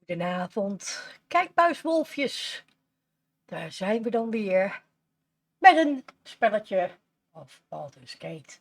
Goedenavond, kijkbuiswolfjes. Daar zijn we dan weer met een spelletje of Baldur's Gate.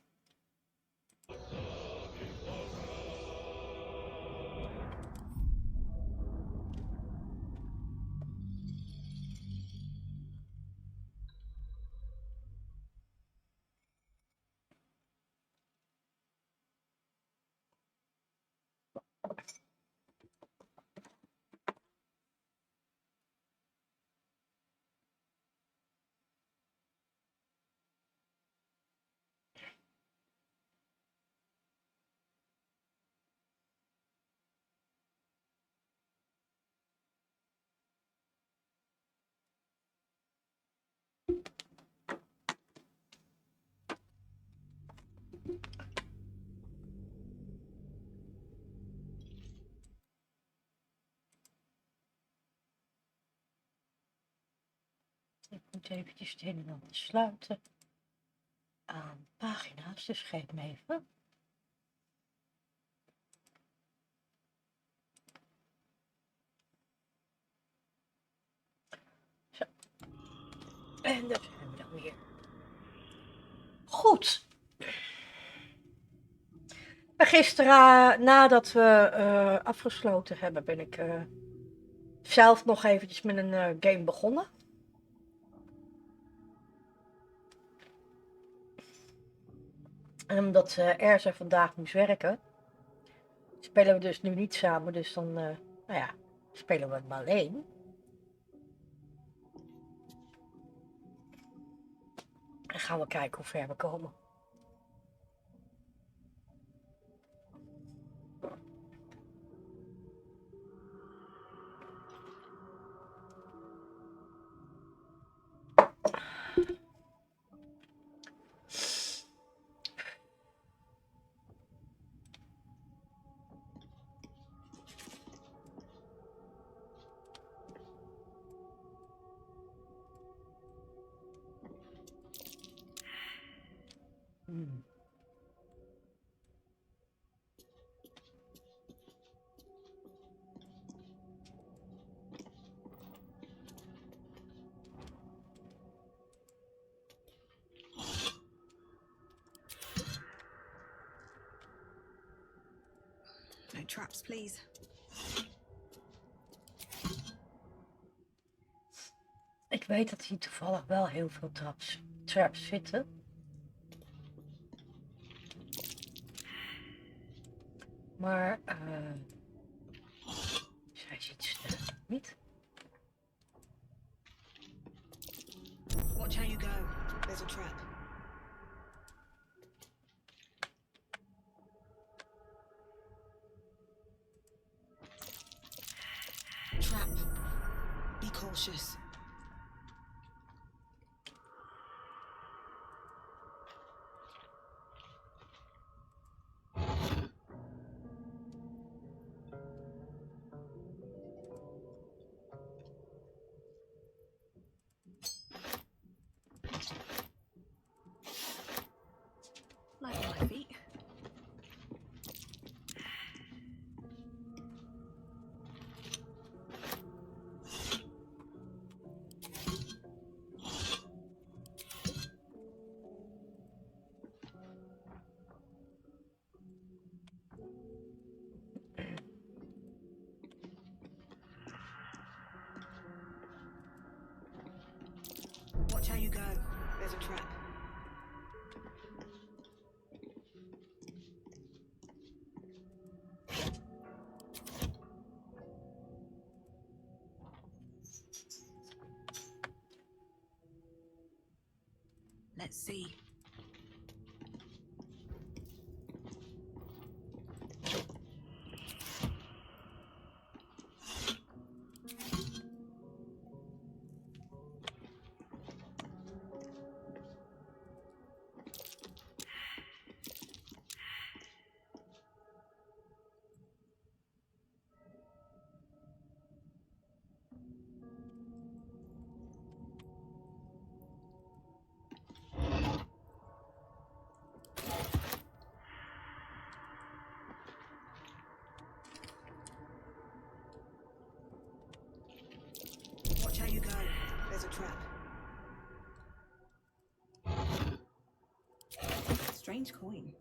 Ik moet eventjes het een en ander sluiten aan pagina's, dus geef me even. Zo. En daar zijn we dan weer. Goed. Gisteren, nadat we afgesloten hebben, ben ik zelf nog eventjes met een game begonnen. En omdat Erza vandaag moest werken, spelen we dus nu niet samen. Dus dan, nou ja, spelen we het maar alleen. En gaan we kijken hoe ver we komen. No traps, please. Ik weet dat hier toevallig wel heel veel traps zitten. Maar zij ziet ze niet. Watch how you go. There's a trap. Trap. Be cautious. Light on my feet. Watch how you go. There's a trap. Let's see. trap. Strange coin.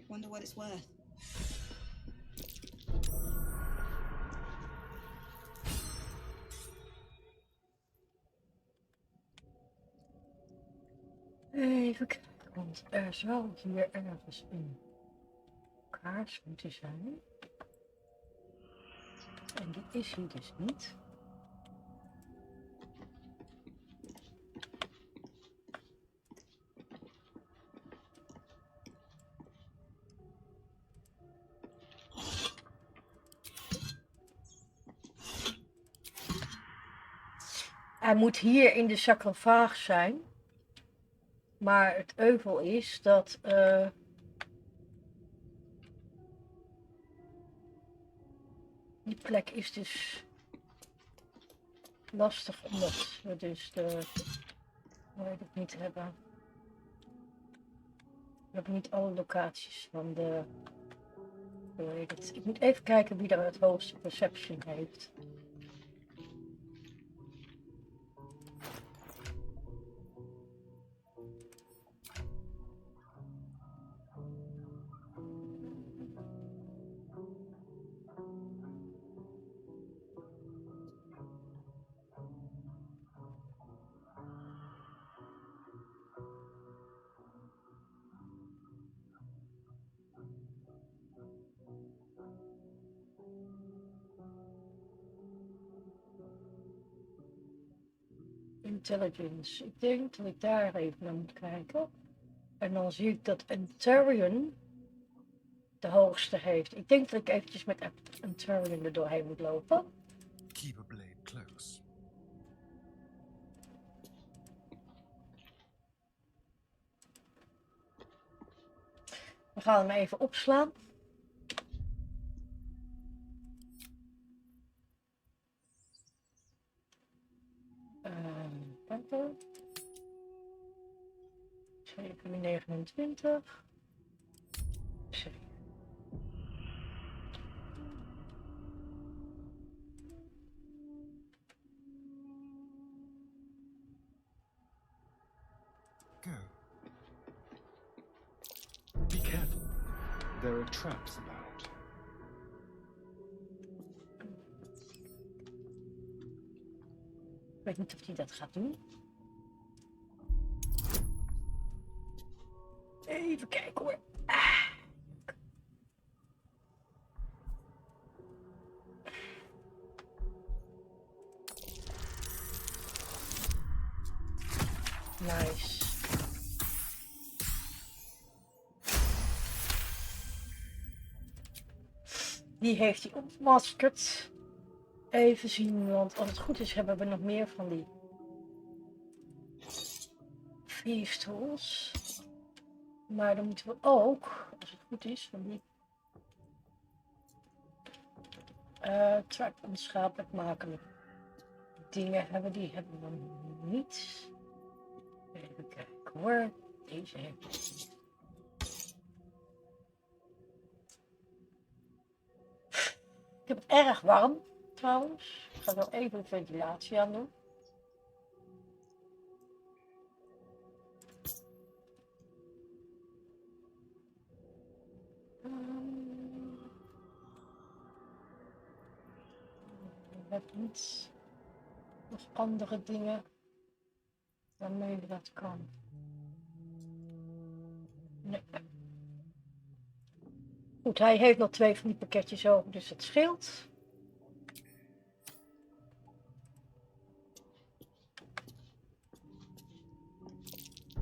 Wonder what it's worth. Even kijken, want er zou hier ergens een kaars moeten zijn. En die is hier dus niet. Hij moet hier in de sarcofaag zijn. Maar het euvel is dat die plek is dus lastig omdat we dus het niet hebben. We hebben niet alle locaties van de. Hoe heet het? Ik moet even kijken wie er het hoogste perception heeft. Intelligence. Ik denk dat ik daar even naar moet kijken. En dan zie ik dat Antarian de hoogste heeft. Ik denk dat ik eventjes met Antarian er doorheen moet lopen. Keep a blade close. We gaan hem even opslaan. Pepper. 729. Sorry. Go. Be careful. There are traps about. Ik weet niet of hij dat gaat doen. Even kijken hoor. Nice. Die heeft hij opgemaskerd. Even zien, want als het goed is hebben we nog meer van die feesthols. Maar dan moeten we ook, als het goed is, van die trap onschadelijk maken dingen hebben. Die hebben we niet. Even kijken hoor. Deze heb ik niet. Ik heb het erg warm trouwens. Ik ga wel even de ventilatie aan doen. Ik heb niet nog andere dingen waarmee je dat kan. Nee. Goed, hij heeft nog 2 van die pakketjes over, dus dat scheelt.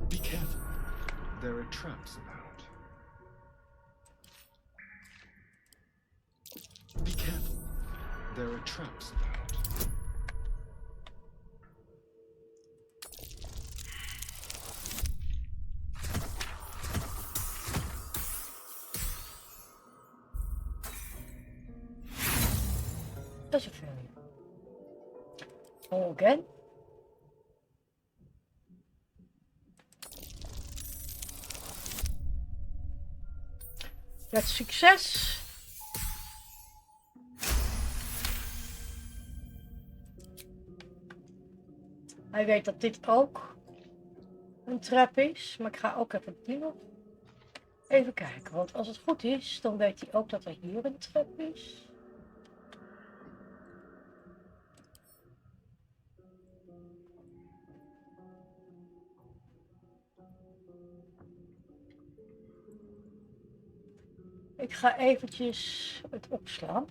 Be careful. There are traps about. Be careful. There are traps about. Dat is een failure. Again. Met succes. Hij weet dat dit ook een trap is, maar ik ga ook even die nog even kijken. Want als het goed is, dan weet hij ook dat er hier een trap is. Ik ga eventjes het opslaan.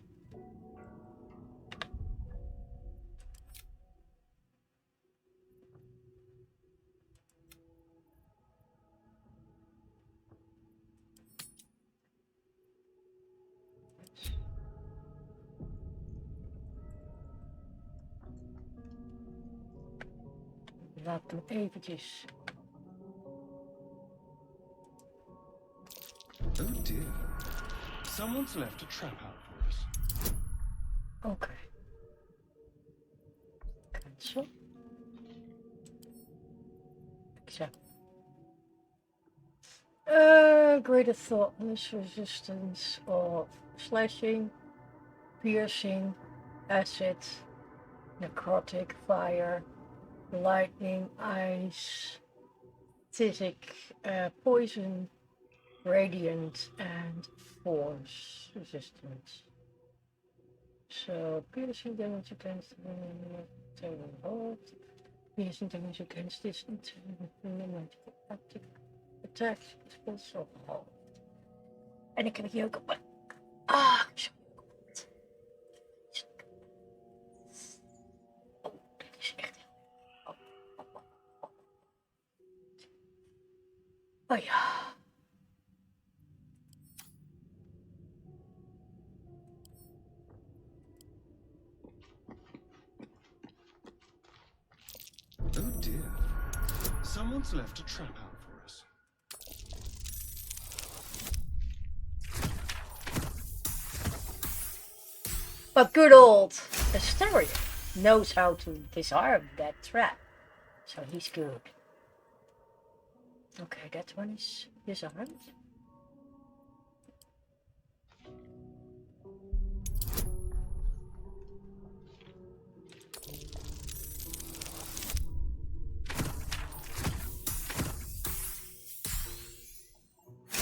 Laat hem eventjes. Oh dear. Someone's left a trap out for us. Oké. Cancel. Zo. Greater thoughtness, resistance of slashing, piercing, acid, necrotic, fire, lightning, ice, physic, poison, radiant, and force resistance. So piercing damage against piercing damage against this attack is also hold. En ik heb hier ook op. Oh, dit is echt heel. Oh ja. Oh dear. Someone's left a trap out for us. But good old Asterion knows how to disarm that trap. So he's good. Okay, that one is disarmed.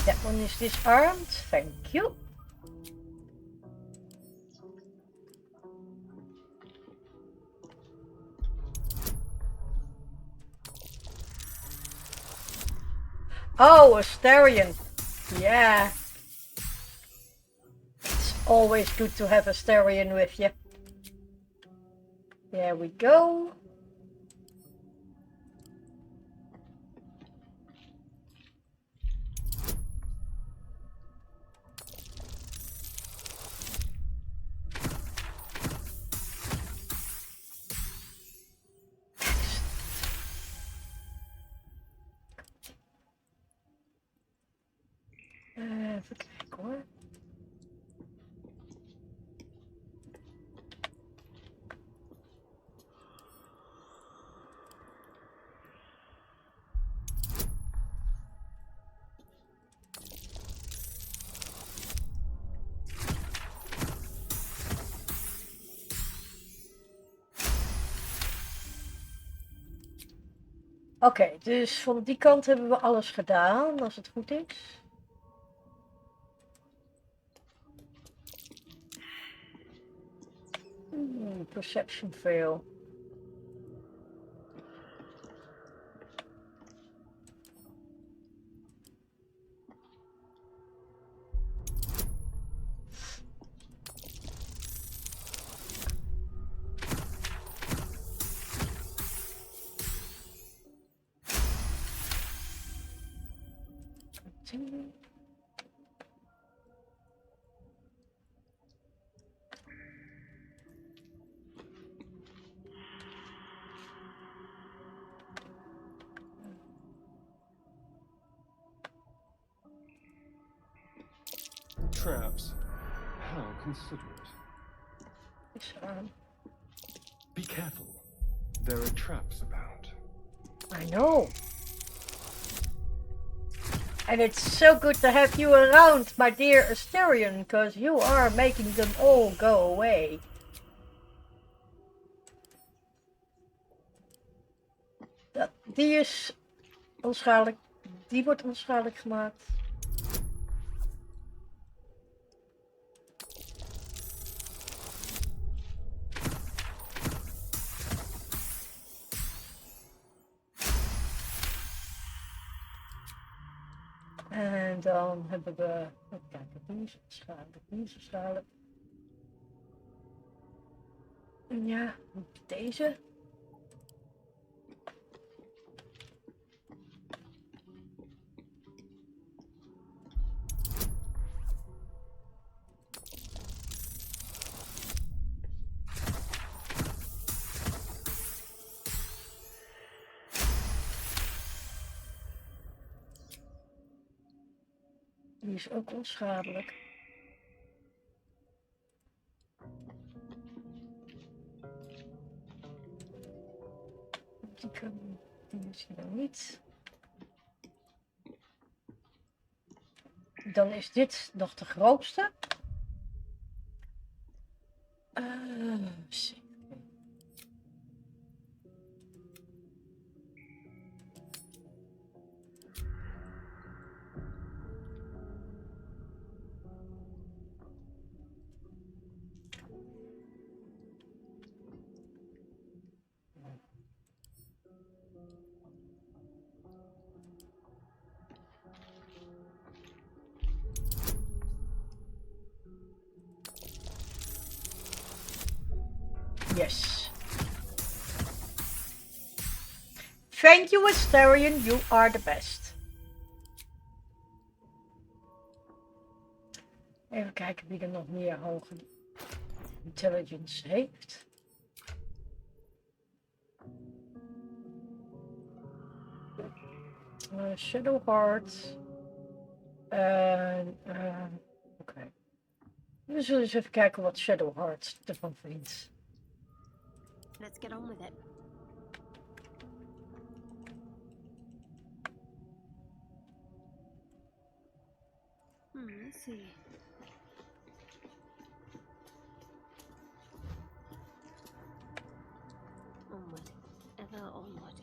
That one is disarmed, thank you. Oh, Asterion. Yeah. It's always good to have Asterion with you. There we go. Even kijken hoor. Oké, dus van die kant hebben we alles gedaan, als het goed is. Perception fail. Continue. Traps? How considerate. Disarm. Be careful. There are traps about. I know. And it's so good to have you around, my dear Asterion, because you are making them all go away. Die is onschadelijk. Die wordt onschadelijk gemaakt. En dan hebben we... Even kijken, die is onschadelijk, die is onschadelijk. Ja, deze. Die is ook onschadelijk. Die is hier niet. Dan is dit nog de grootste. Shit. Yes. Thank you, Asterion. You are the best. Even kijken wie er nog meer hoge intelligence heeft. Shadowheart. Oké. We zullen eens even kijken wat Shadowheart ervan vindt. Let's get on with it. Let's see. Onward, ever onward.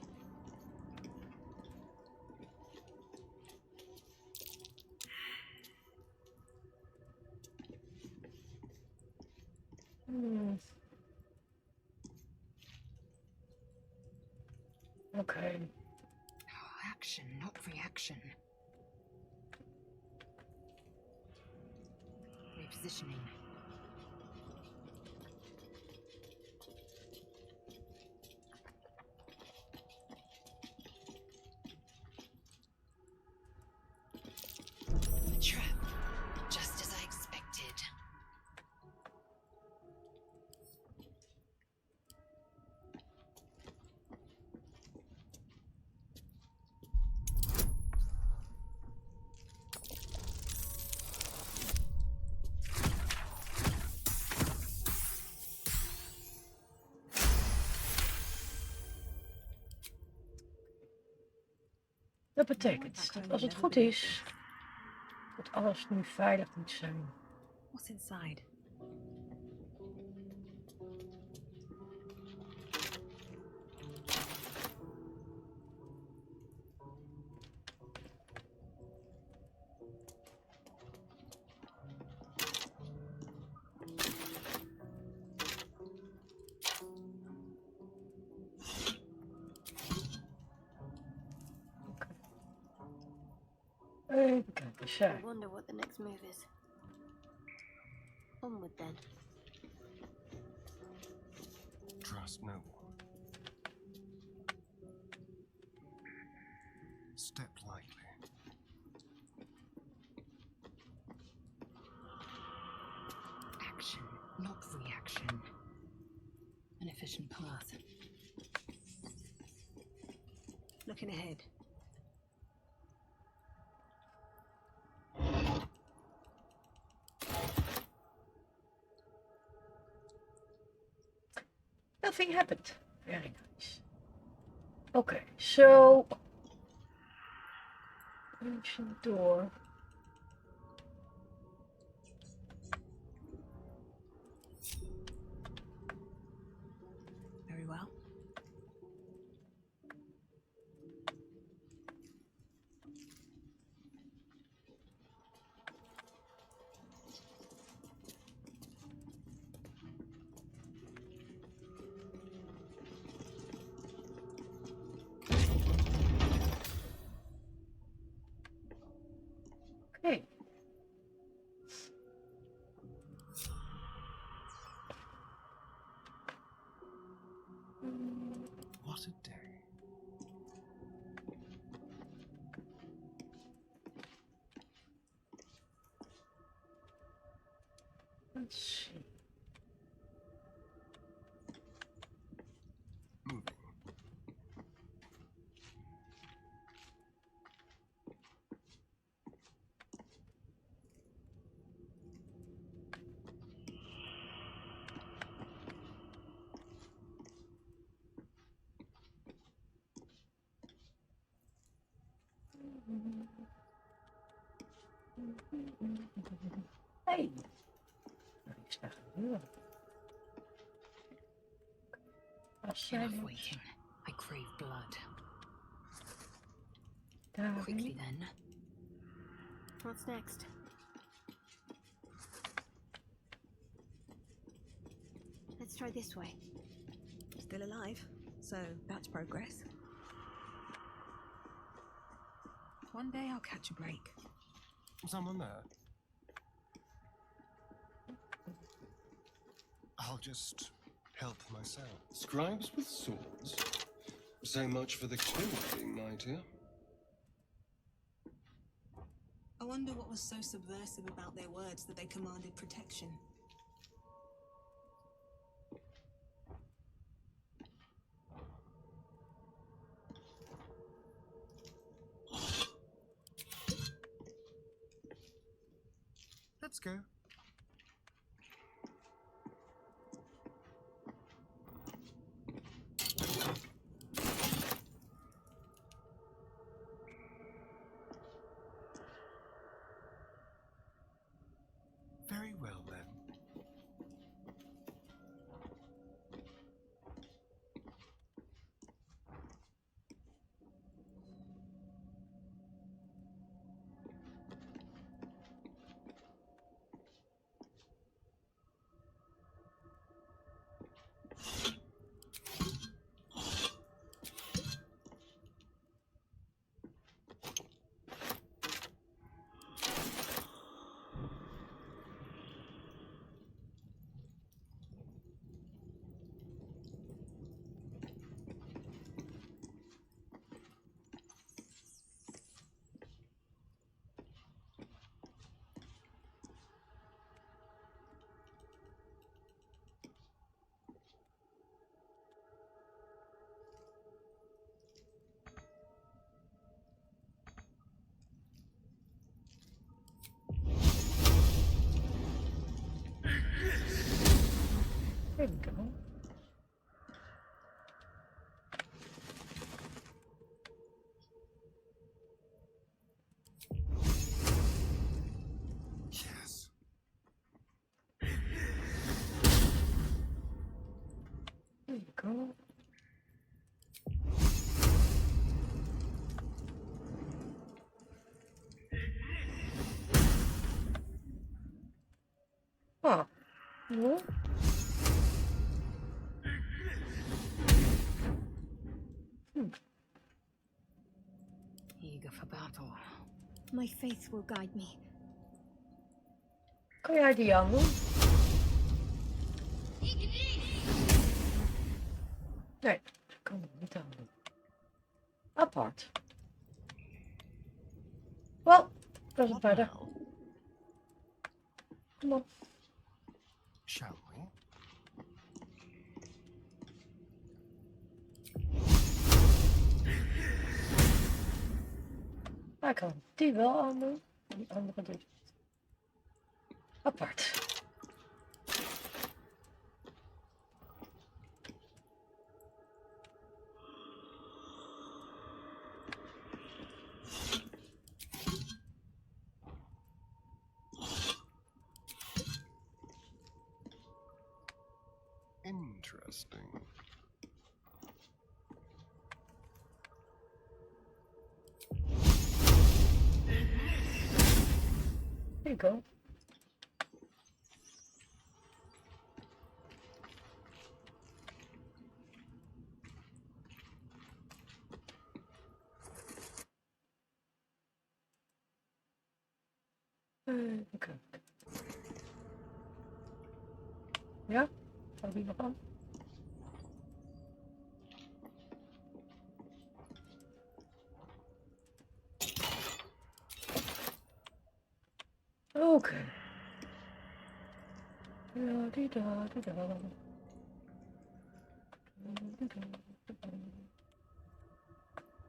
Okay. Oh, action, not reaction. Repositioning. A trap, just as I expected. Dat betekent dat als het goed is, dat alles nu veilig moet zijn. What's inside? Even kijken, zo. I wonder what the next move is. Onward then. Trust no one. Step lightly. Action, not reaction. An efficient path. Looking ahead. Nothing happened. Very nice. Okay, so ancient door. Very well. Let's see. Moving. Hey! Nou, ik sta gebeuren. Als jij Enough nog waiting. I crave blood. daar Quickly then. What's next? Let's try this way. Still alive, so that's progress. One day I'll catch a break. Someone there? I'll just help myself. Scribes with swords. So much for the king being mightier. I wonder what was so subversive about their words that they commanded protection. Let's go. Very well then. There we go. Yes. There you go. Ah, no. Eager for battle. My faith will guide me. Kan jij die aan doen? Nee, dat kan ik niet aan doen. Apart. Well, doesn't matter. Kom op. Shall we? Maar ik kan die wel aan doen. En die andere dus. Apart. Interesting. There you go. Okay. Ja? Zou die nog aan? Oké.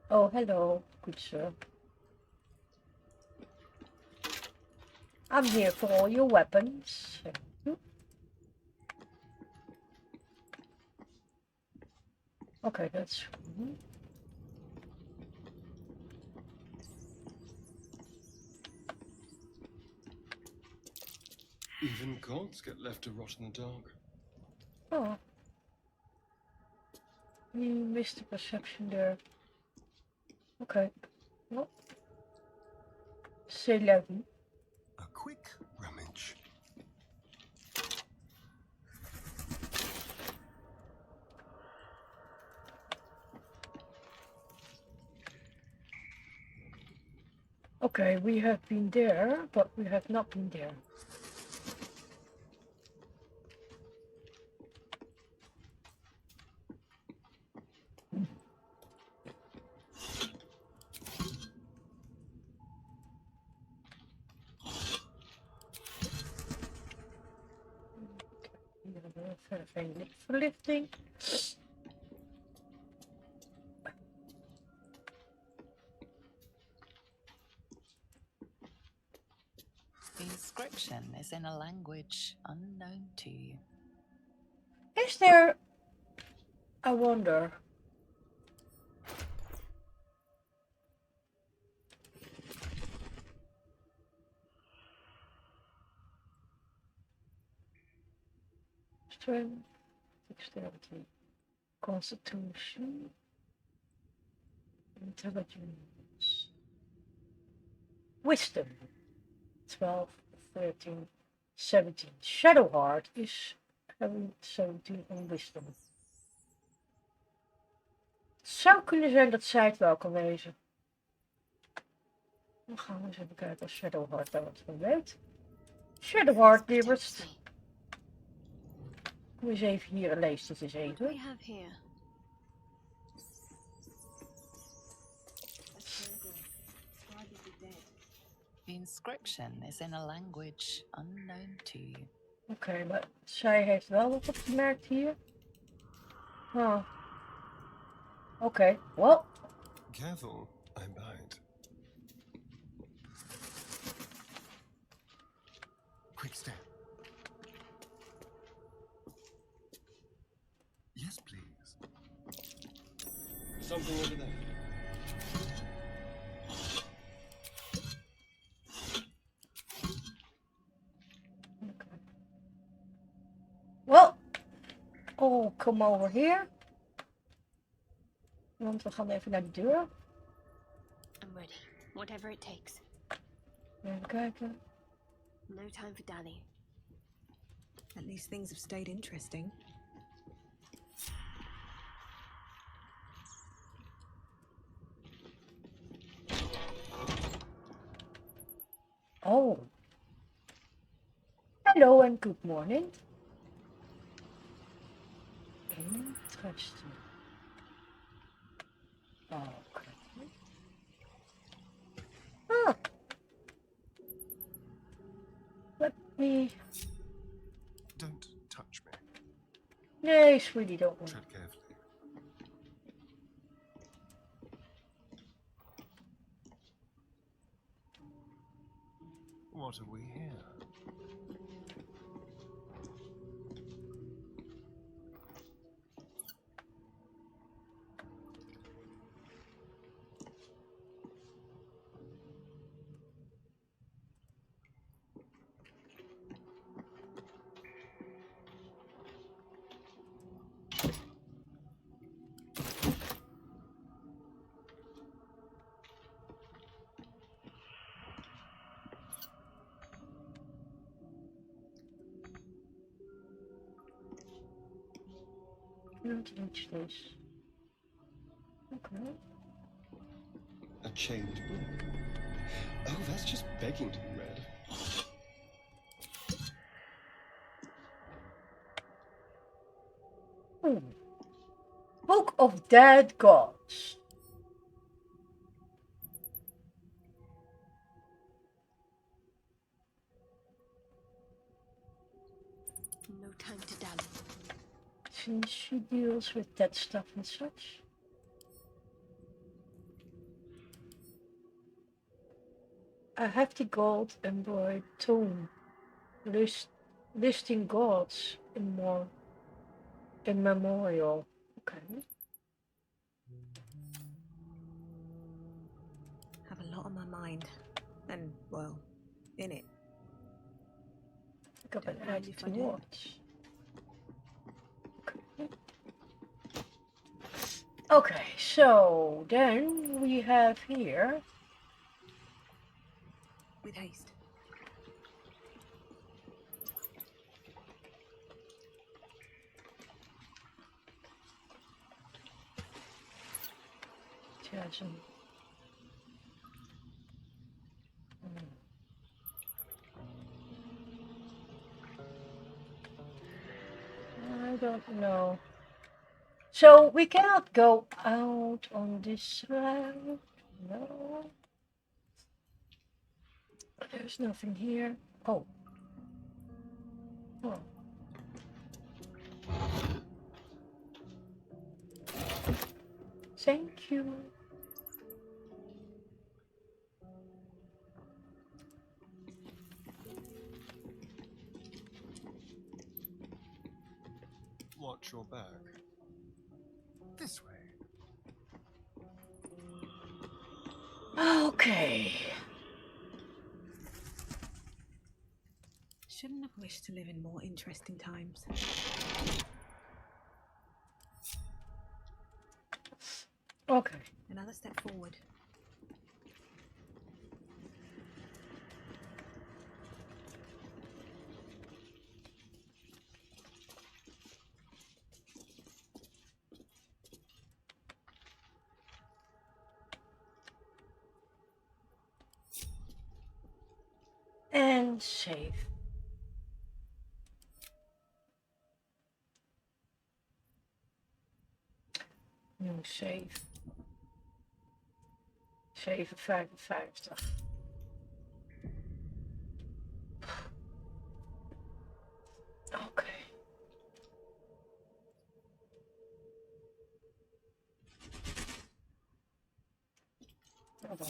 Oh, hello, good sir. I'm here for all your weapons. Thank you. Okay, that's cool. Even gods get left to rot in the dark. Oh. You missed the perception there. Okay. Well. C'est la vie. A quick rummage. Okay, we have been there, but we have not been there. For lifting. The inscription is in a language unknown to you. Is there, I wonder, strength, dexterity, constitution, intelligence, wisdom, 12, 13, 17. Shadowheart is having 17 on wisdom. Het zou kunnen zijn dat zij het wel kan wezen. Dan gaan we eens even kijken of Shadowheart daar wat van weet. Shadowheart, dearest. Kom eens even hier en lees dit eens What do we even. have here? The inscription is in a language unknown to you. Oké, maar zij heeft wel wat opgemerkt hier. Oh. Oké, well. Careful, I bite. Quick step. Yes, please. Something over there. Well. Oh, come over here. Want we gaan even naar de deur. I'm ready. Whatever it takes. Even kijken. No time for dally. At least things have stayed interesting. Oh. Hello and good morning. Interesting. Okay. Ah. Let me... Don't touch me. Nee, sweetie, don't worry. Tread carefully. What are we here? Not reach this. Okay. A chained book. Oh, that's just begging to be read. Ooh. Book of Dead Gods. time to dally. Since she deals with that stuff and such. A hefty gold embroidered tome listing gods in memorial. Okay. Have a lot on my mind. And, well, in it. Pick up and Don't add mind it if to I do. watch. Okay, so then we have here. With haste. Chasm. I don't know. So we cannot go out on this route. No. There's nothing here. Oh. Oh. Thank you. Watch your back. This way. Okay. Shouldn't have wished to live in more interesting times. Okay. Another step forward. And save. New save. 755. Okay. Hold on.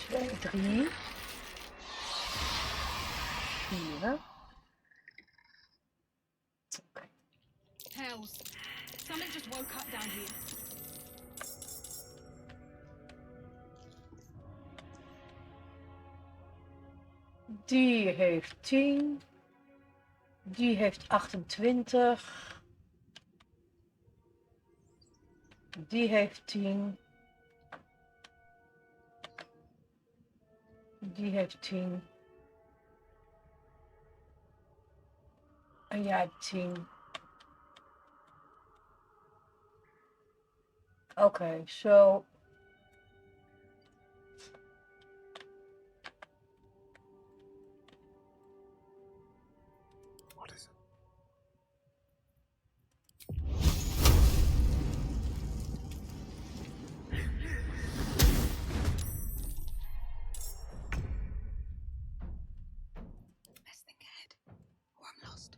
Twee, drie. Vier. Okay. Hells. Something just woke up down here. Die heeft 10. Die heeft 28. Die heeft 10. Die heeft 10. En jij hebt 10. Okay, so What is it? Best think ahead, or I'm lost.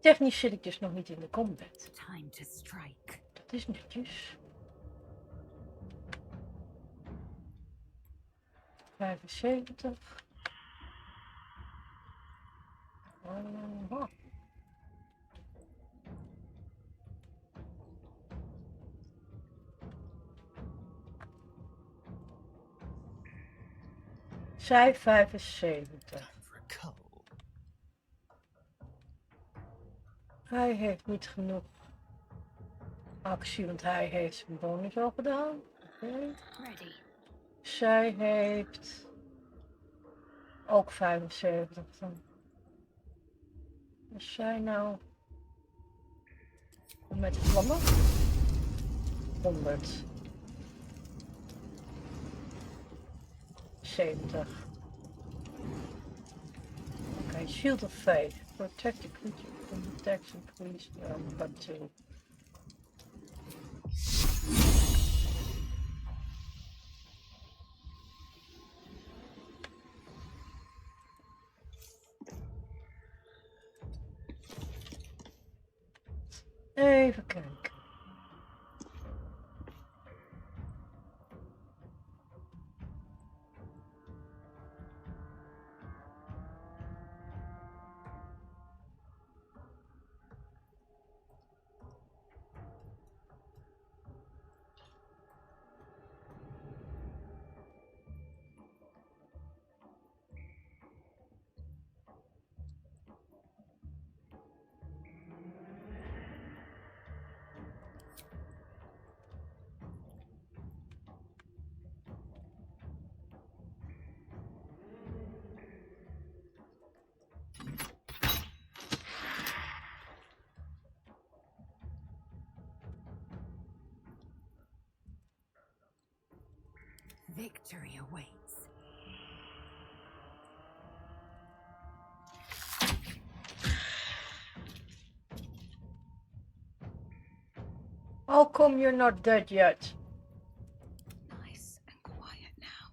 technisch zit ik dus nog niet in de combat. Time to strike. Dat is netjes. 75. Oh. Zij 75. Time for a cull. Hij heeft niet genoeg actie, want hij heeft zijn bonus al gedaan. Oké. Ready. Zij heeft ook 75 dan. Dus zij nou met de vlammen? 100. 70. Oké, Shield of Faith. Protect the creature from attacks increase by 2. Even kijken. Victory awaits. How come you're not dead yet? Nice and quiet now.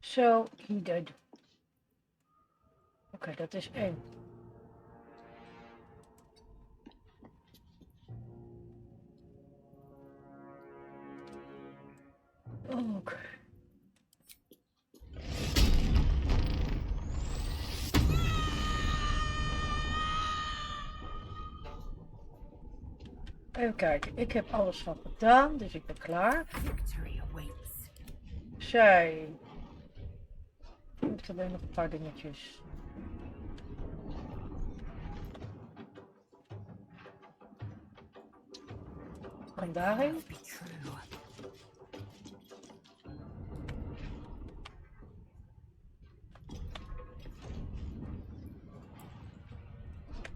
So he did. Oké, dat is 1. Oké. Even kijken, ik heb alles van gedaan, dus ik ben klaar. Victory awaits. Zij heeft alleen nog een paar dingetjes. Kan daarin. Be true.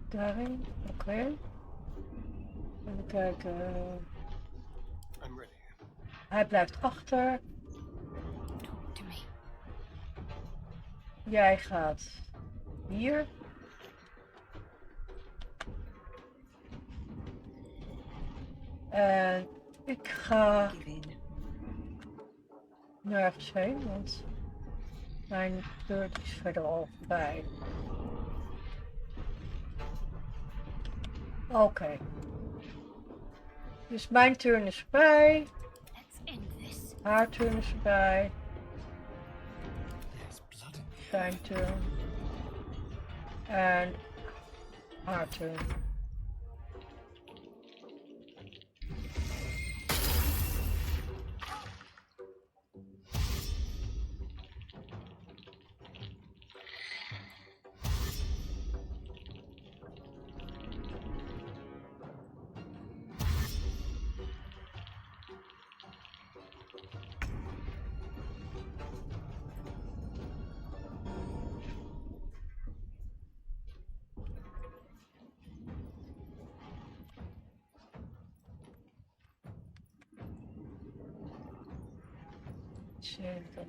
Daarin, oké. Even kijken. I'm ready. Hij blijft achter. Talk to me. Jij gaat hier. En ik ga Give in. nergens heen, want mijn beurt is verder al voorbij. Oké. Dus mijn turn is voorbij. Let's end this. Haar turn is voorbij. There's blood in here. Zijn turn. En haar turn. Zeker.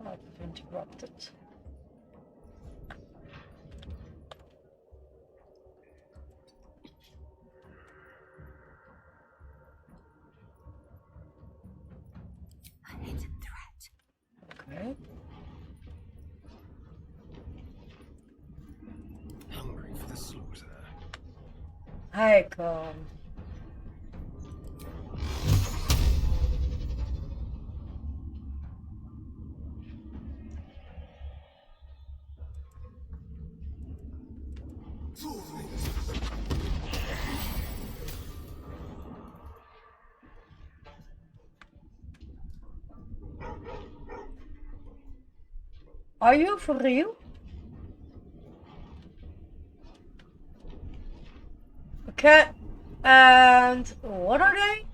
I've interrupted. A hidden threat. Okay. Hij kan. Are you for real? Okay. And what are they?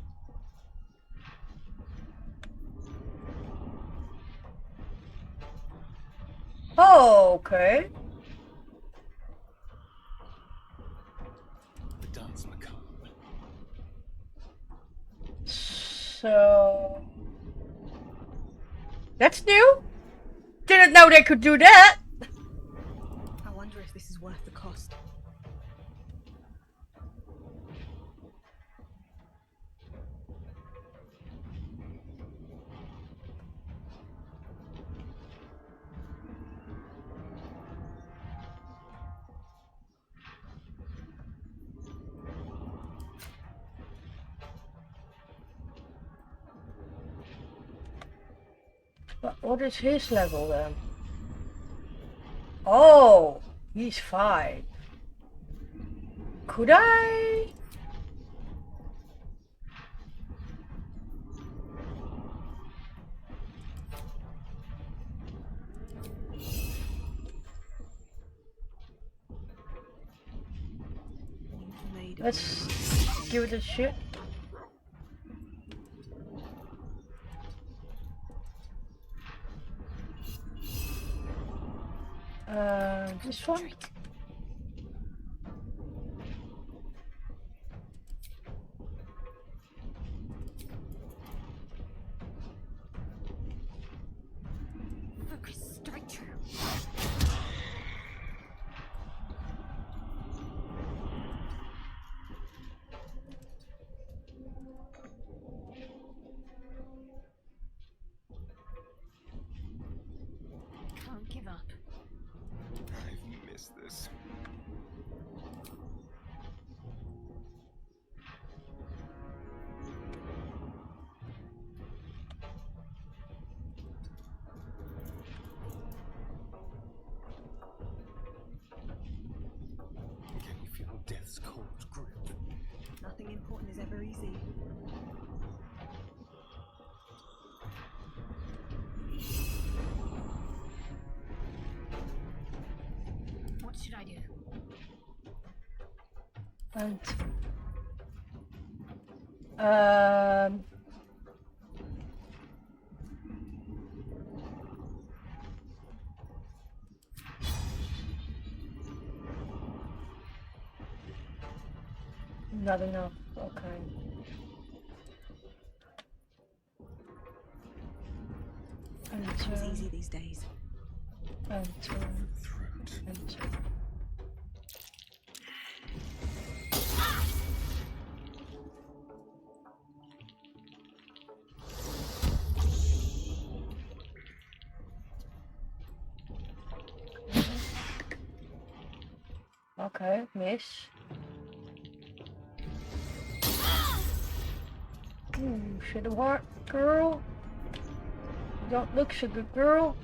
Oh, okay. The dance macabre. So that's new. Didn't know they could do that. I wonder if this is worth the cost. But what is his level then? Oh, he's 5. Could I? Made of Let's give it a shot. This one? Focus straight through. Can't give up. I've missed this. Can you feel death's cold grip? Nothing important is ever easy. What should I do? And not enough. Okay. It's easy these days. Throat. Okay, miss. Ooh, should have worked, girl. You don't look so good, girl.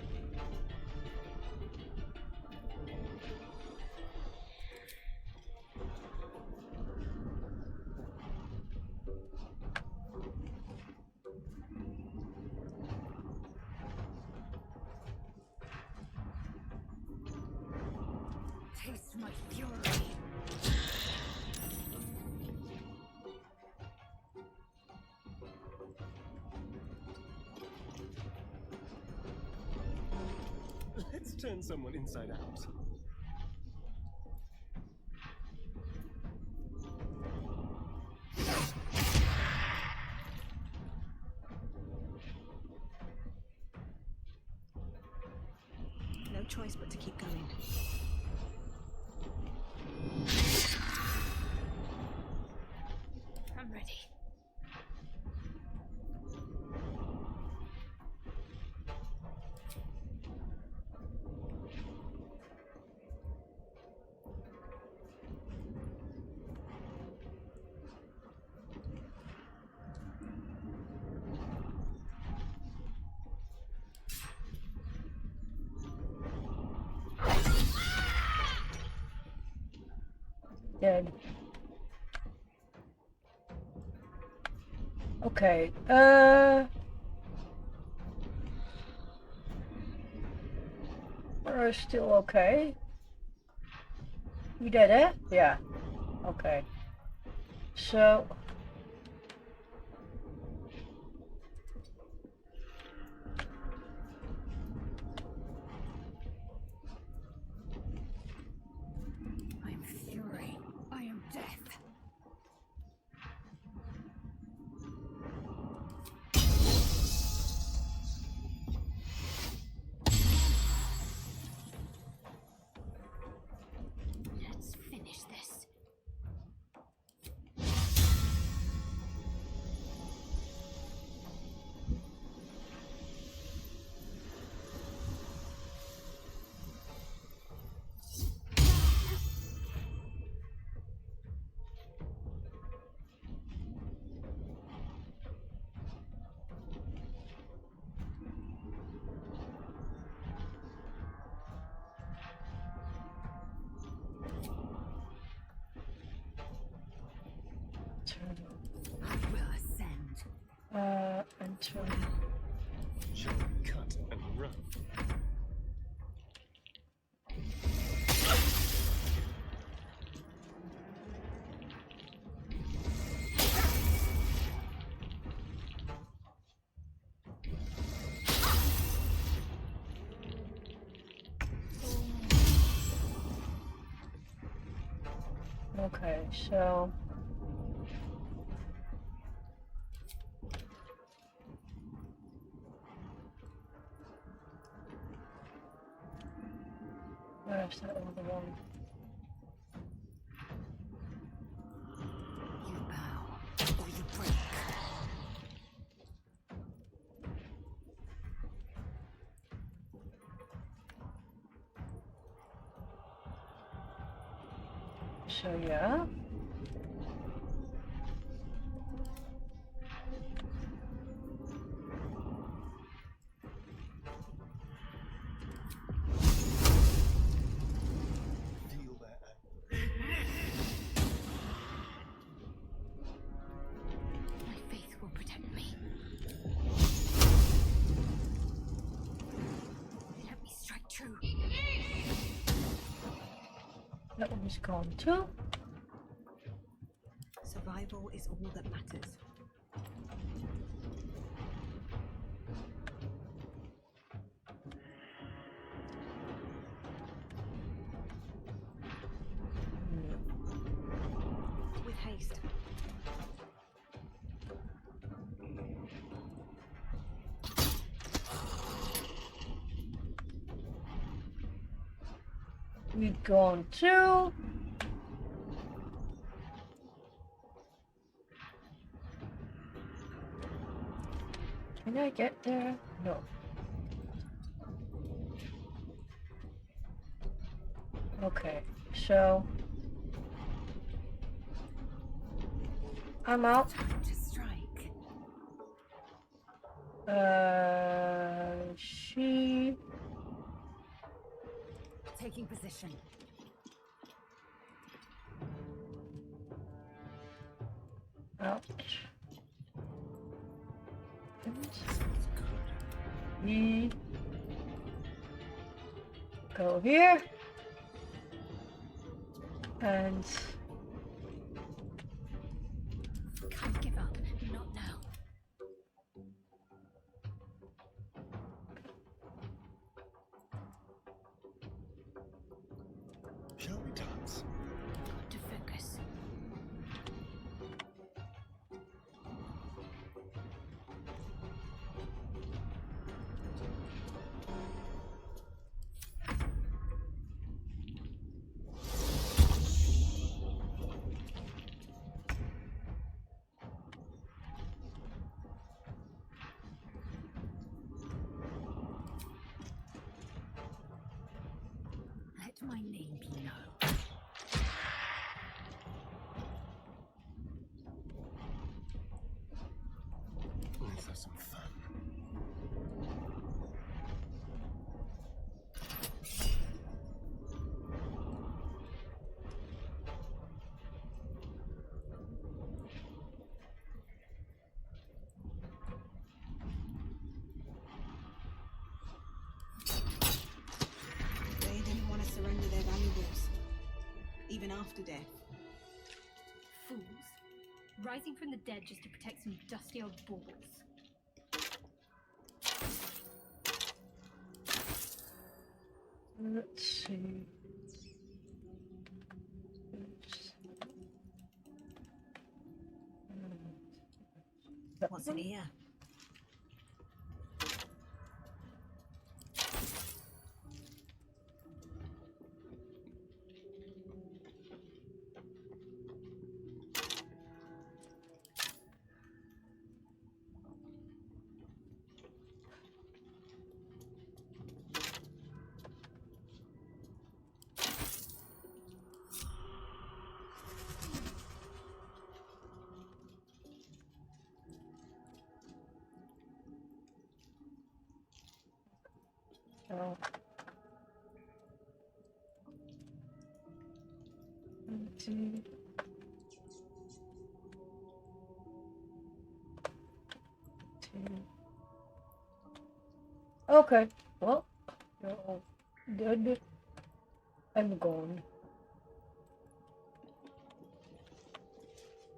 Taste my fury. Let's turn someone inside out. No choice but to keep going. I'm ready. then. Okay, we're still okay. You did it? Yeah. Okay. So. I am fury. I am death. Let's finish this. I will ascend. And turn. Shall we cut and run? Okay, so. Where's that other one? You bow or you break. So yeah. Feel their anger. My faith will protect me. Let me strike true. That one's gone too. Survival is all that matters. With haste. We've gone too. Can I get there? No. Okay, so I'm out. Time to strike. She Taking position. out. Feels good. We go here and Can't give up. Not now. Shall we dance? Got to focus. Let my name be known. Let's have some fun. after death. Fools. Rising from the dead just to protect some dusty old balls. Let's see. What's in here? Oh. Okay, well, you're all dead. I'm gone.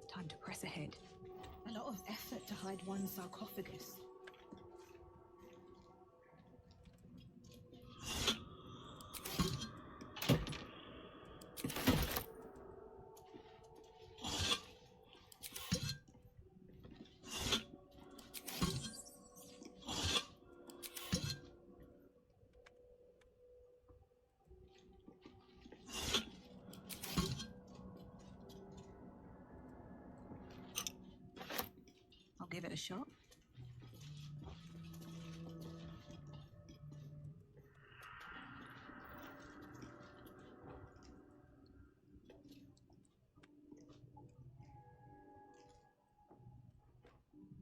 Time to press ahead. A lot of effort to hide one sarcophagus. I'll give it a shot.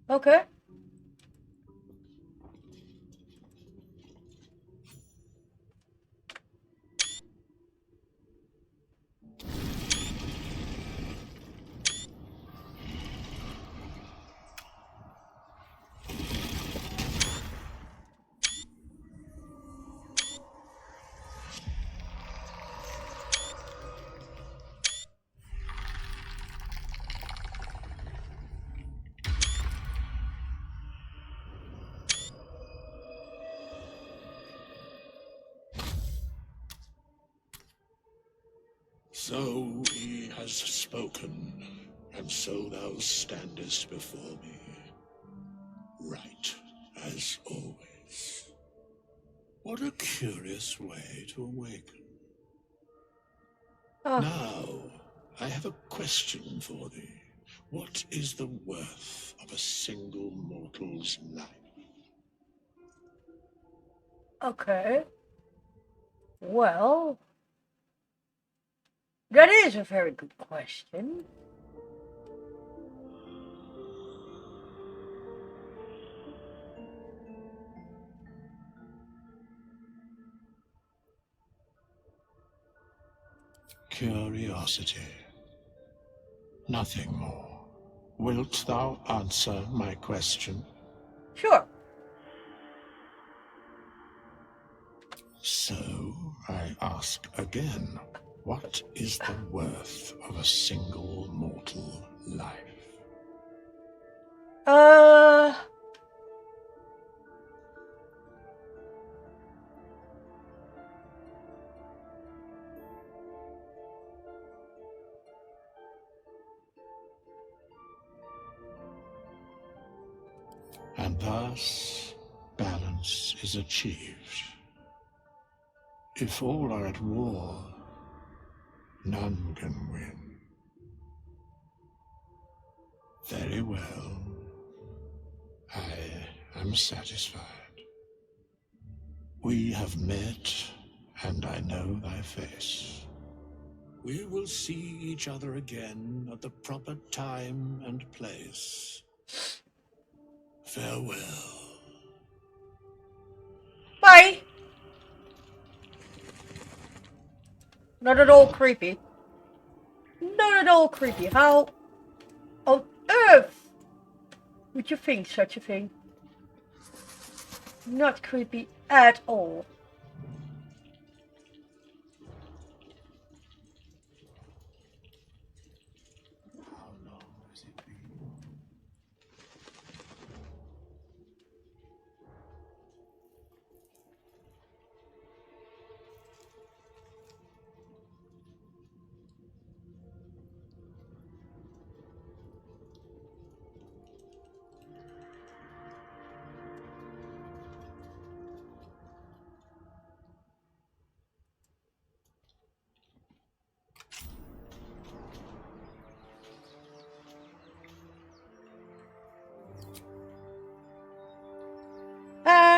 Okay. So he has spoken, and so thou standest before me, right as always. What a curious way to awaken. Oh. Now, I have a question for thee. What is the worth of a single mortal's life? Okay. Well, that is a very good question. Curiosity. Nothing more. Wilt thou answer my question? Sure. So, I ask again, what is the worth of a single mortal life? And thus, balance is achieved. If all are at war, none can win. Very well. I am satisfied. We have met, and I know thy face. We will see each other again at the proper time and place. Farewell. Bye. Not at all creepy. Not at all creepy. How on earth would you think such a thing? Not creepy at all.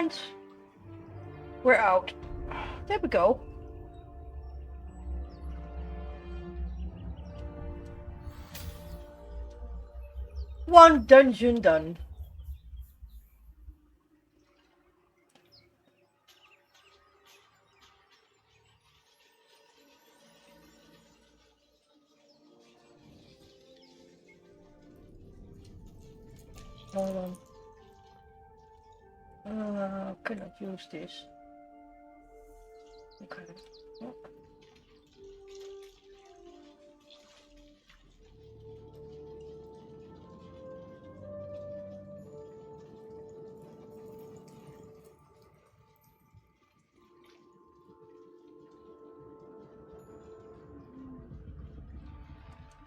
And we're out. There we go. One dungeon done. Hold on. Cannot use this. Okay.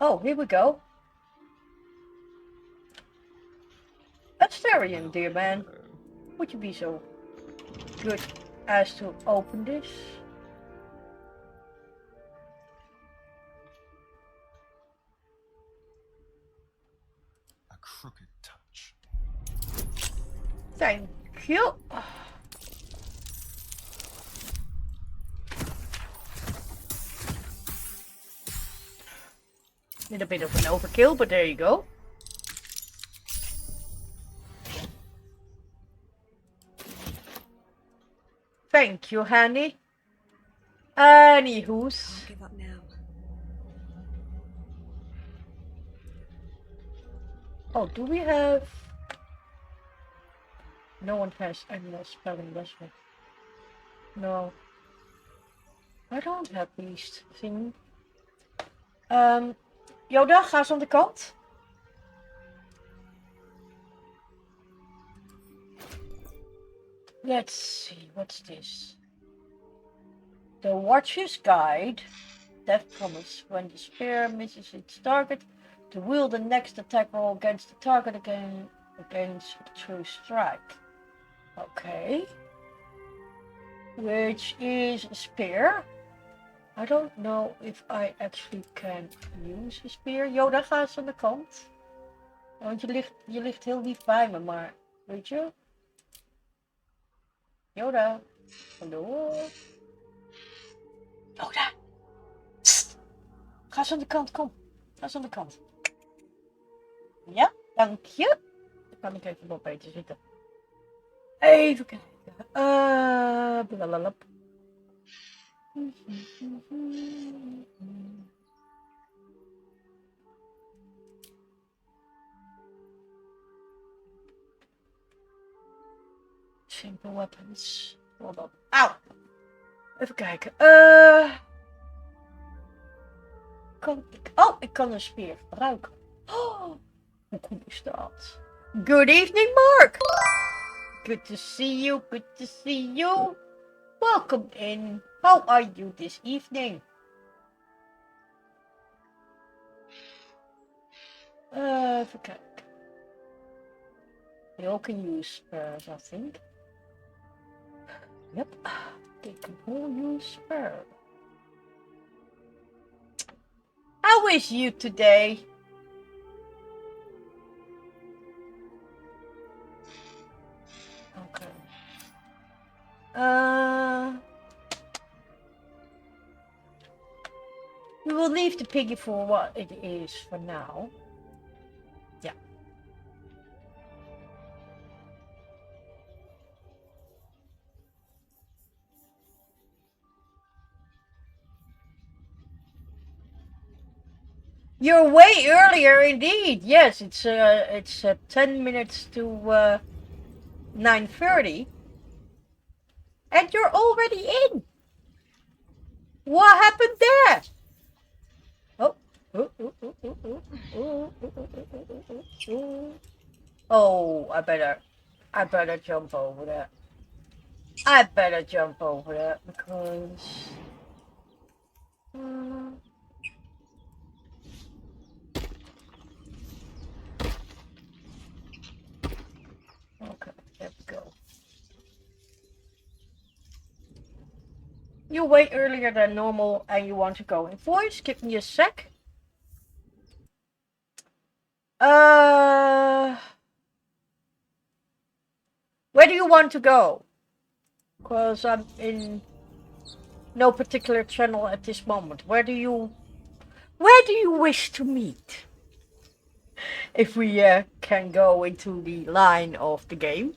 Oh, here we go. Astarion, dear man. Would you be so good as to open this? A crooked touch. Thank you. Little bit of an overkill, but there you go. Thank you, Handy. Anywho's. I'll give up now. Oh, do we have... No one has any more spelling, does it? No. I don't have these thing. Yoda, ga eens aan de kant. Let's see, what's this? The Watcher's Guide. Death promise. When the spear misses its target, to wield the next attack roll against the target again against a true strike. Okay. Which is a spear. I don't know if I actually can use a spear. Yoda, ga eens aan de kant. Want je ligt heel lief bij me, maar weet je? Yoda. Hallo? Yoda. Psst. Ga eens aan de kant, kom. Ga eens aan de kant. Ja, dank je. Dan kan ik even wat beter zitten. Even kijken. Blablabla. Simple weapons. Hold op. Auw! Even kijken. Ik kan een speer gebruiken. Oh, hoe cool is dat? Good evening, Mark! Good to see you, good to see you. Welcome in. How are you this evening? Even kijken. They all can use spurs, I think. Yep, they can all use spurs. How is you today? Okay. We will leave the piggy for what it is for now. Yeah. You're way earlier indeed. Yes, it's 10 minutes to 9:30. And you're already in. What happened there? Oh, I better jump over that. I better jump over that because okay, there we go. You wait earlier than normal and you want to go in voice. Give me a sec. Where do you want to go? Because I'm in no particular channel at this moment. Where do you wish to meet? If we can go into the line of the game.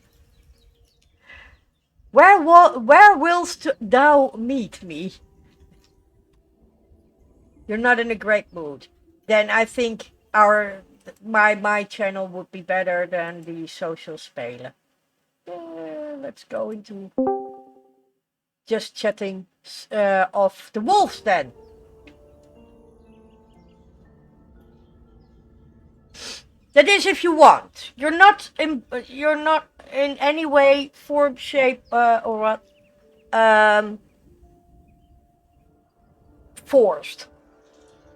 Where willst thou meet me? You're not in a great mood. Then I think my channel would be better than the social spelen. Let's go into just chatting of the wolves then. That is if you want. You're not in any way, form, shape, or what forced.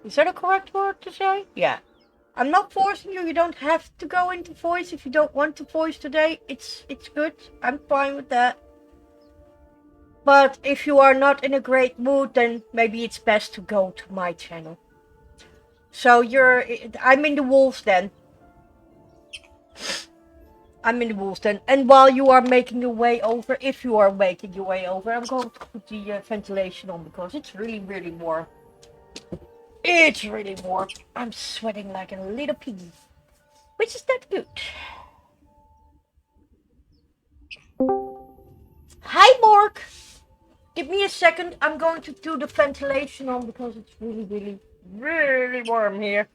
Is that a correct word to say? Yeah. I'm not forcing you. You don't have to go into voice if you don't want to voice today. It's good. I'm fine with that. But if you are not in a great mood, then maybe it's best to go to my channel. So I'm in the wolves then. I'm in the wolves then. And while you are making your way over, if you are making your way over, I'm going to put the ventilation on because it's really, really warm. It's really warm. I'm sweating like a little piggy. Which is not good. Hi, Mork. Give me a second. I'm going to do the ventilation on because it's really, really, really warm here.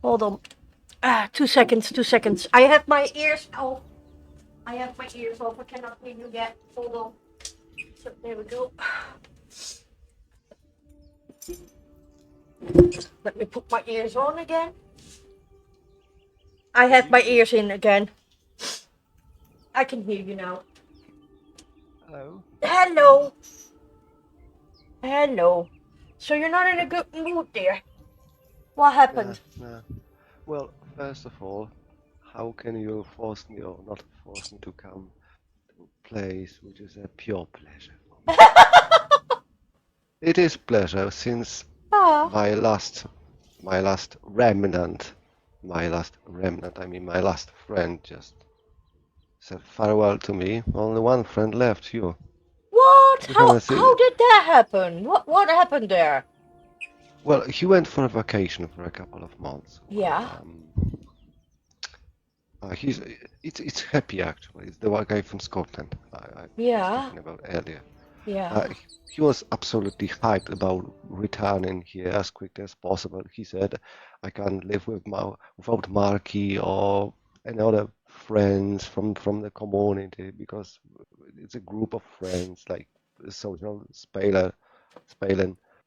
Hold on. 2 seconds, 2 seconds. I have my ears off. I cannot hear you yet. Hold on. So, there we go. Let me put my ears on again. I have my ears in again. I can hear you now. Hello. Hello. Hello. So you're not in a good mood, dear. What happened? Yeah. Well, first of all, how can you force me or not force me to come to a place which is a pure pleasure for me? It is pleasure since my last remnant, I mean my last friend just said farewell to me. Only one friend left, you. What? You How haven't seen it. did that happen? What happened there? Well, he went for a vacation for a couple of months. Yeah. It's happy actually. It's the one guy from Scotland I was talking about earlier. Yeah. He was absolutely hyped about returning here as quick as possible. He said, "I can't live without Marky or any other friends from the community because it's a group of friends like social spelen,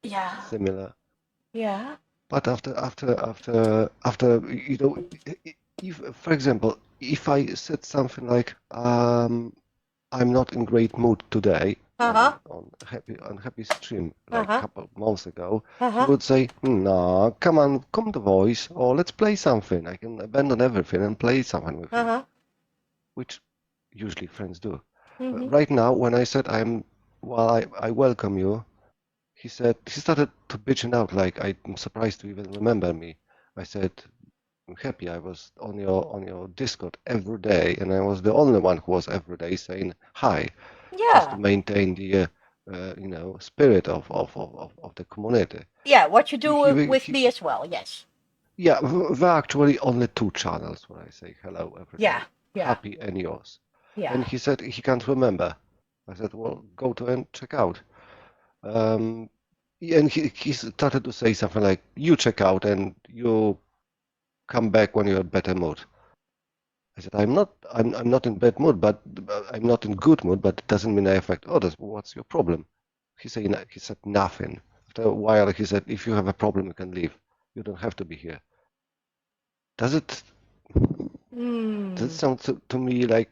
Yeah. similar." Yeah. But after if, for example, if I said something like, I'm not in great mood today on unhappy stream like a couple of months ago, he would say, "No, come on, come to voice, or let's play something. I can abandon everything and play something with you," which usually friends do. But right now, when I said I welcome you, he started to bitching out like I'm surprised to even remember me. I said, "I'm happy I was on your Discord every day, and I was the only one who was every day saying hi, just to maintain the spirit of the community." Yeah, what you do with He- me as well, yes. yeah, there are actually only two channels where I say hello every day. Yeah. Happy and yours. Yeah. And he said he can't remember. I said, well, go to and check out. And he started to say something like, "You check out and you come back when you're in better mood." I said, I'm not in bad mood, but I'm not in good mood, but it doesn't mean I affect others. What's your problem? He said nothing. After a while, he said, "If you have a problem, you can leave. You don't have to be here." Does it sound to me like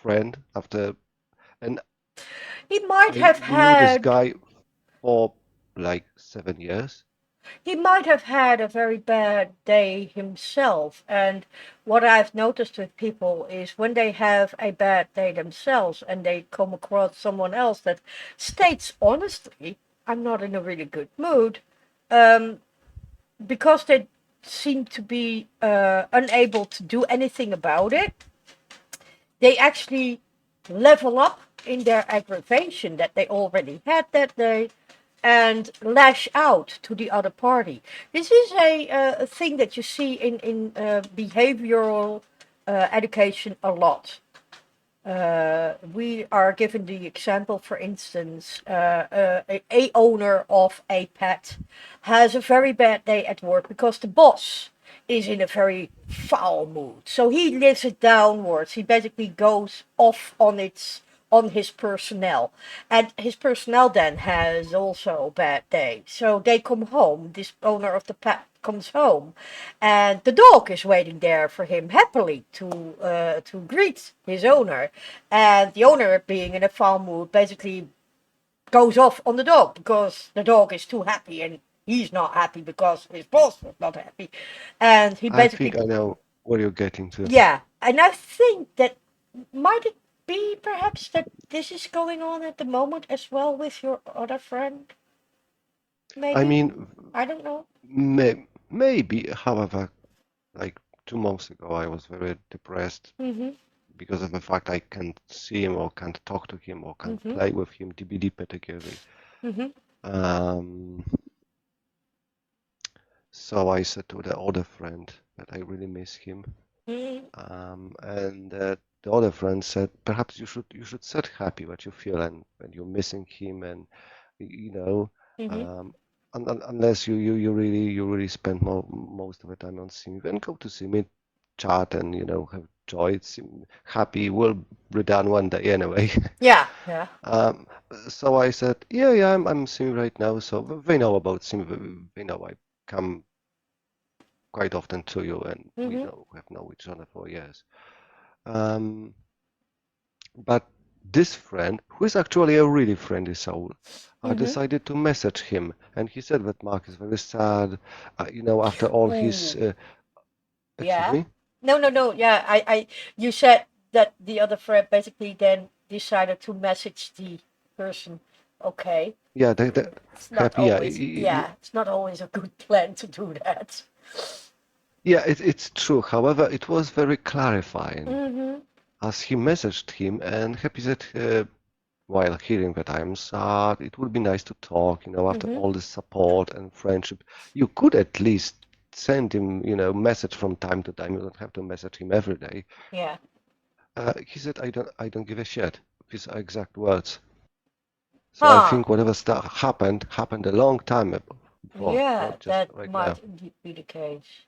friend after? And he might I have knew this had guy for like 7 years. he might have had a very bad day himself. And what I've noticed with people is when they have a bad day themselves and they come across someone else that states honestly, "I'm not in a really good mood," because they seem to be unable to do anything about it, they actually level up in their aggravation that they already had that day and lash out to the other party. This is a thing that you see in behavioral education a lot. We are given the example, for instance, a owner of a pet has a very bad day at work because the boss is in a very foul mood. So he lives it downwards. He basically goes off on his personnel. And his personnel then has also a bad day. So they come home. This owner of the pet comes home, and the dog is waiting there for him happily to greet his owner. And the owner, being in a foul mood, basically goes off on the dog because the dog is too happy and he's not happy because his boss was not happy. And he I basically, think I know where you're getting to. yeah. And I think that might it be perhaps that this is going on at the moment as well with your other friend? Maybe? I mean, I don't know. maybe, however, like 2 months ago, I was very depressed Mm-hmm. because of the fact I can't see him or can't talk to him or can't Mm-hmm. play with him, DBD particularly. Mm-hmm. Um, so I said to the other friend that I really miss him. Mm-hmm. And the other friend said, perhaps you should set happy what you feel and when you're missing him, and you know, Mm-hmm. unless you really spend most of the time on Simi, then go to Simi, chat, and have joy. It's happy will be done one day anyway. Yeah, yeah. So I said, yeah, I'm Simi right now, so they know about Simi. They know I come quite often to you, and we Mm-hmm. have known each other for years. Um, but this friend, who is actually a really friendly soul, I Mm-hmm. decided to message him, and he said that Mark is very sad. After all his, Ooh. excuse Yeah. me. No. Yeah, you said that the other friend basically then decided to message the person. Okay. Yeah, the It's not happy. Yeah, always, yeah, it's not always a good plan to do that. yeah. It's true. However, it was very clarifying Mm-hmm. as he messaged him, and Happy said, while hearing that I'm sad, it would be nice to talk. After Mm-hmm. all the support and friendship, you could at least send him, message from time to time. You don't have to message him every day. Yeah. He said, I don't give a shit. These are exact words. So I Huh. think whatever stuff happened a long time before, Yeah, not just that right now. might indeed be the case.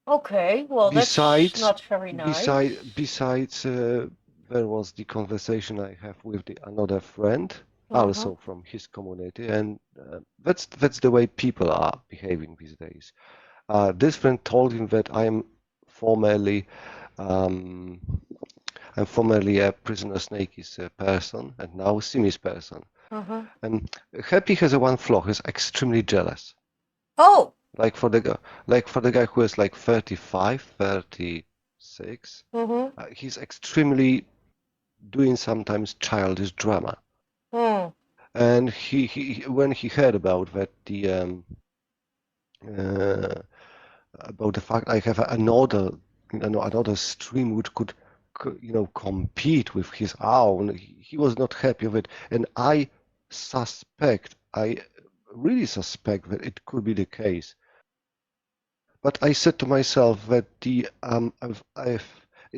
Okay, well, that's Besides, not very nice. besides, there was the conversation I have with another friend, Uh-huh. also from his community, and that's the way people are behaving these days. This friend told him that formerly um, I'm formerly a prisoner snake's person, and now Simi's person. Uh-huh. And Happy has a one flaw. He's extremely jealous. Oh. Like for the guy who is like 35, 36, Mm-hmm. he's extremely doing sometimes childish drama. Hmm. And he when he heard about that uh, about the fact I have another stream which could compete with his own, he was not happy with it. And I really suspect that it could be the case. But I said to myself that it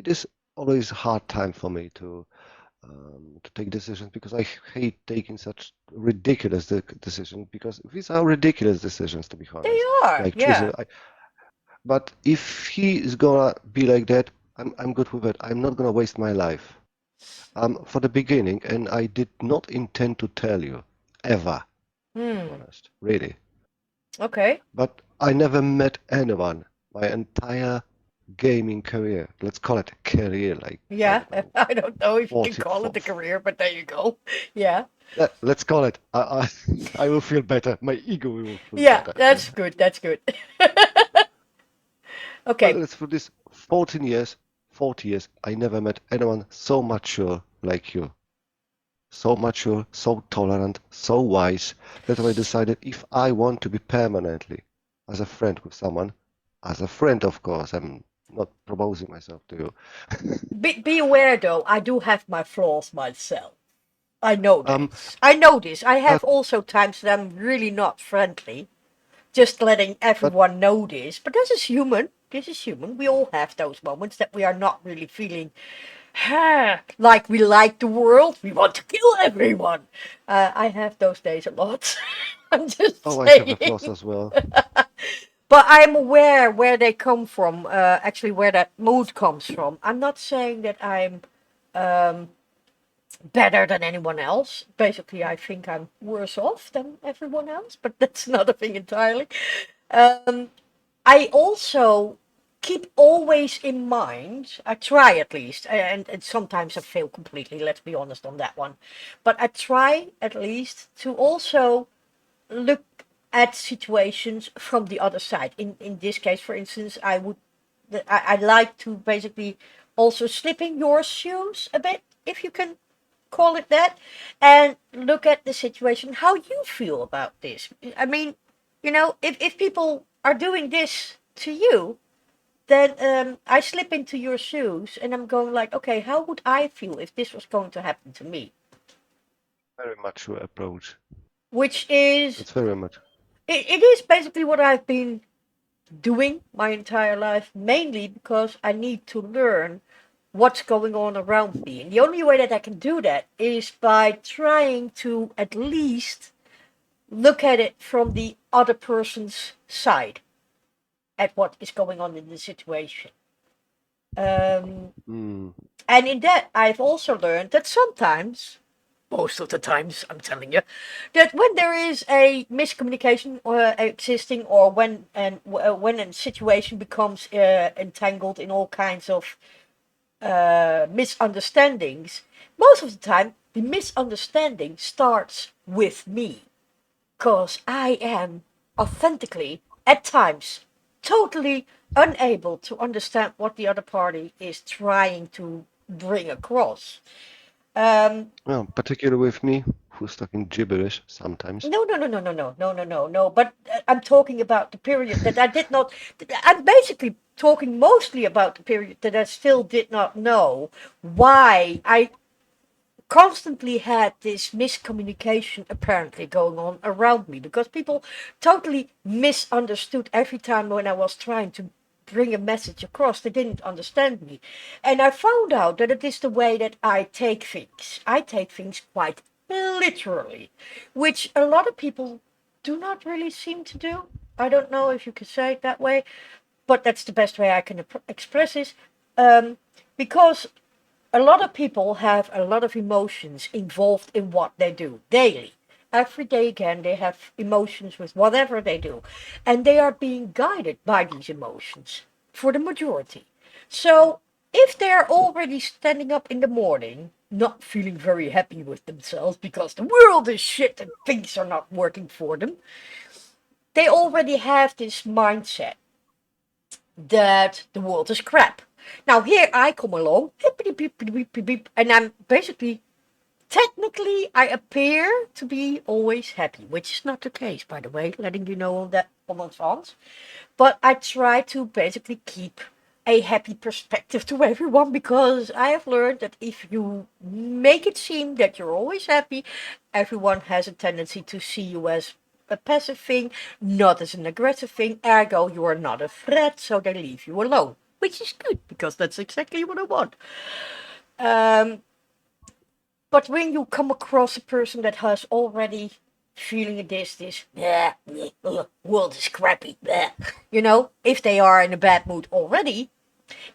is always a hard time for me to take decisions, because I hate taking such ridiculous decisions, because these are ridiculous decisions, to be They honest. are, Like yeah. choosing, but if he is gonna be like that, I'm good with it. I'm not gonna waste my life. For the beginning, and I did not intend to tell you ever, to be Hmm. honest, really. Okay. But I never met anyone my entire gaming career. Let's call it a career, like, I Yeah. don't know, I don't know if you can 40, call it a career, but there you go. Yeah. let's call it. I will feel better. My ego will feel Yeah, better. that's good. That's good. But Okay. let's for this 14 years, 40 years, I never met anyone so mature like you. So mature, so tolerant, so wise, that I decided if I want to be permanently as a friend with someone, as a friend, of course, I'm not proposing myself to you. Be aware though, I do have my flaws myself. I know Um, this. I know this. I have but also times that I'm really not friendly. Just letting but everyone know this. But this is human. This is human. We all have those moments that we are not really feeling like we like the world. We want to kill everyone. I have those days a lot. I'm just oh, I have a saying. flaws as well. But I'm aware where they come from, actually where that mood comes from. I'm not saying that I'm better than anyone else. Basically, I think I'm worse off than everyone else, but that's another thing entirely. Um, I also keep always in mind, I try at least, and sometimes I fail completely, let's be honest on that one. But I try at least to also look at situations from the other side. In this case, for instance, I like to basically also slip in your shoes a bit, if you can call it that, and look at the situation, how you feel about this. I mean, if people are doing this to you, then I slip into your shoes and I'm going like, okay, how would I feel if this was going to happen to me? Very mature approach. Which is, It's very much. it is basically what I've been doing my entire life, mainly because I need to learn what's going on around me. And the only way that I can do that is by trying to at least look at it from the other person's side, at what is going on in the situation. Mm, And in that, I've also learned that sometimes, most of the times, I'm telling you, that when there is a miscommunication existing, or when a situation becomes entangled in all kinds of misunderstandings, most of the time the misunderstanding starts with me, because I am authentically, at times, totally unable to understand what the other party is trying to bring across. well, particularly with me, who's talking gibberish sometimes. No, no, no, no, no, no, no, no, no, no. But I'm talking about the period that I did not. I'm basically talking mostly about the period that I still did not know why I constantly had this miscommunication apparently going on around me, because people totally misunderstood every time when I was trying to bring a message across. They didn't understand me. And I found out that it is the way that I take things. I take things quite literally, which a lot of people do not really seem to do. I don't know if you could say it that way, but that's the best way I can express this. Because a lot of people have a lot of emotions involved in what they do daily. Every day again, they have emotions with whatever they do. And they are being guided by these emotions for the majority. So if they're already standing up in the morning, not feeling very happy with themselves because the world is shit and things are not working for them, they already have this mindset that the world is crap. Now here I come along, hippity beep, beep, beep, beep, beep, and I'm basically, technically, I appear to be always happy, which is not the case, by the way, letting you know on that on advance. But I try to basically keep a happy perspective to everyone, because I have learned that if you make it seem that you're always happy, everyone has a tendency to see you as a passive thing, not as an aggressive thing. Ergo, you are not a threat, so they leave you alone, which is good, because that's exactly what I want. Um, but when you come across a person that has already feeling this, world is crappy, if they are in a bad mood already,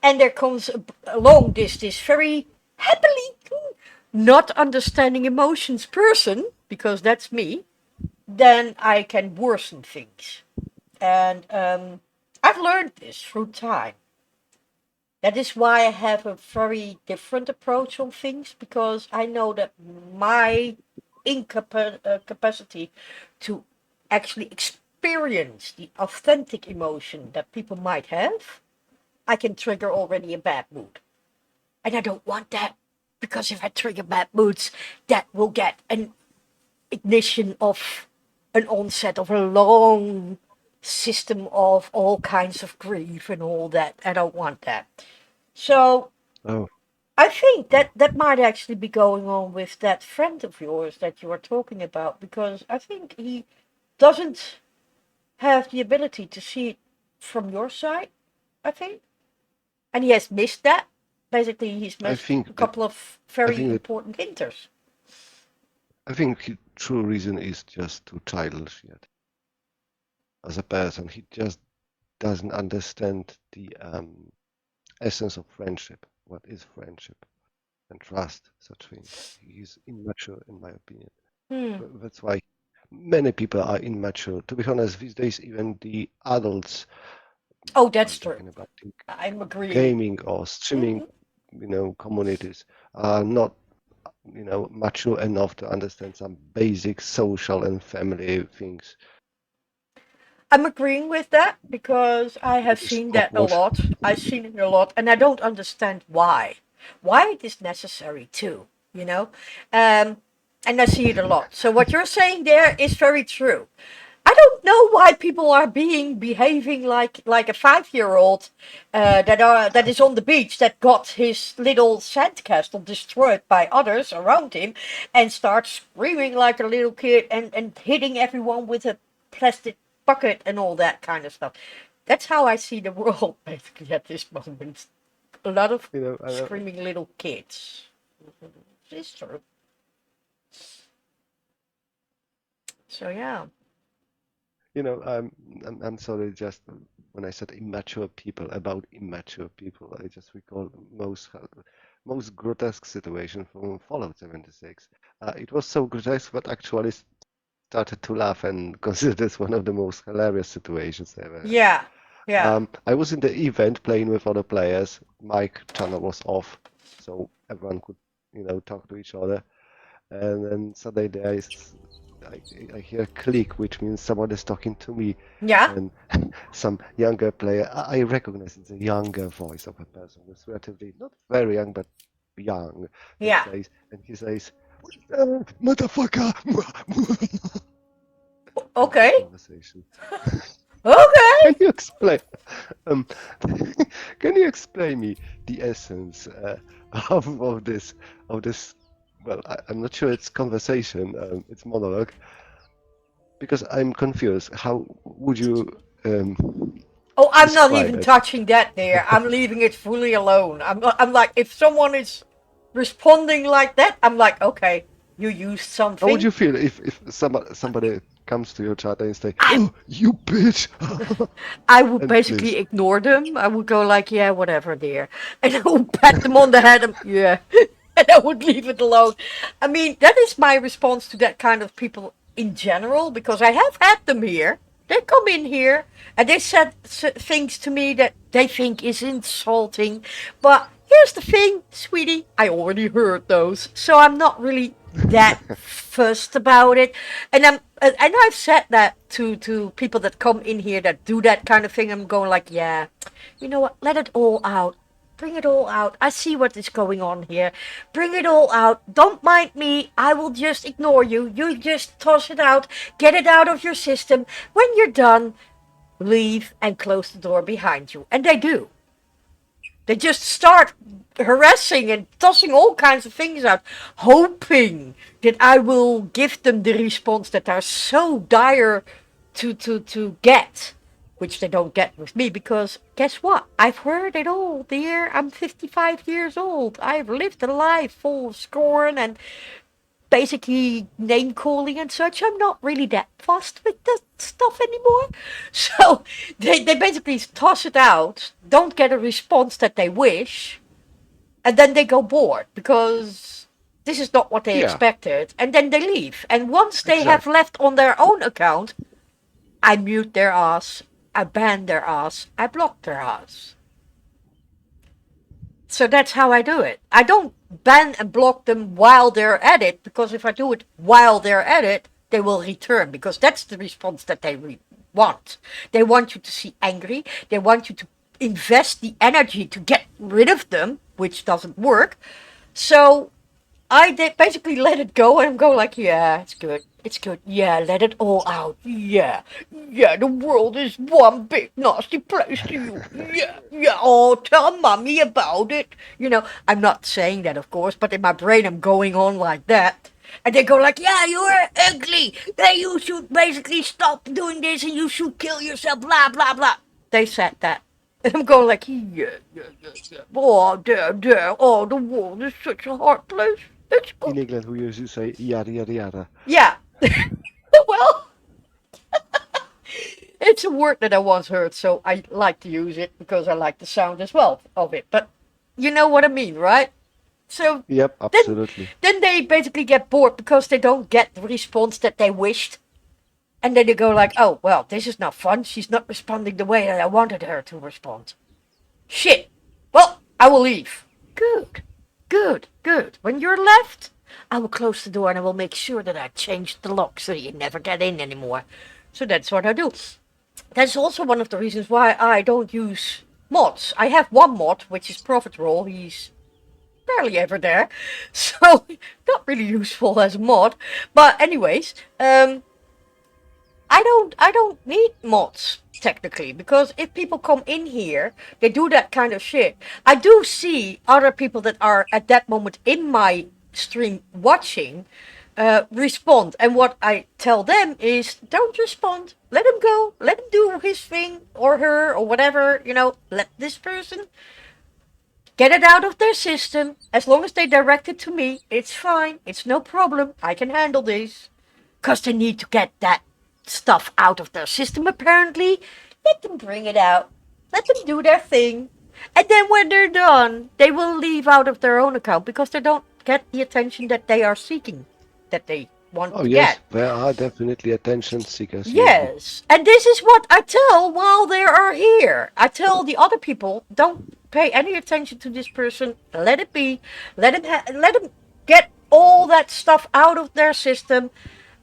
and there comes along this very happily not understanding emotions person, because that's me, then I can worsen things. And I've learned this through time. That is why I have a very different approach on things, because I know that my incapacity to actually experience the authentic emotion that people might have, I can trigger already a bad mood. And I don't want that, because if I trigger bad moods, that will get an ignition of an onset of a long system of all kinds of grief and all that. I don't want that. So Oh, I think that might actually be going on with that friend of yours that you are talking about, because I think he doesn't have the ability to see it from your side, I think. And he has missed that. Basically, he's I missed a think that couple of I very think that important hinters. I think the true reason is just too childish yet. As a person, he just doesn't understand the essence of friendship. What is friendship and trust? Such things. He's immature, in my opinion. Hmm. That's why many people are immature. To be honest, these days, even the adults, Oh, I'm that's true. talking about the I'm agreeing. gaming or streaming, Mhm. communities, are not, mature enough to understand some basic social and family things. I'm agreeing with that because I have It is seen that a awkward. lot. I've seen it a lot, and I don't understand why. Why it is necessary too, you know? And I see it a lot. So what you're saying there is very true. I don't know why people are behaving like a 5-year-old that is on the beach that got his little sandcastle destroyed by others around him, and starts screaming like a little kid and hitting everyone with a plastic bucket and all that kind of stuff. That's how I see the world basically at this moment. A lot of You know, screaming little kids. It's true. So yeah. I'm sorry, just when I said immature people, about immature people, I just recall most grotesque situation from Fallout 76. It was so grotesque that actually started to laugh and consider this one of the most hilarious situations ever had. Yeah. Yeah. I was in the event playing with other players. Mic channel was off, so everyone could, talk to each other. And then suddenly I hear a click, which means someone is talking to me, Yeah. and some younger player. I recognize it's a younger voice of a person who's relatively not very young, but young. That Yeah. says, and he says, "Motherfucker!" End of Okay. conversation. Okay. Can you explain? Um, can you explain me the essence of this? Well, I'm not sure it's conversation. It's monologue because I'm confused. How would you Oh, I'm not describe even it? touching that there. I'm leaving it fully alone. I'm like, if someone is responding like that, I'm like, okay, you used How would something. you feel if somebody comes to your chat and say, I "Oh, you bitch," I would and basically please, ignore them. I would go like, yeah, whatever, dear, and I would pat them on the head. And, yeah, and I would leave it alone. I mean, that is my response to that kind of people in general, because I have had them here. They come in here and they said things to me that they think is insulting. But here's the thing, sweetie, I already heard those, so I'm not really that fussed about it. And I've said that to people that come in here that do that kind of thing. I'm going like, yeah, you know what? Let it all out. Bring it all out. I see what is going on here. Bring it all out. Don't mind me. I will just ignore you. You just toss it out. Get it out of your system. When you're done, leave and close the door behind you. And they do. They just start harassing and tossing all kinds of things out, hoping that I will give them the response that are so dire to get, which they don't get with me, because guess what? I've heard it all, dear. I'm 55 years old. I've lived a life full of scorn and basically name calling and such. I'm not really that fussed with that stuff anymore. So they basically toss it out, don't get a response that they wish, and then they go bored because this is not what they yeah, expected, and then they leave. And once they have exactly. left on their own account, I mute their ass, I ban their ass, I block their ass. So that's how I do it. I don't ban and block them while they're at it, because if I do it while they're at it, they will return, because that's the response that they want. They want you to see angry. They want you to invest the energy to get rid of them, which doesn't work. So I basically let it go and go like, yeah, it's good. It's good. Yeah, let it all out. Yeah. Yeah, the world is one big nasty place to you. Yeah. Yeah. Oh, tell mommy about it. You know, I'm not saying that, of course, but in my brain I'm going on like that. And they go like, yeah, you're ugly. Hey, you should basically stop doing this and you should kill yourself, blah, blah, blah. They said that. And I'm going like, yeah. Oh, there. Oh, the world is such a hard place. It's good. In England, we usually say yada yada yada. Yeah. Well, it's a word that I once heard, so I like to use it because I like the sound as well of it. But you know what I mean, right? So Yep, absolutely. then they basically get bored because they don't get the response that they wished. And then they go like, oh, well, this is not fun. She's not responding the way that I wanted her to respond. Shit. Well, I will leave. Good. When you're left, I will close the door and I will make sure that I change the lock so you never get in anymore. So that's what I do. That's also one of the reasons why I don't use mods. I have one mod, which is Prophet Roll. He's barely ever there. So, not really useful as a mod. But anyways, I don't need mods technically, because if people come in here, they do that kind of shit. I do see other people that are at that moment in my stream watching respond, and what I tell them is don't respond, let him go, let him do his thing or her or whatever, you know, let this person get it out of their system. As long as they direct it to me, it's fine, it's no problem, I can handle this, because they need to get that stuff out of their system apparently. Let them bring it out, let them do their thing, and then when they're done they will leave out of their own account because they don't get the attention that they are seeking, that they want Oh to yes, get. there are definitely attention seekers. Yes, and this is what I tell while they are here. I tell the other people, don't pay any attention to this person, let it be, let him get all that stuff out of their system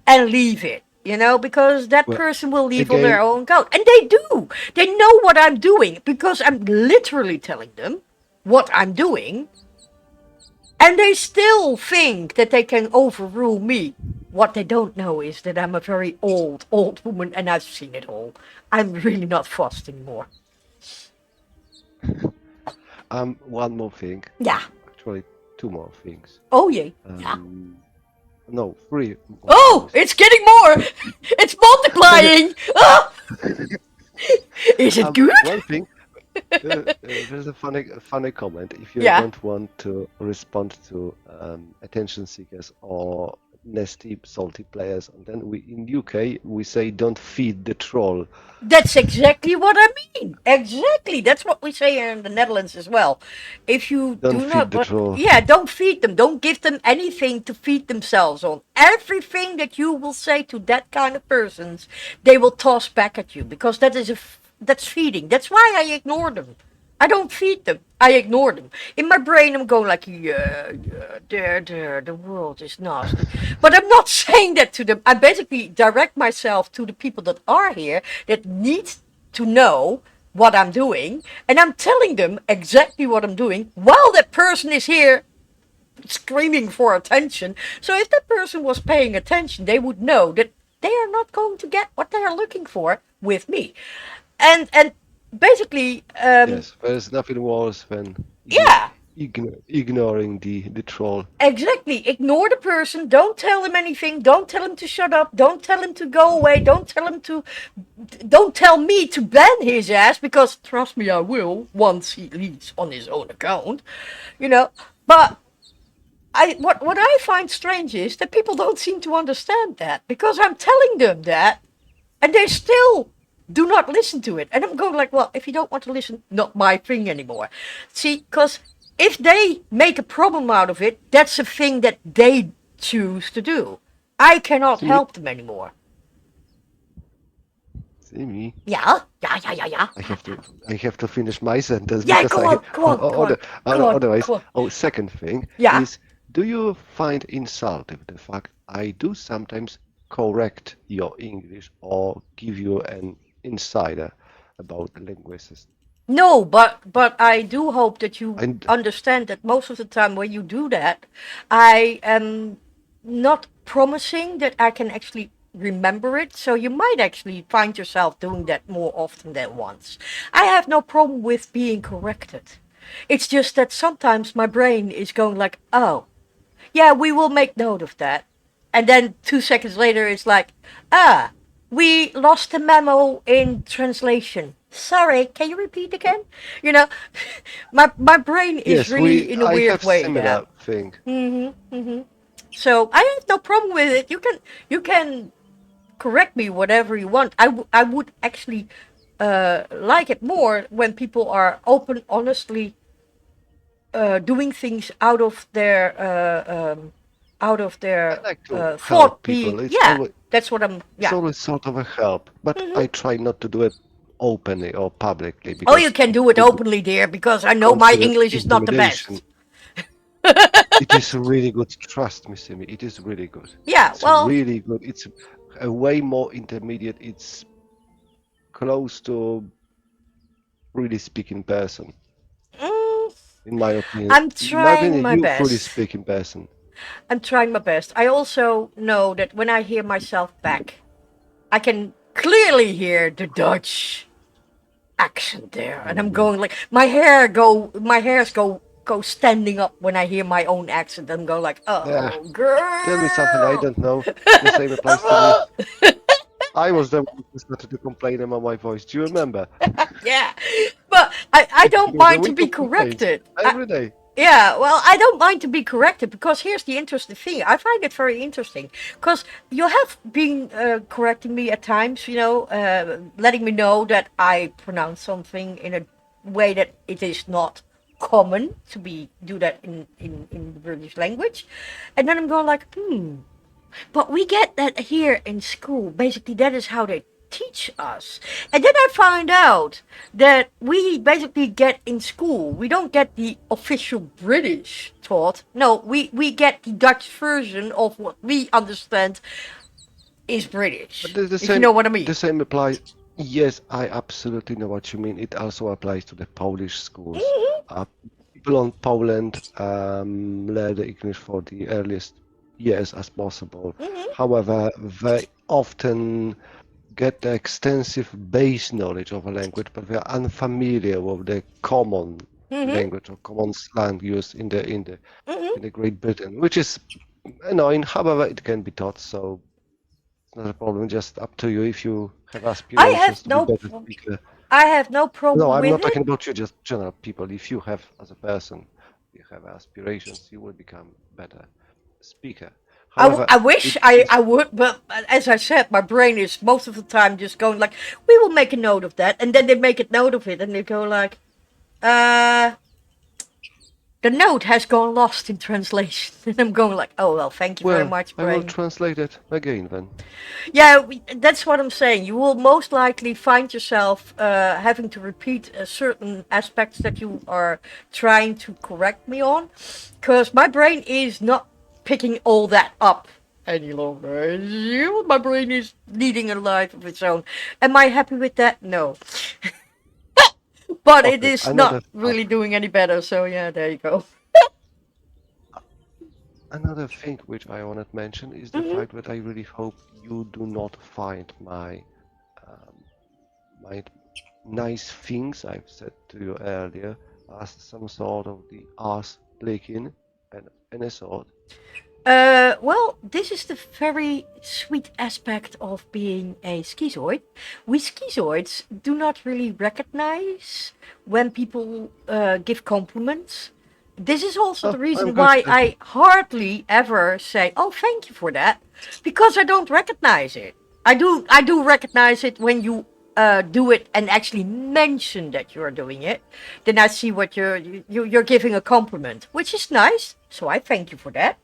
and leave it, you know, because that Well, person will leave on again, their own account. And they do. They know what I'm doing because I'm literally telling them what I'm doing. And they still think that they can overrule me. What they don't know is that I'm a very old woman and I've seen it all. I'm really not fussed anymore. one more thing. Yeah. Actually, two more things. Oh, yeah. Yeah. No, three more Oh, things. it's getting more. It's multiplying. Ah! Is it good? One thing. There's a funny comment. If you Yeah. don't want to respond to attention seekers or nasty, salty players, and then in UK we say don't feed the troll. That's exactly what I mean. Exactly. That's what we say here in the Netherlands as well. If you Don't do feed not the troll. yeah, don't feed them. Don't give them anything to feed themselves on. Everything that you will say to that kind of persons, they will toss back at you because that's feeding. That's why I ignore them. I don't feed them. I ignore them. In my brain, I'm going like, yeah, there, the world is nasty. But I'm not saying that to them. I basically direct myself to the people that are here that need to know what I'm doing. And I'm telling them exactly what I'm doing while that person is here screaming for attention. So if that person was paying attention, they would know that they are not going to get what they are looking for with me. And basically, Yes, there's nothing worse than yeah, ignoring the troll. exactly. Ignore the person. Don't tell him anything. Don't tell him to shut up. Don't tell him to go away. Don't tell me to ban his ass, because trust me, I will once he leaves on his own account. You know, but what I find strange is that people don't seem to understand that, because I'm telling them that and they still do not listen to it. And I'm going like, well, if you don't want to listen, not my thing anymore. See, because if they make a problem out of it, that's a thing that they choose to do. I cannot help them anymore. See me? Yeah. I have to finish my sentence. Yeah, because go on. Otherwise, Go on. second thing Yeah. is, do you find insulting the fact I do sometimes correct your English or give you an insider about the linguistics? No, but I do hope that you And understand that most of the time when you do that, I am not promising that I can actually remember it. So you might actually find yourself doing that more often than once. I have no problem with being corrected. It's just that sometimes my brain is going like, oh, yeah, we will make note of that. And then 2 seconds later, it's like, we lost the memo in translation. Sorry, can you repeat again? You know, my brain is Yes, really in a I weird have way. similar Yeah. thing. So I have no problem with it. You can correct me whatever you want. I would actually like it more when people are open, honestly doing things out of their I like to help thought people. being. It's Yeah, always, that's what I'm. it's Yeah. always sort of a help, but I try not to do it openly or publicly Oh, you because can it do it could be openly, dear, because I know my considered English is not the intimidation. best. It is really good. Trust me, Simi. It is really good. Yeah, It's well, really good. It's a way more intermediate. It's close to really speaking person, mm, in my opinion. I'm In my trying opinion, my you fully best. speaking person. I'm trying my best. I also know that when I hear myself back, I can clearly hear the Dutch accent there, and I'm going like my hairs go standing up when I hear my own accent. I'm going like, Yeah. oh, girl. Tell me something I don't know. The same applies to me. I was the one who started to complain about my voice. Do you remember? Yeah, but I don't It was a mind to week be of complaints corrected. every day. Yeah, well, I don't mind to be corrected because here's the interesting thing. I find it very interesting because you have been correcting me at times, letting me know that I pronounce something in a way that it is not common to do that in the British language. And then I'm going like, but we get that here in school. Basically, that is how they teach us. And then I find out that we basically get in school, we don't get the official British taught. No, we get the Dutch version of what we understand is British. But the If same, you know what I mean. the same applies. Yes, I absolutely know what you mean. It also applies to the Polish schools. People in Poland learn the English for the earliest years as possible. However, they often get the extensive base knowledge of a language, but they are unfamiliar with the common language or common slang used in the Great Britain, which is annoying. However, it can be taught, so it's not a problem. Just up to you if you have aspirations to be better speaker. I have no No, problem I'm with not it. talking about you, just general people. If you have, as a person, you have aspirations, you will become better speaker. However, I wish I would, but as I said, my brain is most of the time just going like, we will make a note of that, and then they make a note of it, and they go like, the note has gone lost in translation, and I'm going like, oh well, thank you very much, I will brain. translate it again then. Yeah, that's what I'm saying. You will most likely find yourself having to repeat certain aspects that you are trying to correct me on, because my brain is not picking all that up any longer. My brain is leading a life of its own. Am I happy with that? No. But it Okay, is not really doing any better, so yeah, there you go. Another thing which I wanted to mention is the fact that I really hope you do not find my nice things I've said to you earlier as some sort of the ass licking and any sort. Well, this is the very sweet aspect of being a schizoid. We schizoids do not really recognize when people give compliments. This is also the reason why I hardly ever say, "Oh, thank you for that," because I don't recognize it. I do recognize it when you do it and actually mention that you're doing it. Then I see what you're giving a compliment, which is nice. So I thank you for that.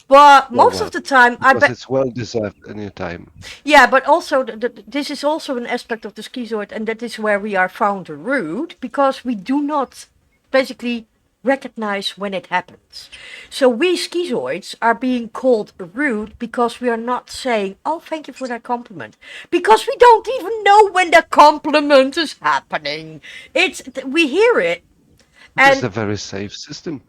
But most of the time, I bet it's well deserved any time. Yeah, but also this is also an aspect of the schizoid, and that is where we are found rude because we do not basically recognize when it happens. So we schizoids are being called rude because we are not saying, "Oh, thank you for that compliment," because we don't even know when the compliment is happening. We hear it, It's and a very safe system.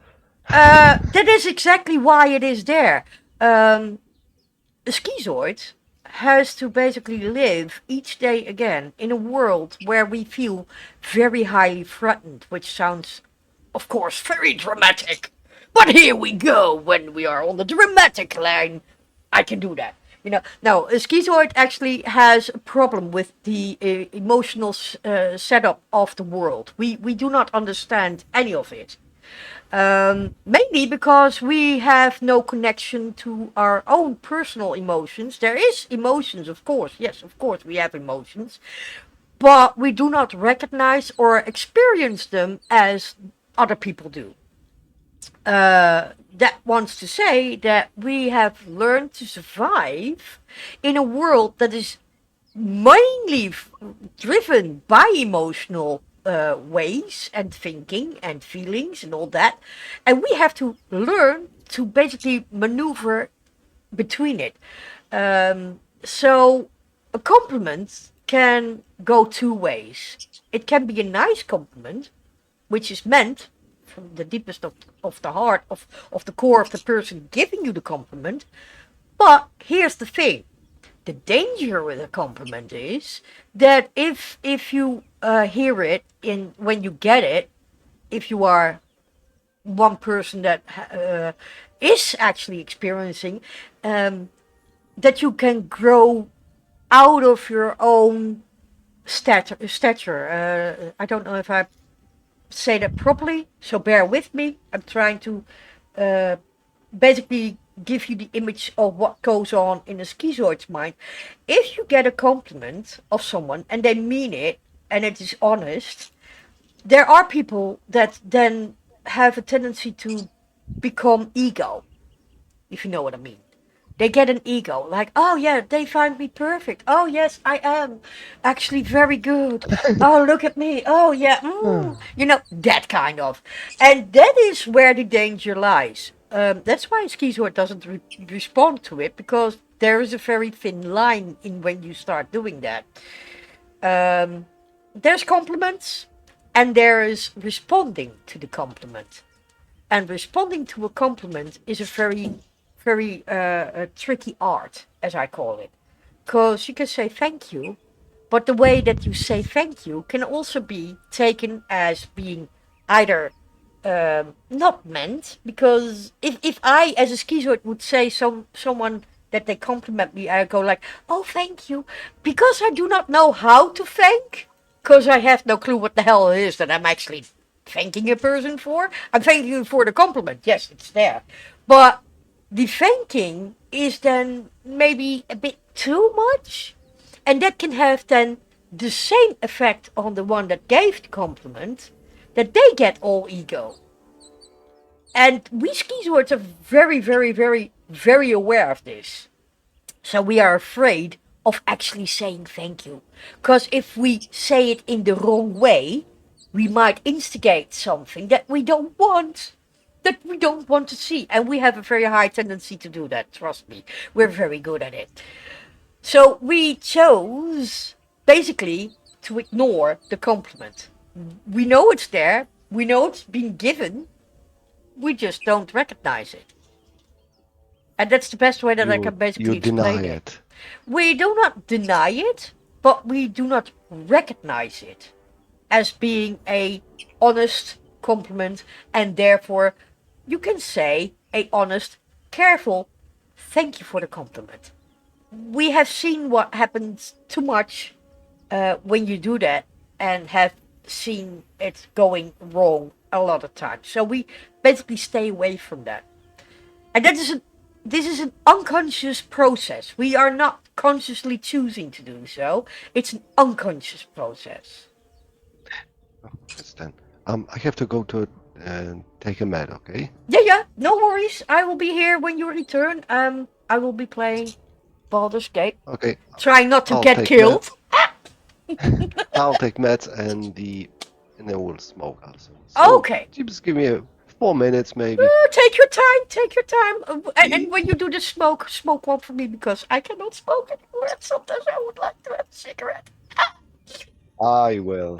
that is exactly why it is there. a schizoid has to basically live each day again in a world where we feel very highly threatened, which sounds, of course, very dramatic. But here we go when we are on the dramatic line. I can do that. Now, a schizoid actually has a problem with the emotional setup of the world. We do not understand any of it. Mainly because we have no connection to our own personal emotions. There is emotions, of course. Yes, of course, we have emotions. But we do not recognize or experience them as other people do. That wants to say that we have learned to survive in a world that is mainly driven by emotional ways and thinking and feelings and all that. And we have to learn to basically maneuver between it. So a compliment can go two ways. It can be a nice compliment, which is meant from the deepest of the heart, of the core of the person giving you the compliment. But here's the thing. The danger with a compliment is that if you hear it when you get it, if you are one person that is actually experiencing, that you can grow out of your own stature. I don't know if I say that properly, so bear with me. I'm trying to basically give you the image of what goes on in a schizoid's mind. If you get a compliment of someone and they mean it and it is honest, there are people that then have a tendency to become ego, if you know what I mean. They get an ego, like, oh yeah, they find me perfect. Oh yes, I am actually very good. Oh, look at me. Oh yeah, that kind of. And that is where the danger lies. That's why schizoid doesn't respond to it, because there is a very thin line in when you start doing that. There's compliments, and there is responding to the compliment. And responding to a compliment is a very tricky art, as I call it. Because you can say thank you, but the way that you say thank you can also be taken as being either not meant. Because if I, as a schizoid, would say someone that they compliment me, I go like, oh, thank you, because I do not know how to thank, because I have no clue what the hell it is that I'm actually thanking a person for. I'm thanking you for the compliment. Yes, it's there. But the thanking is then maybe a bit too much, and that can have then the same effect on the one that gave the compliment, that they get all ego. And we schizoids are very, very, very, very aware of this. So we are afraid of actually saying thank you. Because if we say it in the wrong way, we might instigate something that we don't want. That we don't want to see. And we have a very high tendency to do that, trust me. We're very good at it. So we chose, basically, to ignore the compliment. We know it's there. We know it's been given. We just don't recognize it. And that's the best way that I can basically explain it. We do not deny it, but we do not recognize it as being a honest compliment, and therefore you can say a honest, careful thank you for the compliment. We have seen what happens too much when you do that, and have seen it going wrong a lot of times. So we basically stay away from that. And this is an unconscious process. We are not consciously choosing to do so. It's an unconscious process. Understand. I have to go to take a med, okay? Yeah, no worries. I will be here when you return. I will be playing Baldur's Gate. Okay. Trying not to get killed. I'll take meds and then we'll smoke also. So okay. Just give me 4 minutes maybe. Take your time. And when you do the smoke one for me, because I cannot smoke anymore. Sometimes I would like to have a cigarette. I will.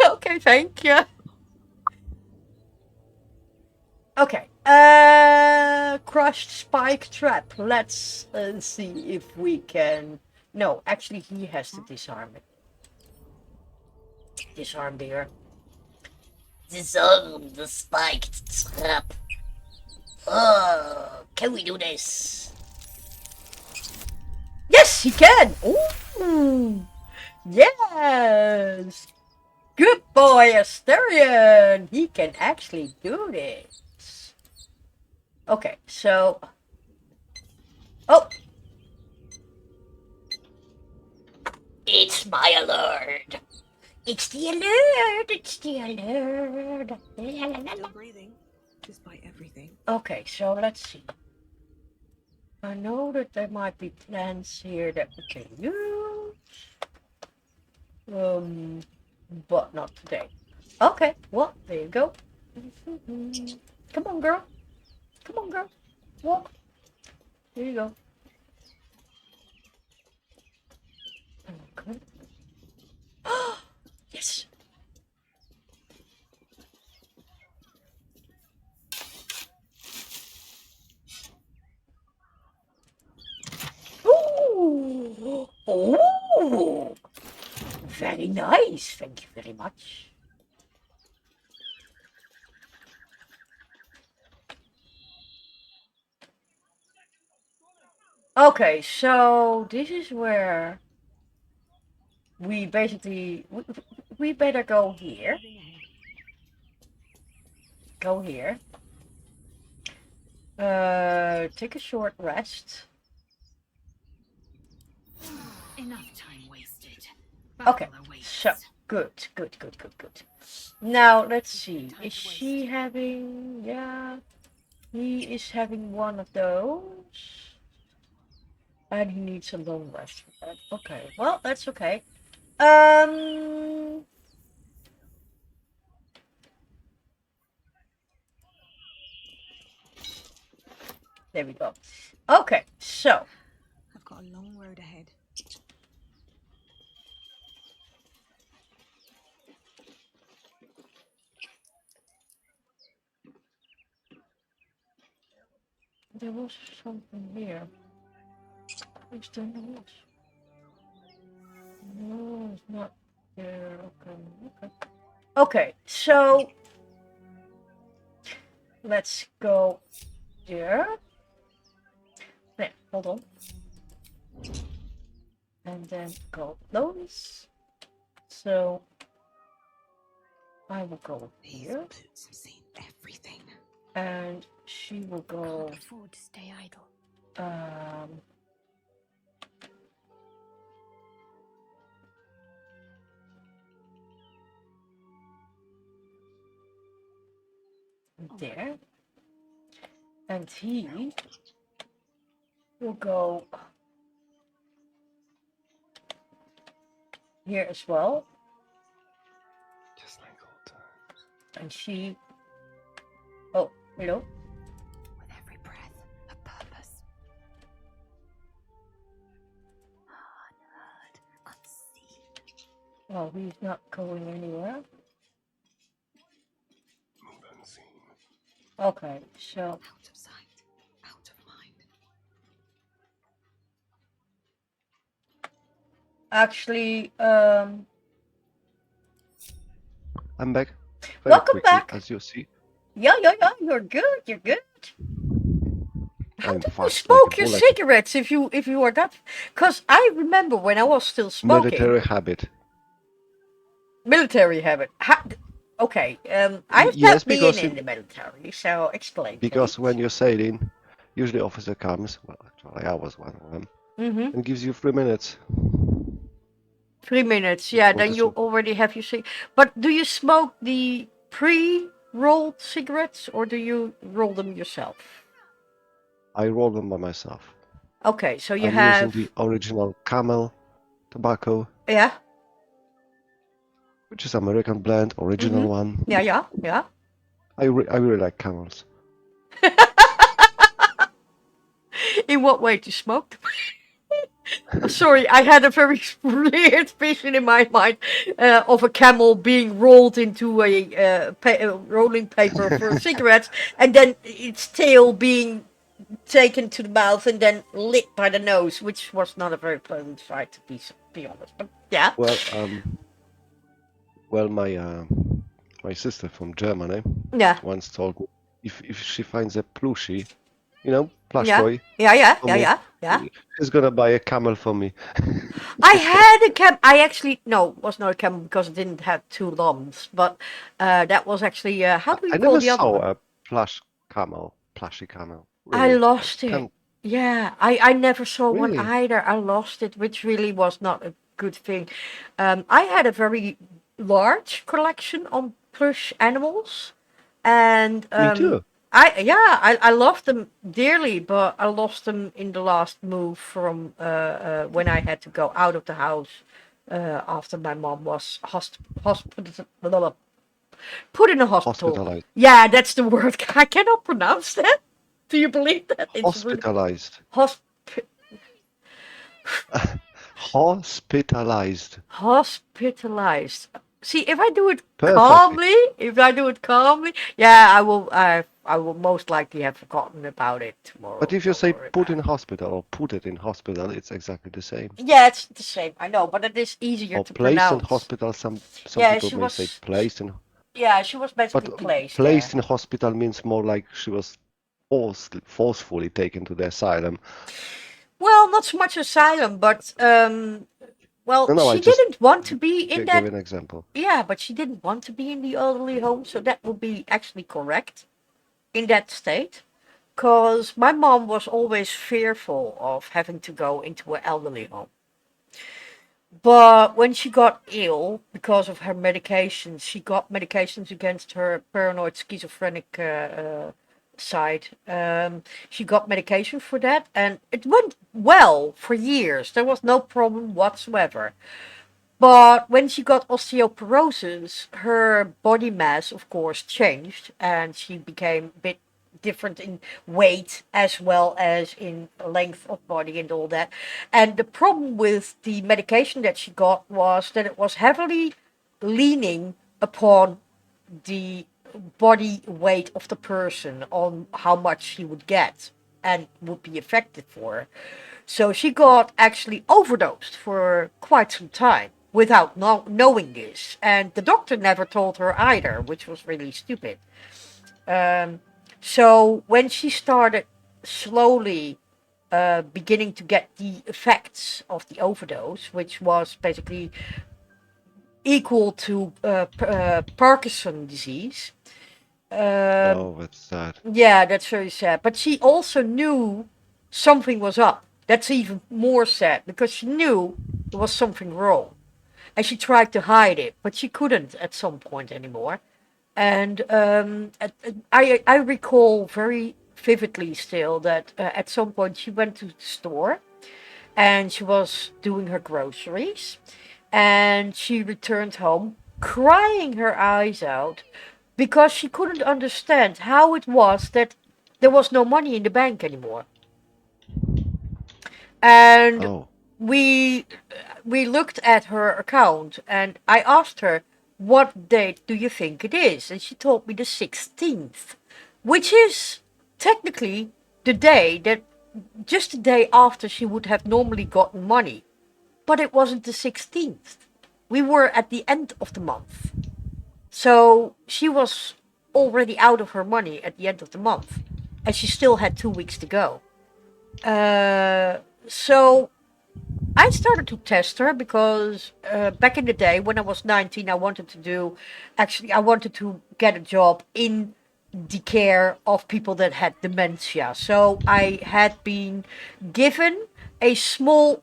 Okay, thank you. Okay. crushed spike trap. Let's see if we can... No, actually he has to disarm it. Disarm beer. Disarm the spiked trap. Oh, can we do this? Yes, he can! Ooh! Yes! Good boy, Asterion! He can actually do this. Okay, so... Oh! It's my alert! It's the alert! It's the alert! La, la, la, Still la. breathing, despite everything. Okay, so let's see. I know that there might be plans here that we can use. But not today. Okay, well, there you go. Come on, girl. Come on, girl. Walk. Here you go. Okay. Yes. Ooh. Ooh. Very nice. Thank you very much. Okay, so this is where we basically we better go here. Go here. Take a short rest. Enough time wasted. Okay, Battle awaits. so good. Now let's see. Is she having? Yeah, he is having one of those, and he needs a long rest for that. Okay, well that's okay. There we go. Okay, so I've got a long road ahead. there was something here. Is there not? No, it's not there. Okay. Okay, so let's go there. Wait, hold on. And then go those. So I will go These here, boots have seen everything. and she will go Can't afford to stay idle. there, and he will go here as well, Just like old times. and she... Oh, hello. With every breath, a purpose. Unheard, unseen. Well, he's not going anywhere. Move unseen. Okay, so Out of sight, out of mind. actually, I'm back. Very Welcome quickly, back. as you see. yeah, you're good, How I'm do you fast smoke like a your bullet. cigarettes if you are that? Because I remember when I was still smoking. Military habit. Military habit. Okay, I've Yes, not been because in the military, so explain. Because please. when you're sailing, usually officer comes, well, actually I was one of them, Mm-hmm. and gives you 3 minutes. 3 minutes, yeah, What then is you it? already have your cig. But do you smoke the pre-rolled cigarettes or do you roll them yourself? I roll them by myself. Okay, so you I'm have... using the original Camel tobacco, Yeah, which is American blend, original one. yeah. I really like Camels. In what way to smoke them? Sorry, I had a very weird vision in my mind of a camel being rolled into a rolling paper for cigarettes, and then its tail being taken to the mouth and then licked by the nose, which was not a very pleasant sight, to be honest. But yeah. Well, my sister from Germany Yeah. once told me if she finds a plushie, plush Yeah. toy, Yeah. for me, she's gonna buy a camel for me. I had a it was not a camel because it didn't have two lumps, but that was actually, how do we I call never the other saw one? a plushy camel. I Really, lost it. can't Yeah, I never saw one really. either. I lost it, which really was not a good thing. I had a very large collection on plush animals, and Me too. I loved them dearly, but I lost them in the last move from when I had to go out of the house after my mom was put in a hospital. Hospitalized. Yeah, that's the word. I cannot pronounce that. Do you believe that? It's really Hospitalized. Hospitalized. Hospitalized. See, if I do it Perfectly. calmly, yeah, I will most likely have forgotten about it tomorrow. But if you Don't say worry put about in it. hospital or put it in hospital, it's exactly the same. Yeah, it's the same. I know, but it is easier Or to placed in pronounce. hospital, some Yeah, people she may say was. placed in, Yeah, she was but basically placed placed there. in hospital means more like she was forcefully taken to the asylum. Well, not so much asylum, but well, No, I she just didn't want to be in give that. an example. Yeah, but she didn't want to be in the elderly home, so that would be actually correct in that state. Because my mom was always fearful of having to go into an elderly home. But when she got ill because of her medications, she got medications against her paranoid schizophrenic side. She got medication for that, and it went well for years. There was no problem whatsoever. But when she got osteoporosis, her body mass, of course, changed, and she became a bit different in weight as well as in length of body and all that. And the problem with the medication that she got was that it was heavily leaning upon the body weight of the person on how much she would get and would be effective for her. So she got actually overdosed for quite some time without knowing this. And the doctor never told her either, which was really stupid. So when she started slowly beginning to get the effects of the overdose, which was basically equal to Parkinson disease. Oh, that's sad. Yeah, that's very sad. But she also knew something was up. That's even more sad because she knew there was something wrong. And she tried to hide it, but she couldn't at some point anymore. And I recall very vividly still that at some point she went to the store and she was doing her groceries and she returned home crying her eyes out because she couldn't understand how it was that there was no money in the bank anymore. And Oh, we we looked at her account and I asked her, what date do you think it is? And she told me the 16th, which is technically the day that just the day after she would have normally gotten money. But it wasn't the 16th. We were at the end of the month. So she was already out of her money at the end of the month. And she still had 2 weeks to go. So I started to test her because back in the day when I was 19, I wanted to get a job in the care of people that had dementia. So I had been given a small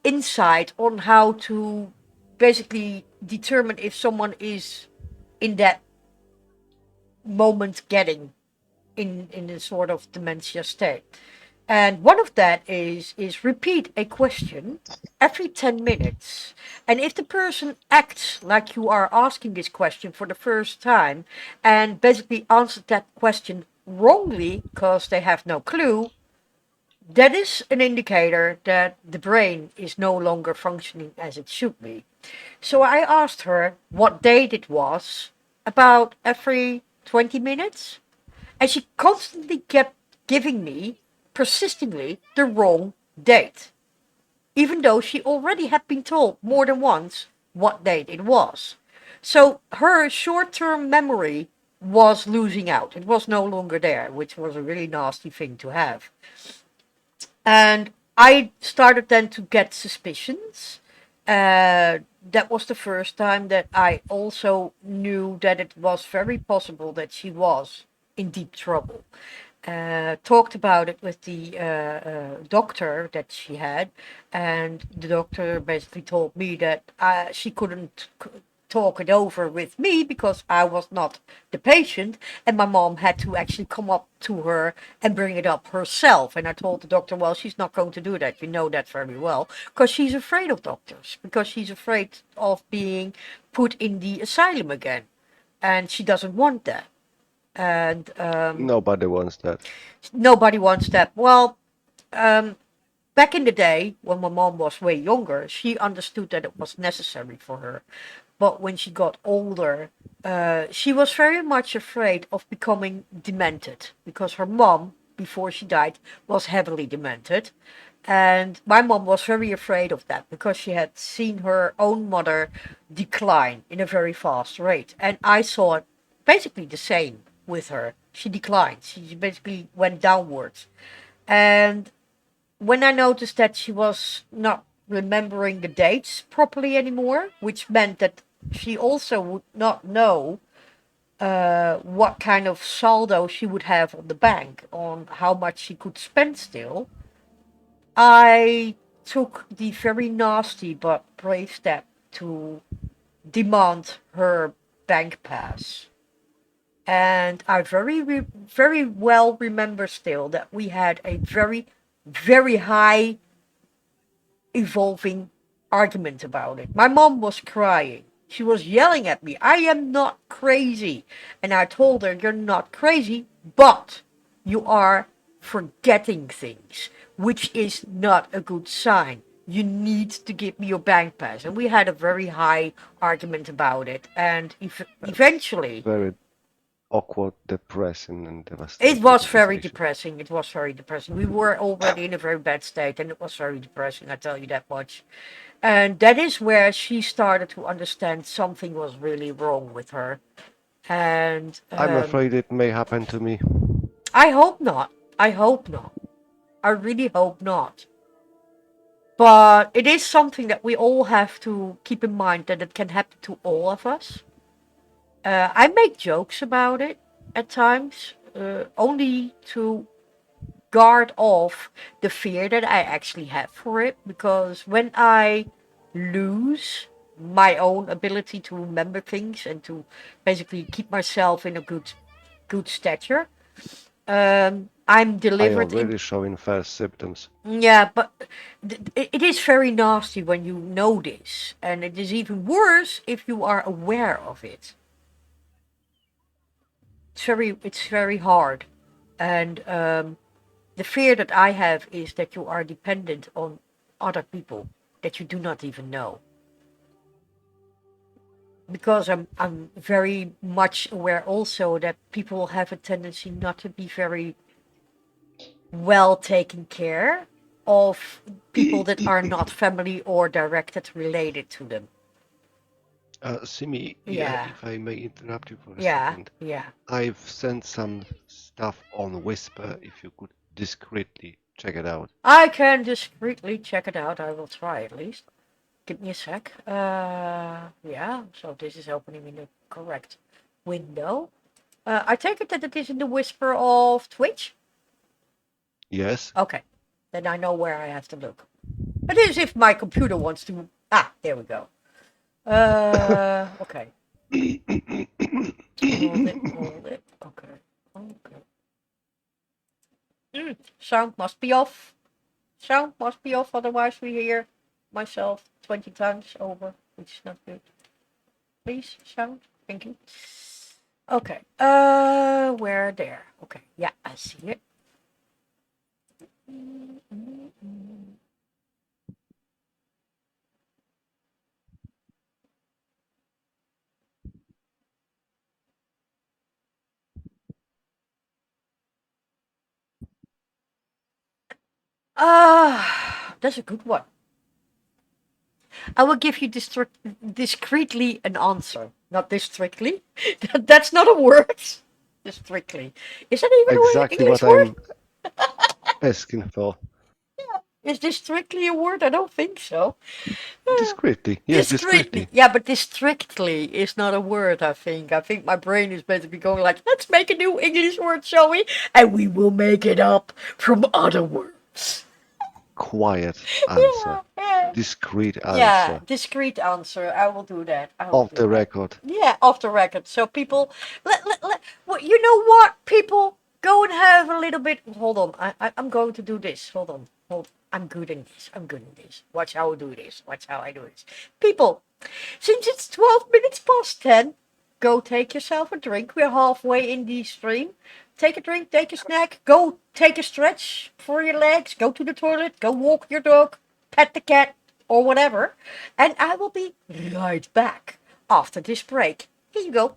insight on how to basically determine if someone is in that moment getting in a sort of dementia state. And one of that is repeat a question every 10 minutes. And if the person acts like you are asking this question for the first time and basically answered that question wrongly because they have no clue, that is an indicator that the brain is no longer functioning as it should be. So I asked her what date it was about every 20 minutes. And she constantly kept giving me persistently the wrong date, even though she already had been told more than once what date it was. So her short-term memory was losing out. It was no longer there, which was a really nasty thing to have. And I started then to get suspicions. That was the first time that I also knew that it was very possible that she was in deep trouble. Talked about it with the doctor that she had, and the doctor basically told me that she couldn't talk it over with me because I was not the patient, and my mom had to actually come up to her and bring it up herself. And I told the doctor, well, she's not going to do that. You know that very well, because she's afraid of doctors, because she's afraid of being put in the asylum again, and she doesn't want that. And Nobody wants that. nobody wants that. Well, back in the day, when my mom was way younger, she understood that it was necessary for her. But when she got older, she was very much afraid of becoming demented, because her mom, before she died, was heavily demented. And my mom was very afraid of that because she had seen her own mother decline in a very fast rate. And I saw it basically the same with her. She declined. She basically went downwards. And when I noticed that she was not remembering the dates properly anymore, which meant that she also would not know what kind of saldo she would have on the bank, on how much she could spend still, I took the very nasty but brave step to demand her bank pass. And I very well remember still that we had a very, very high evolving argument about it. My mom was crying. She was yelling at me, I am not crazy. And I told her, you're not crazy, but you are forgetting things, which is not a good sign. You need to give me your bank pass. And we had a very high argument about it. And eventually, Very awkward, depressing, and devastating. it was very conversation. depressing. It was very depressing. We were already in a very bad state, and it was very depressing, I tell you that much. And that is where she started to understand something was really wrong with her. And I'm afraid it may happen to me. I hope not. I hope not. I really hope not. But it is something that we all have to keep in mind, that it can happen to all of us. I make jokes about it at times, only to guard off the fear that I actually have for it, because when I lose my own ability to remember things and to basically keep myself in a good stature, I'm I delivered already in. showing first symptoms. Yeah, but it is very nasty when you know this, and it is even worse if you are aware of it. It's very hard, and the fear that I have is that you are dependent on other people that you do not even know. Because I'm very much aware also that people have a tendency not to be very well taken care of people that are not family or directed related to them. Simi, Yeah, if I may interrupt you for a yeah, second. yeah. I've sent some stuff on Whisper, if you could discreetly check it out. I can discreetly check it out. I will try at least. Give me a sec. Yeah, so this is opening in the correct window. I take it that it is in the whisper of Twitch? Yes? Okay, then I know where I have to look. It is if my computer wants to. Ah, there we go. Okay. Hold it. Okay. Okay. Sound must be off. Sound must be off, otherwise we hear myself 20 times over, which is not good. Please, sound. Thank you. Okay. Where there? Okay. Yeah, I see it. That's a good one. I will give you discreetly an answer. Not districtly. That's not a word. Discreetly. Is that even Exactly an English what word? I'm asking for. Is districtly a word? I don't think so. Discreetly. Yes, discreetly. Yeah, but districtly is not a word, I think. I think my brain is basically going like, let's make a new English word, shall we? And we will make it up from other words. Quiet answer. Discreet Yeah, answer. discreet answer. I will do that. Off the record. Yeah, off the record. So people, well, you know what? People, go and have a little bit. Hold on, I'm going to do this. Hold on. I'm good in this. Watch how I do this. People, since it's 12 minutes past 10, go take yourself a drink. We're halfway in the stream. Take a drink, take a snack, go take a stretch for your legs, go to the toilet, go walk your dog, pet the cat, or whatever. And I will be right back after this break. Here you go.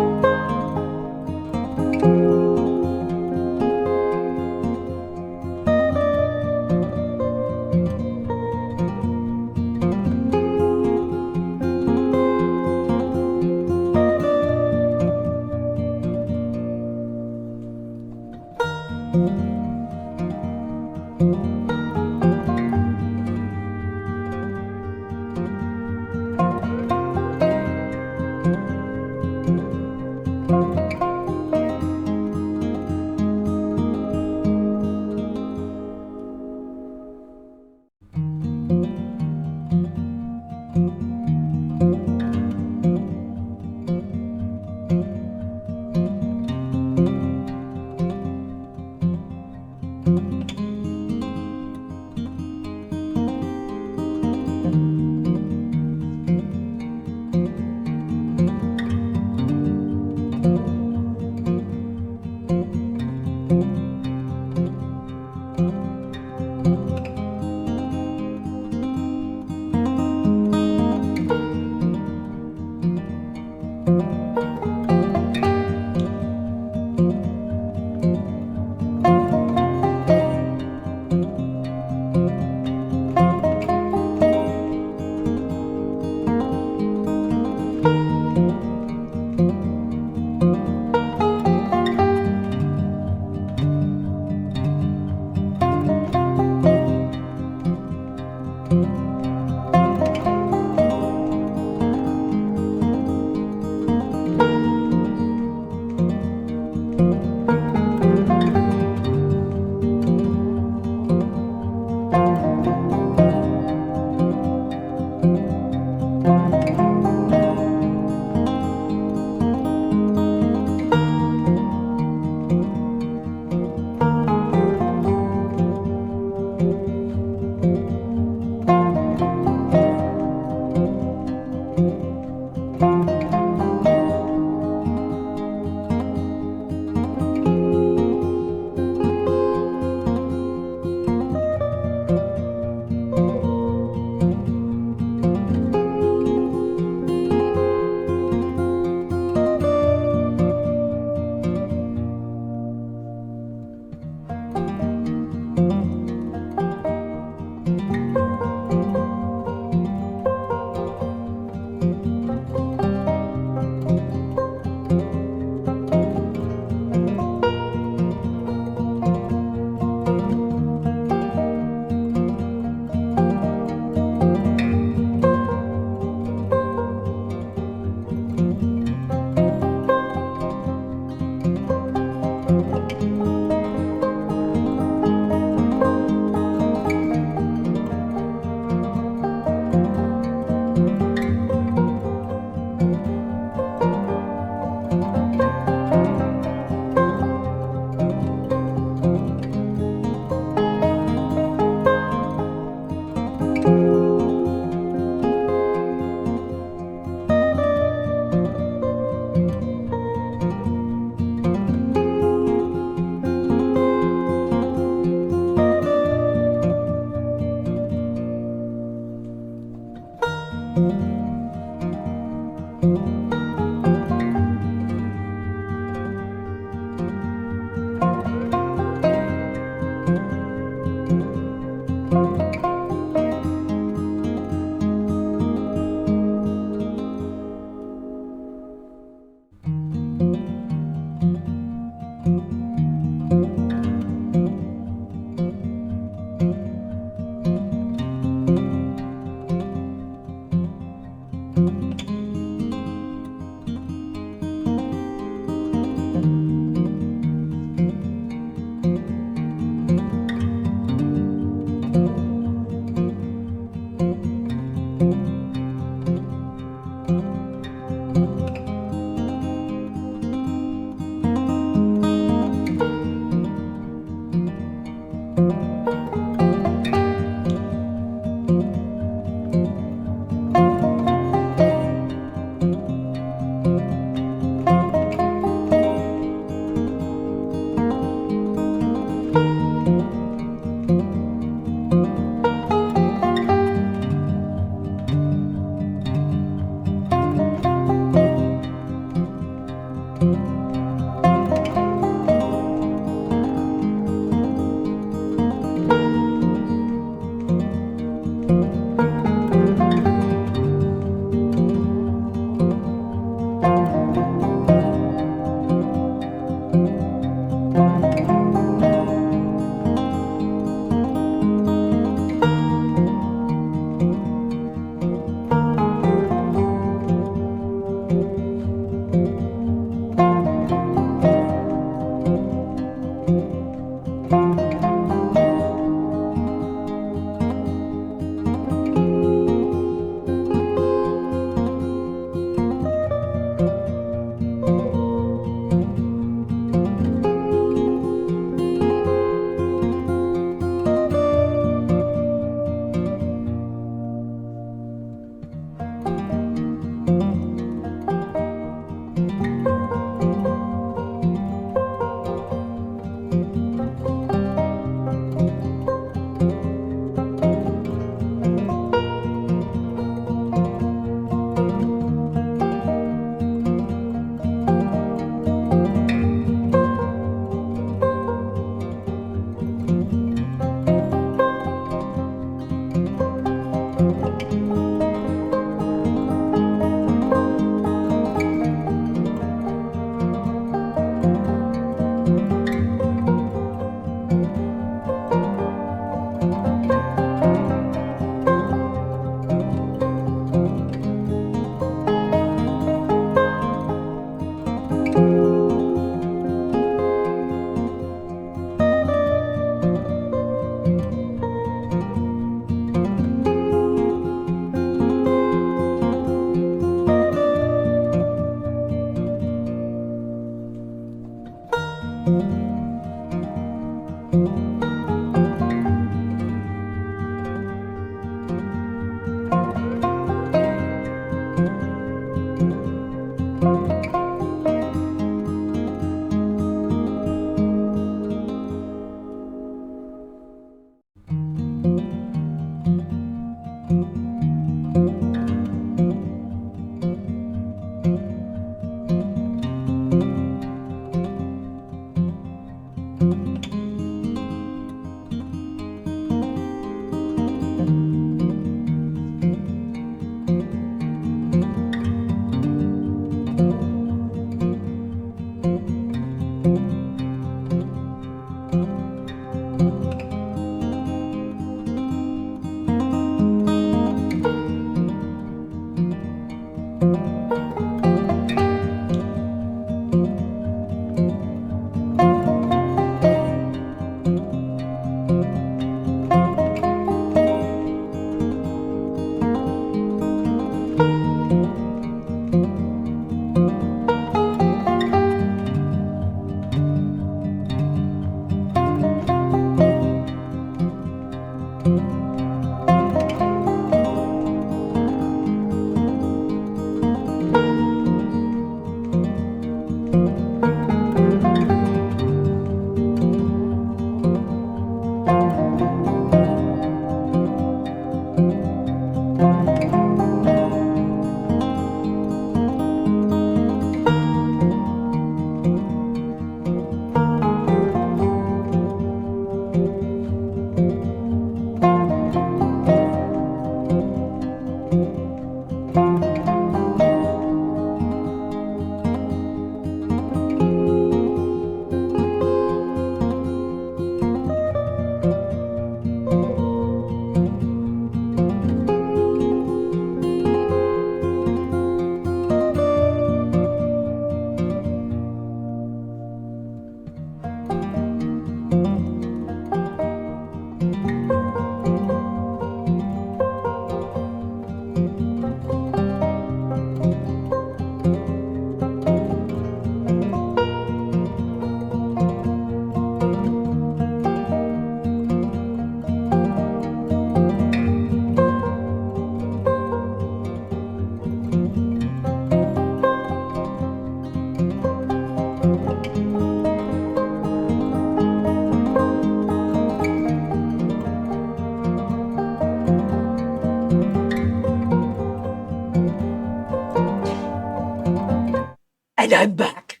And I'm back.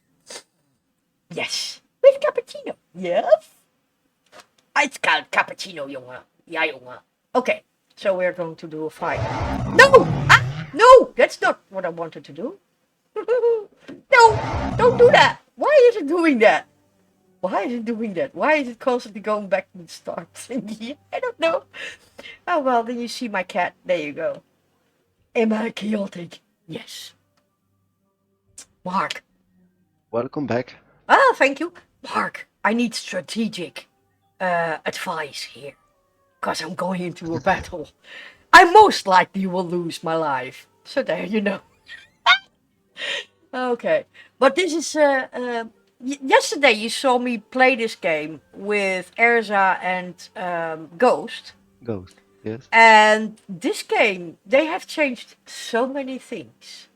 Yes. With cappuccino. Yes. It's called cappuccino, jongen. Ja, jongen. Okay. So we're going to do a fight. No! Ah! No! That's not what I wanted to do. No! Don't do that! Why is it doing that? Why is it doing that? Why is it constantly going back to the start thingy? I don't know. Oh well, then you see my cat. There you go. Am I chaotic? Yes. Mark. Welcome back. Ah, thank you. Mark, I need strategic advice here. Because I'm going into a battle. I most likely will lose my life. So there you know. Okay. But this is... yesterday you saw me play this game with Erza and Ghost. Ghost, yes. And this game, they have changed so many things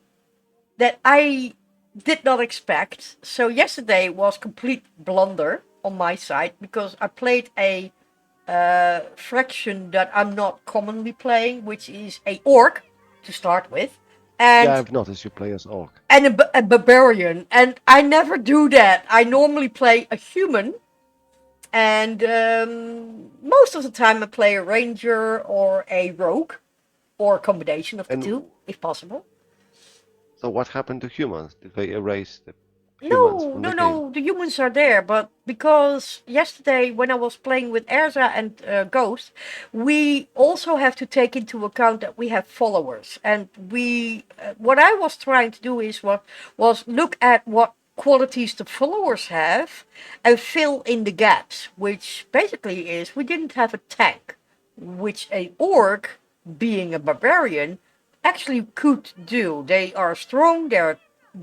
that I did not expect. So yesterday was complete blunder on my side because I played a fraction that I'm not commonly playing, which is a orc to start with. And Yeah, I've noticed you play as orc. and a barbarian, and I never do that. I normally play a human, and most of the time I play a ranger or a rogue, or a combination of the And two, if possible. so what happened to humans? Did they erase the humans from the game? No, the humans are there, but because yesterday when I was playing with Erza and Ghost, we also have to take into account that we have followers, and what I was trying to do was look at what qualities the followers have and fill in the gaps, which basically is we didn't have a tank, which a orc, being a barbarian, actually could do. They are strong, they're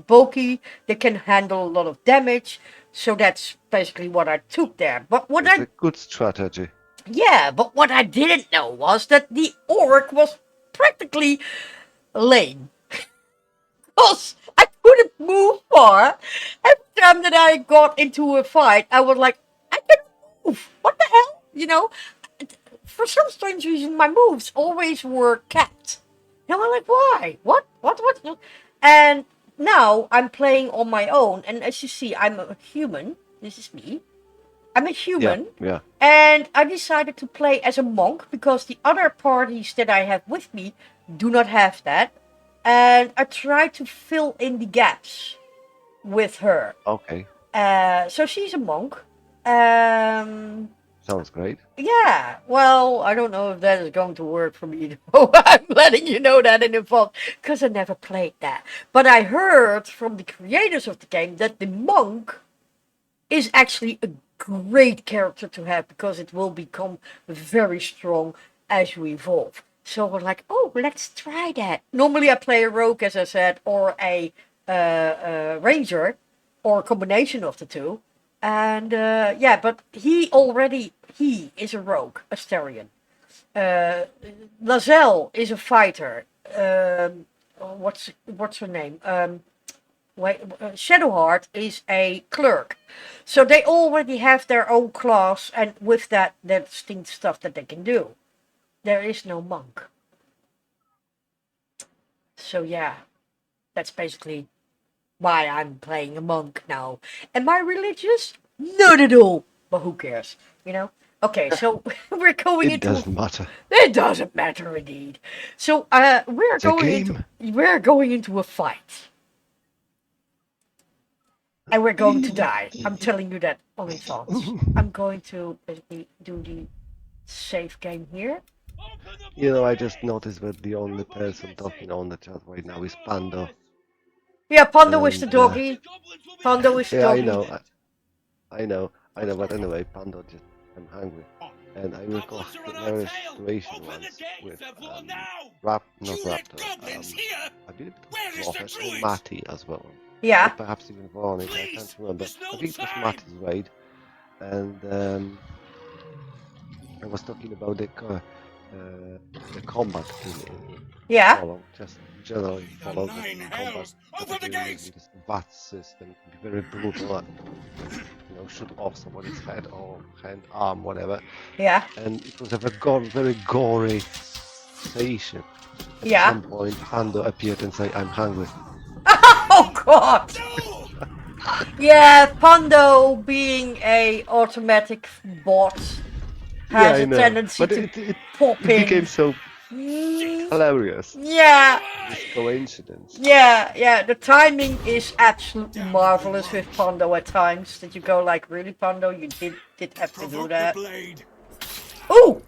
bulky, they can handle a lot of damage, So that's basically what I took there. But what It's a good strategy. but what I didn't know was that the orc was practically lame. Because I couldn't move far. Every time that I got into a fight, I was like, I can move. What the hell? You know? For some strange reason, my moves always were kept. And I'm like, why? What? And now I'm playing on my own. And as you see, I'm a human. This is me. I'm a human. Yeah. And I decided to play as a monk because the other parties that I have with me do not have that. And I try to fill in the gaps with her. Okay. So she's a monk. Sounds great. Yeah, well, I don't know if that is going to work for me. Though. I'm letting you know that in advance because I never played that. But I heard from the creators of the game that the monk is actually a great character to have because it will become very strong as you evolve. So we're like, oh, let's try that. Normally I play a rogue, as I said, or a ranger, or a combination of the two. And but he is a rogue, a Astarion. Lae'zel is a fighter. What's her name? Shadowheart is a clerk. So they already have their own class, and with that, their distinct stuff that they can do. There is no monk. So yeah, that's basically why I'm playing a monk now. Am I religious? Not at all. But who cares, you know? Okay, so we're going It into... doesn't matter. It doesn't matter indeed. So we're going into a fight. And we're going to die. I'm telling you that on advance. I'm going to basically do the save game here. You know, I just noticed that the only person talking on the chat right now is Pando. Yeah, Pando is the And, doggy. Pando is the Yeah, doggy. I know. But anyway, Pando just, I'm hungry. And I recall the situation once with, not Raptor, I believe it was Prophet and Matty as well. Yeah. Or perhaps even Vaughn, I can't remember. I think it was Matty's raid. And I was talking about the combat Yeah. follow, just generally follow the combat. Using this VAT system, be very brutal, you know, shoot off somebody's head or hand, arm, whatever. Yeah. And it was a very gory station. Yeah. At some point, Pando appeared and said, "I'm hungry." Oh God. Yeah, Pando being a automatic bot has I a know, tendency but to it pop in. became so hilarious. Yeah. This coincidence. Yeah, the timing is absolutely marvelous with Pando at times. That you go like, really, Pando, you did have to do that. Ooh!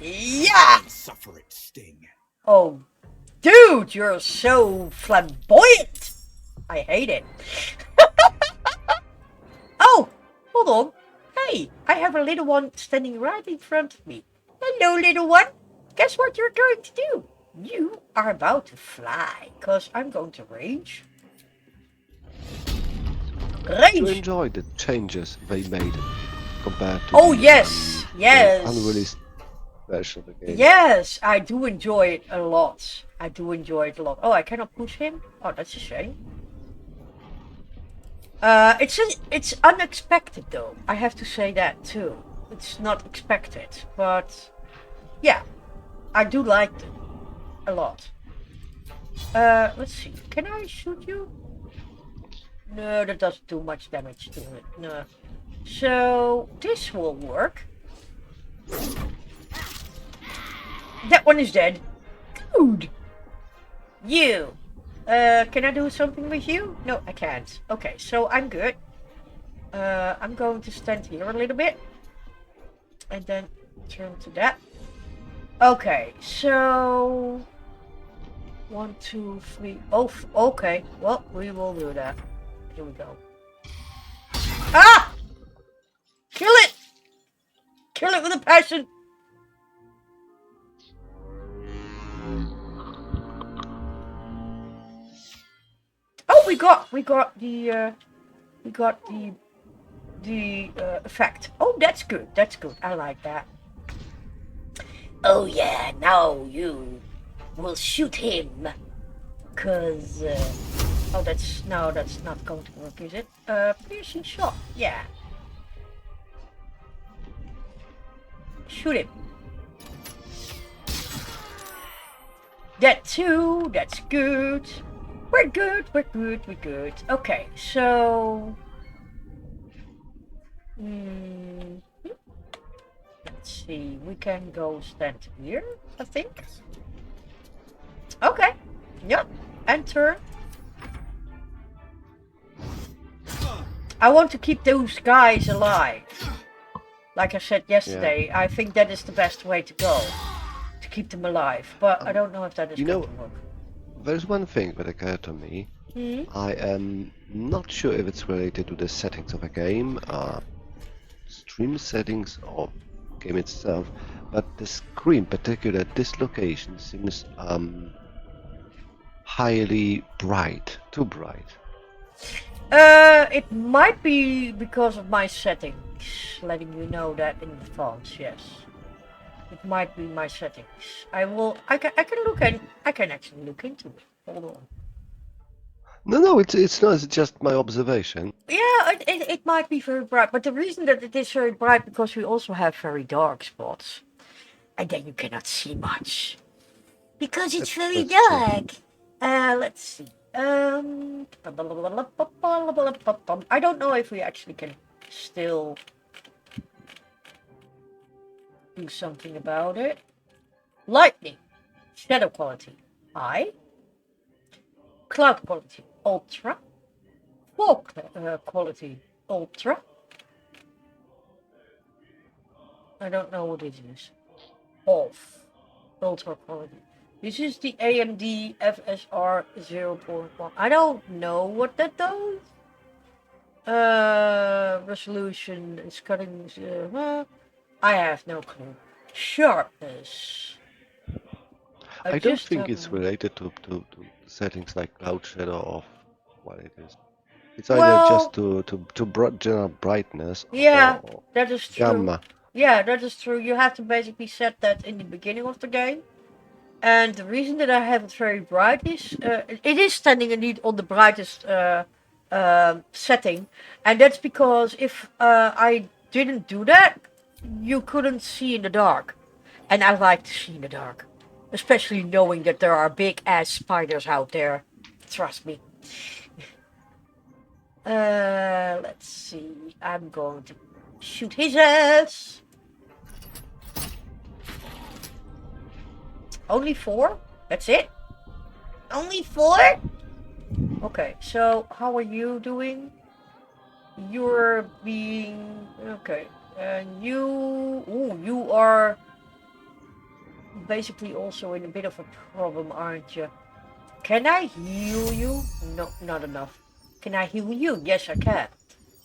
Yeah! Suffer its sting. Oh, dude, you're so flamboyant! I hate it. Oh, hold on. Hey, I have a little one standing right in front of me. Hello, little one. Guess what you're going to do? You are about to fly, because I'm going to range. You enjoyed the changes they made compared to Oh, yes, yes. the unreleased version of the game. Yes, I do enjoy it a lot. Oh, I cannot push him? Oh, that's a shame. It's unexpected though. I have to say that too. It's not expected, but yeah, I do like it a lot. Let's see. Can I shoot you? No, that doesn't do much damage to it. No. So this will work. That one is dead. Dude. You. Can I do something with you? No, I can't. Okay, so I'm good. I'm going to stand here a little bit. And then turn to that. Okay, so... 1, 2, 3... Oh, okay. Well, we will do that. Here we go. Ah! Kill it! Kill it with a passion! Oh, we got the the effect. Oh, that's good. That's good. I like that. Oh yeah, now you will shoot him. Cause oh, that's not going to work, is it? Piercing shot. Yeah. Shoot him. That too. That's good. We're good. We're good. We're good. Okay, so. Let's see. We can go stand here, I think. Okay. Yep. And turn. I want to keep those guys alive. Like I said yesterday, I think that is the best way to go. To keep them alive. But I don't know if that is going to work. There's one thing that occurred to me. I am not sure if it's related to the settings of a game, stream settings or game itself, but the screen, particularly at this location, seems highly bright, too bright. It might be because of my settings, letting you know that in advance, yes. It might be my settings. I can look at it. I can actually look into it. Hold on. No, it's not. It's just my observation. Yeah, it might be very bright, but the reason that it is very bright because we also have very dark spots, and then you cannot see much because it's very dark. Let's see. I don't know if we actually can still do something about it. Lightning, shadow quality, high. Cloud quality, ultra. Fog quality, ultra. I don't know what it is. Off, ultra quality. This is the AMD FSR 0.1. I don't know what that does. Resolution is cutting. I have no clue. Sharpness. I don't think it's related to settings like cloud shadow or what it is. It's either just to general brightness. Yeah, or that is true. Gamma. Yeah, that is true. You have to basically set that in the beginning of the game. And the reason that I have it very bright is, it is standing indeed on the brightest setting. And that's because if I didn't do that, you couldn't see in the dark. And I like to see in the dark. Especially knowing that there are big ass spiders out there. Trust me. Let's see. I'm going to shoot his ass. Only 4? That's it? Only 4? Okay, so how are you doing? You're being... Okay. And you are basically also in a bit of a problem, aren't you? Can I heal you? No, not enough. Can I heal you? Yes, I can.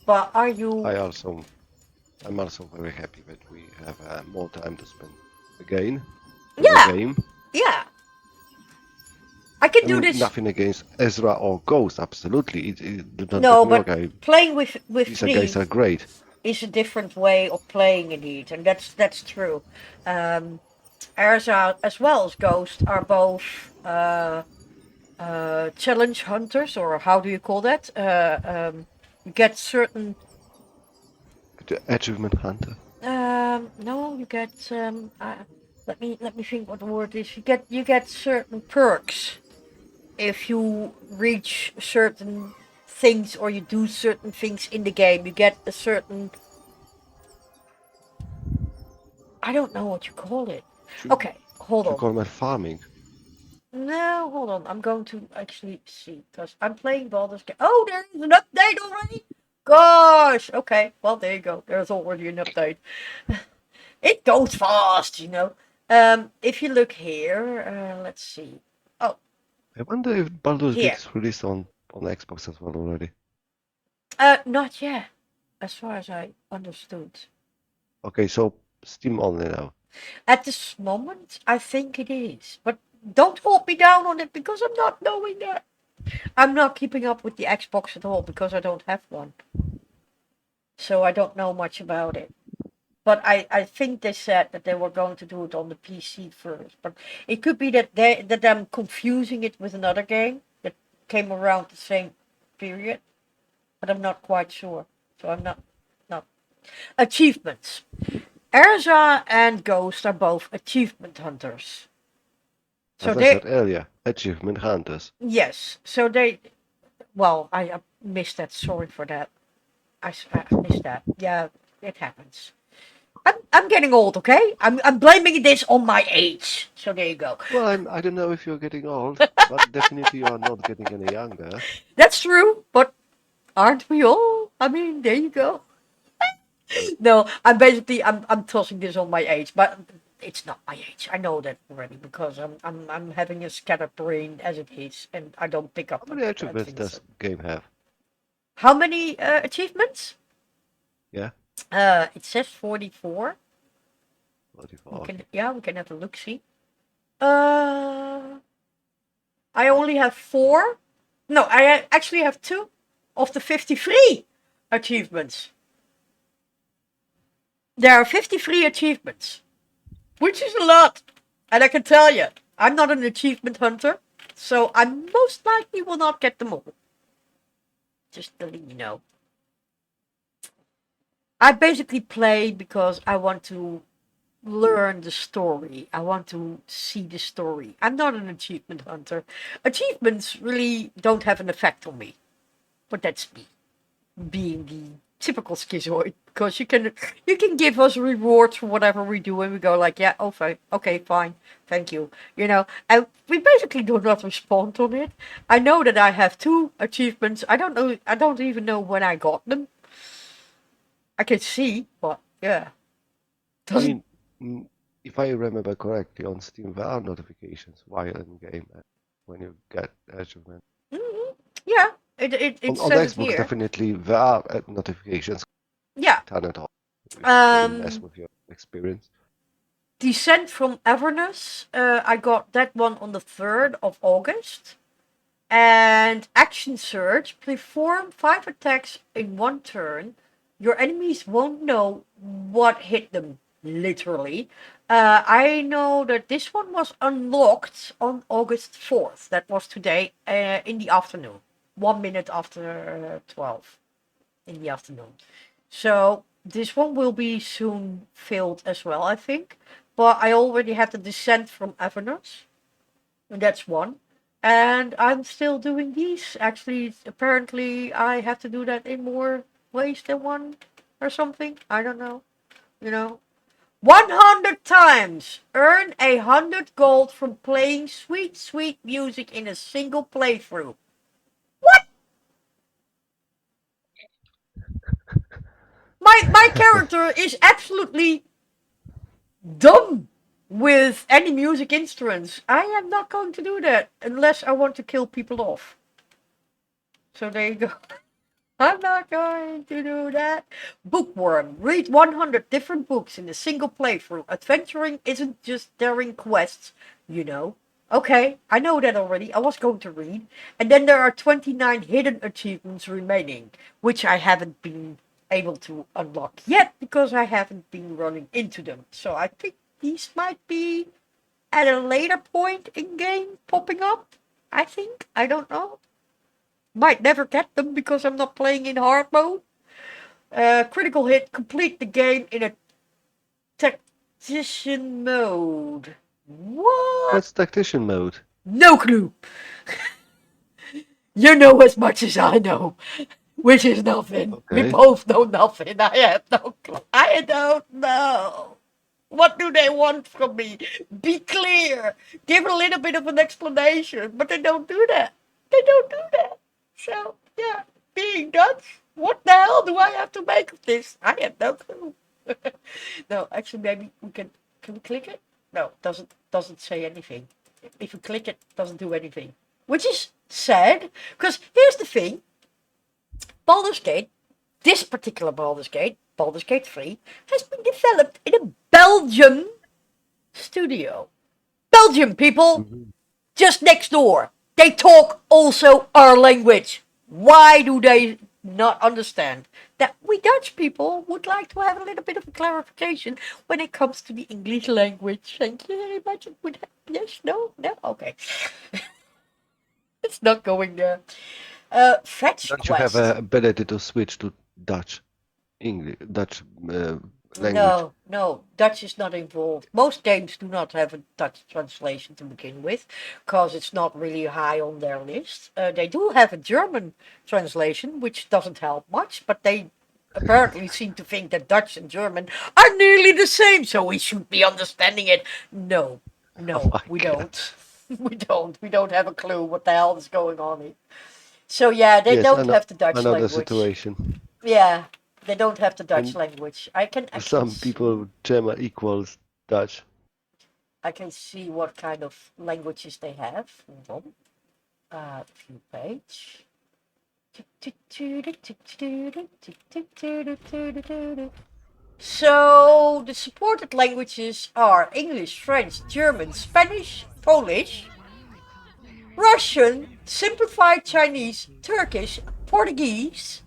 But are you... I'm also very happy that we have more time to spend again. Yeah. The game. Yeah. I can do this. Nothing against Erza or Ghost, absolutely. No, but playing with these me guys are great. Is a different way of playing indeed, and that's true. Erza as well as Ghost are both challenge hunters, or how do you call that? You get certain... The achievement hunter. No, you get let me think what the word is. You get certain perks if you reach certain things or you do certain things in the game. You get a certain... I don't know what you call it. Okay, hold on. You call it farming? No, hold on. I'm going to actually see, because I'm playing Baldur's Gate. Oh, there's an update already? Gosh! Okay, well, there you go. There's already an update. It goes fast, you know. If you look here, let's see. Oh. I wonder if Baldur gets released on Xbox as well already. Not yet, as far as I understood. Okay, so Steam only now. At this moment, I think it is. But don't hold me down on it because I'm not knowing that. I'm not keeping up with the Xbox at all because I don't have one. so I don't know much about it. But I think they said that they were going to do it on the PC first. But it could be that I'm confusing it with another game that came around the same period. But I'm not quite sure. So I'm not. Achievements. Erza and Ghost are both achievement hunters. So As I they, said earlier, achievement hunters. yes. So they, well, I missed that. Sorry for that. I missed that. Yeah, it happens. I'm getting old, okay? I'm blaming this on my age. So there you go. Well, I don't know if you're getting old, but definitely you are not getting any younger. That's true, but aren't we all? I mean, there you go. No, I'm tossing this on my age, but it's not my age. I know that already because I'm having a scattered brain as it is, and I don't pick up How many on achievements things. does game have? How many achievements? Yeah, It says 44. 44. We can have a look. See. I only have 4. No, I actually have 2 of the 53 achievements. There are 53 achievements, which is a lot. And I can tell you, I'm not an achievement hunter, so I most likely will not get them all. Just to let you know. I basically play because I want to learn the story. I want to see the story. I'm not an achievement hunter. Achievements really don't have an effect on me. But that's me, being the typical schizoid, because you can give us rewards for whatever we do, and we go like, yeah, okay, fine, thank you, and we basically do not respond on it. I know that I have 2 achievements. I don't even know when I got them. I can see, but yeah. I mean, if I remember correctly, on Steam there are notifications while in game when you get achievement. Yeah, it On says it Xbox, here. definitely there are notifications. Yeah. Turn it off. It will mess Um, with your experience. Descent from Avernus. I got that one on the 3rd of August. And Action Surge. Perform 5 attacks in 1 turn. Your enemies won't know what hit them, literally. I know that this one was unlocked on August 4th. That was today in the afternoon. 1 minute after 12 in the afternoon. So this one will be soon filled as well, I think. But I already have the Descent from Avernus. And that's one. And I'm still doing these. Actually, apparently I have to do that in more ways than one or something. I don't know. 100 times. Earn 100 gold from playing sweet, sweet music in a single playthrough. What? My character is absolutely dumb with any music instruments. I am not going to do that unless I want to kill people off. So there you go. I'm not going to do that. Bookworm. Read 100 different books in a single playthrough. Adventuring isn't just daring quests, Okay, I know that already. I was going to read. And then there are 29 hidden achievements remaining, which I haven't been able to unlock yet because I haven't been running into them. So I think these might be at a later point in game popping up. I think. I don't know. Might never get them because I'm not playing in hard mode. Critical hit. Complete the game in a tactician mode. What? What's tactician mode? No clue. You know as much as I know, which is nothing. We Okay. both know nothing. I have no clue. I don't know. What do they want from me? Be clear. Give a little bit of an explanation. But they don't do that. They don't do that. So, yeah, being Dutch, what the hell do I have to make of this? I have no clue. No, actually, maybe we can we click it? No, doesn't say anything. If you click it, doesn't do anything. Which is sad, because here's the thing. Baldur's Gate, this particular Baldur's Gate 3, has been developed in a Belgian studio. Belgium, people! Just next door. They talk also our language. Why do they not understand. That we Dutch people would like to have a little bit of a clarification when it comes to the English language. Thank you very much. It would yes, no, okay. It's not going there. Fetch Don't you quest. have a ability to switch to Dutch, English, Dutch language? No, Dutch is not involved. Most games do not have a Dutch translation to begin with, because it's not really high on their list. They do have a German translation, which doesn't help much, but they apparently seem to think that Dutch and German are nearly the same, so we should be understanding it. No, Oh my we God. don't. We don't have a clue what the hell is going on here. So yeah, they Yes, don't have the Dutch another language. situation. Yeah, they don't have the Dutch And language. I can some see, people, German equals Dutch. I can see what kind of languages they have. Hold on. View page. So the supported languages are English, French, German, Spanish, Polish, Russian, simplified Chinese, Turkish, Portuguese,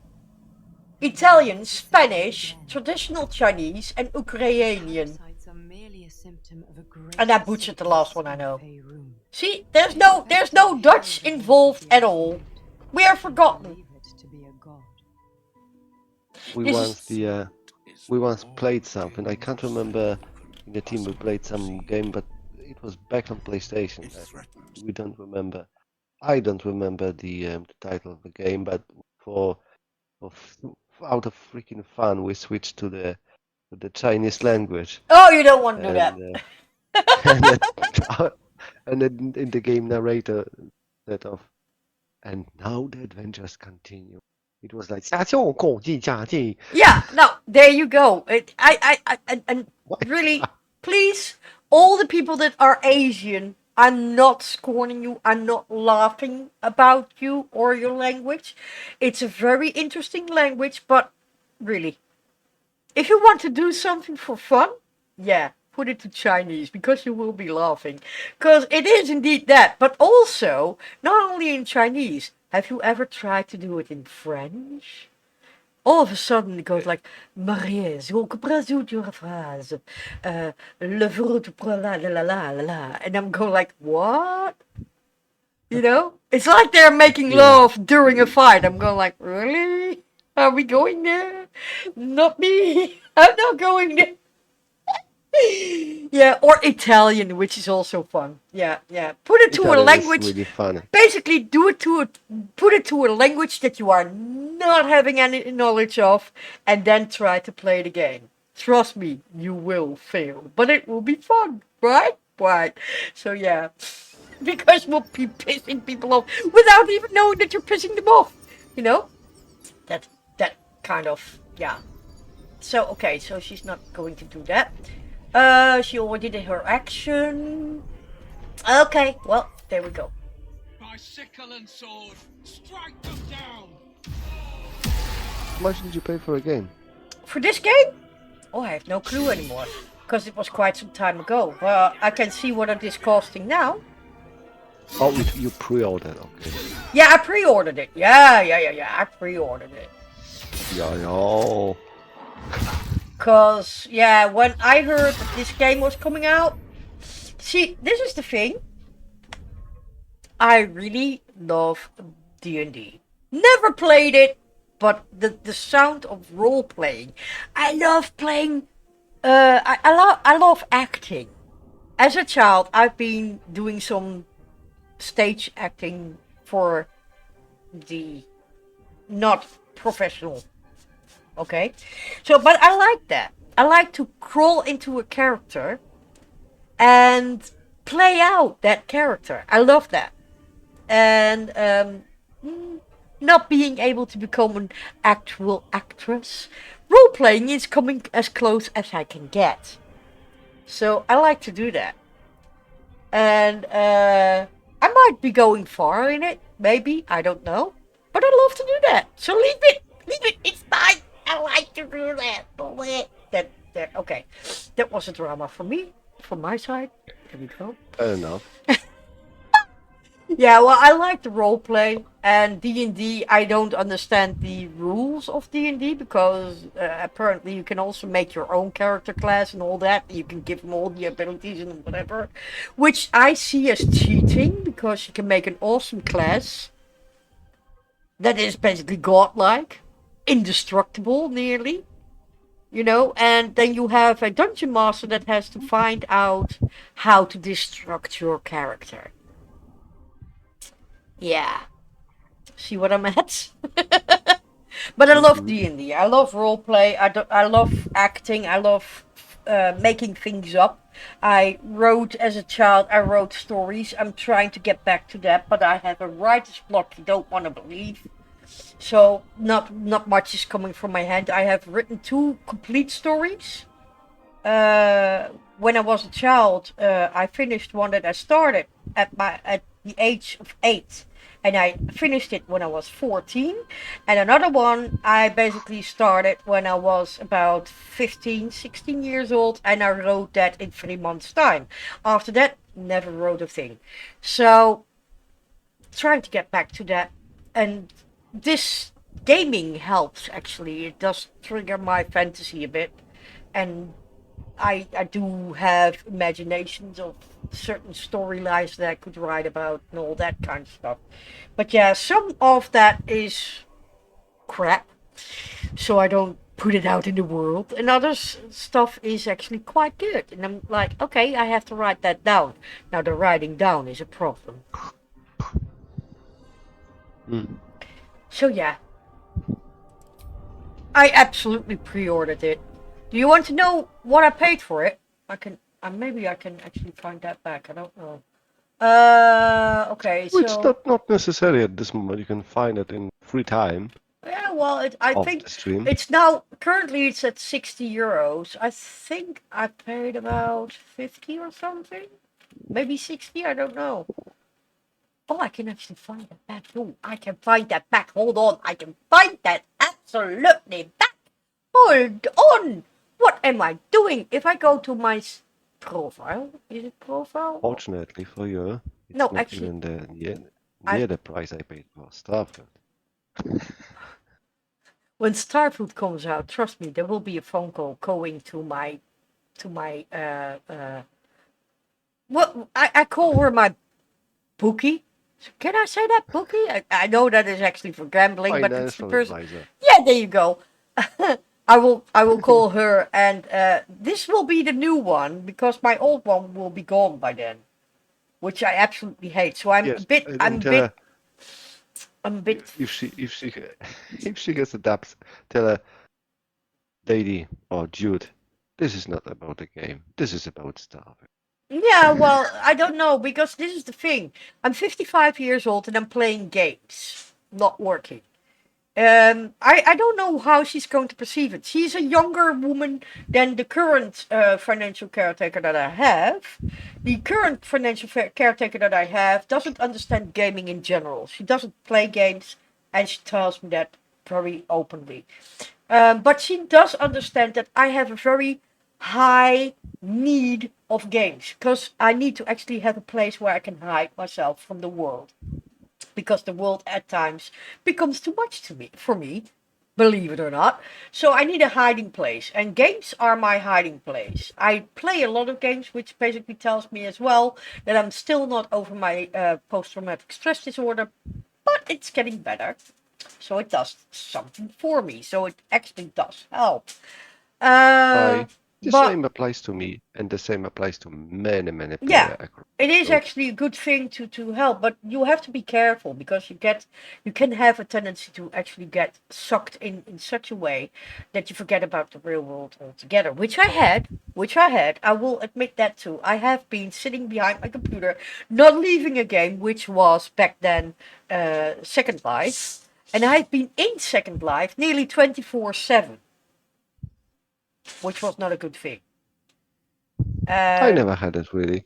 Italian, Spanish, traditional Chinese, and Ukrainian. And I butchered the last one, I know. See, there's no Dutch involved at all. We are forgotten. We once played something. I can't remember in the team we played some game, but it was back on PlayStation. We don't remember. I don't remember the title of the game, but out of freaking fun, we switched to the Chinese language. Oh, you don't want to do that. And then in the game narrator set off, and now the adventures continue. It was like Yeah, no, there you go. And really, please, all the people that are Asian, I'm not scorning you. I'm not laughing about you or your language. It's a very interesting language, but really, if you want to do something for fun, yeah, put it to Chinese, because you will be laughing. Because it is indeed that. But also, not only in Chinese, have you ever tried to do it in French? All of a sudden it goes like, Marie, je comprends your phrase. Le fruit pour la la la la la. And I'm going like, what? You know? It's like they're making love during a fight. I'm going like, really? Are we going there? Not me. I'm not going there. Yeah, or Italian, which is also fun. Yeah. Put it to a Italian language. is really funny. Basically, put it to a language that you are not having any knowledge of, and then try to play the game. Trust me, you will fail, but it will be fun, right? Right. So yeah, because we'll be pissing people off without even knowing that you're pissing them off. You know, that kind of, yeah. So okay, so she's not going to do that. She already did her action. Okay, well, there we go. My sickle and sword, strike them down! How much did you pay for a game? For this game? Oh, I have no clue anymore, because it was quite some time ago. Well, I can see what it is costing now. Oh, you pre-ordered, okay. Yeah, I pre-ordered it. Yeah, I pre-ordered it. Yeah. Because, yeah, when I heard that this game was coming out, see, this is the thing. I really love D&D. Never played it, but the sound of role-playing. I love playing, I love acting. As a child, I've been doing some stage acting for the not professional. Okay, so, but I like that. I like to crawl into a character and play out that character. I love that. And not being able to become an actual actress, role playing is coming as close as I can get. So I like to do that. And I might be going far in it, maybe, I don't know. But I love to do that. So leave it, it's fine. I like to do that. Okay. That was a drama for me, from my side. There we go. Fair enough. Yeah, well, I like the role play and D&D. I don't understand the rules of D&D because apparently you can also make your own character class and all that. You can give them all the abilities and whatever, which I see as cheating because you can make an awesome class that is basically godlike, indestructible nearly, and then you have a dungeon master that has to find out how to destruct your character. Yeah. See what I'm at? But I love D&D. I love roleplay. I love acting. I love making things up. I wrote as a child. I wrote stories. I'm trying to get back to that, but I have a writer's block you don't want to believe. So not much is coming from my hand. I have written 2 complete stories. When I was a child, I finished one that I started at the age of 8, and I finished it when I was 14. And another one I basically started when I was about 15, 16 years old, and I wrote that in 3 months' time. After that, never wrote a thing. So, trying to get back to that, and this gaming helps actually. It does trigger my fantasy a bit, and I do have imaginations of certain storylines that I could write about and all that kind of stuff. But yeah, some of that is crap, so I don't put it out in the world. And other stuff is actually quite good. And I'm like, okay, I have to write that down. Now the writing down is a problem. So yeah, I absolutely pre-ordered it. Do you want to know what I paid for it? Maybe I can actually find that back. I don't know. Okay, so It's not necessary at this moment. You can find it in free time yeah, well, I of think the stream. it's now currently it's at 60 euros. I think I paid about 50 or something, maybe 60. I don't know. Oh, I can actually find that back. Oh, I can find that back. Hold on, I can find that absolutely back. Hold on. What am I doing? If I go to my profile, is it profile? Fortunately for you, it's No, not actually, even near the price I paid for Starfield. when Starfield comes out, trust me, there will be a phone call going to my well, I call her my bookie. Can I say that bookie? I know that is actually for gambling, but it's the Financial person. advisor. Yeah, there you go. I will call her, and this will be the new one because my old one will be gone by then, which I absolutely hate. So Yes, and then tell her I'm a bit. if she if she gets adapted, tell her, lady or Jude, this is not about the game. This is about Starfield. Yeah, well, I don't know because this is the thing. I'm 55 years old and I'm playing games, not working. I don't know how she's going to perceive it. She's a younger woman than the current financial caretaker that I have. The current financial caretaker that I have doesn't understand gaming in general. She doesn't play games, and she tells me that very openly. But she does understand that I have a very high need of games because I need to actually have a place where I can hide myself from the world because the world at times becomes too much for me, believe it or not. So I need a hiding place, and games are my hiding place. I play a lot of games, which basically tells me as well that I'm still not over my post-traumatic stress disorder, but it's getting better. So it does something for me. So it actually does help. The But same applies to me, and the same applies to many yeah, players across. it is So actually a good thing to help, but you have to be careful because you can have a tendency to actually get sucked in such a way that you forget about the real world altogether, which I had. I will admit that too. I have been sitting behind my computer, not leaving a game, which was back then Second Life, and I've been in Second Life nearly 24/7, which was not a good thing. I Um, never had it really.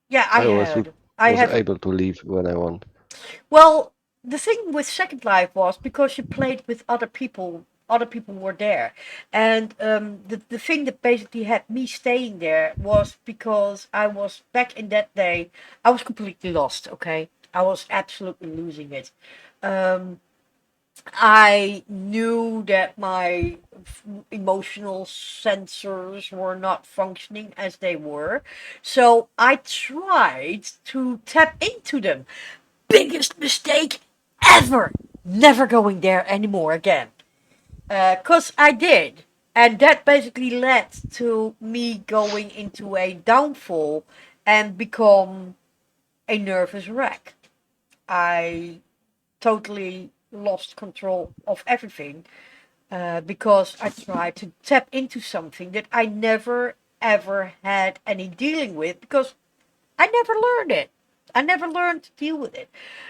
yeah, I I always had. I was have. able to leave when I want. Well, the thing with Second Life was because you played with other people. Other people were there, and the thing that basically had me staying there was because I was back in that day. I was completely lost. Okay, I was absolutely losing it. I knew that my emotional sensors were not functioning as they were. So I tried to tap into them. Biggest mistake ever. Never going there anymore again. Because I did. And that basically led to me going into a downfall and become a nervous wreck. I totally lost control of everything because I tried to tap into something that I never ever had any dealing with because I never learned it. I never learned to deal with it.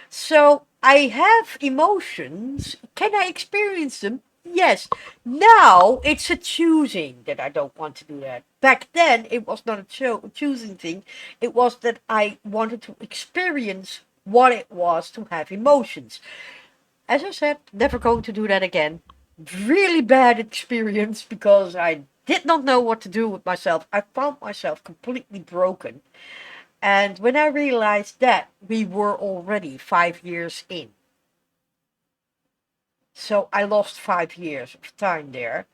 So I have emotions. Can I experience them? Yes. Now it's a choosing that I don't want to do that. Back then it was not a choosing thing. It was that I wanted to experience what it was to have emotions. As I said, never going to do that again. Really bad experience because I did not know what to do with myself. I found myself completely broken. And when I realized that, we were already 5 years in. So I lost 5 years of time there,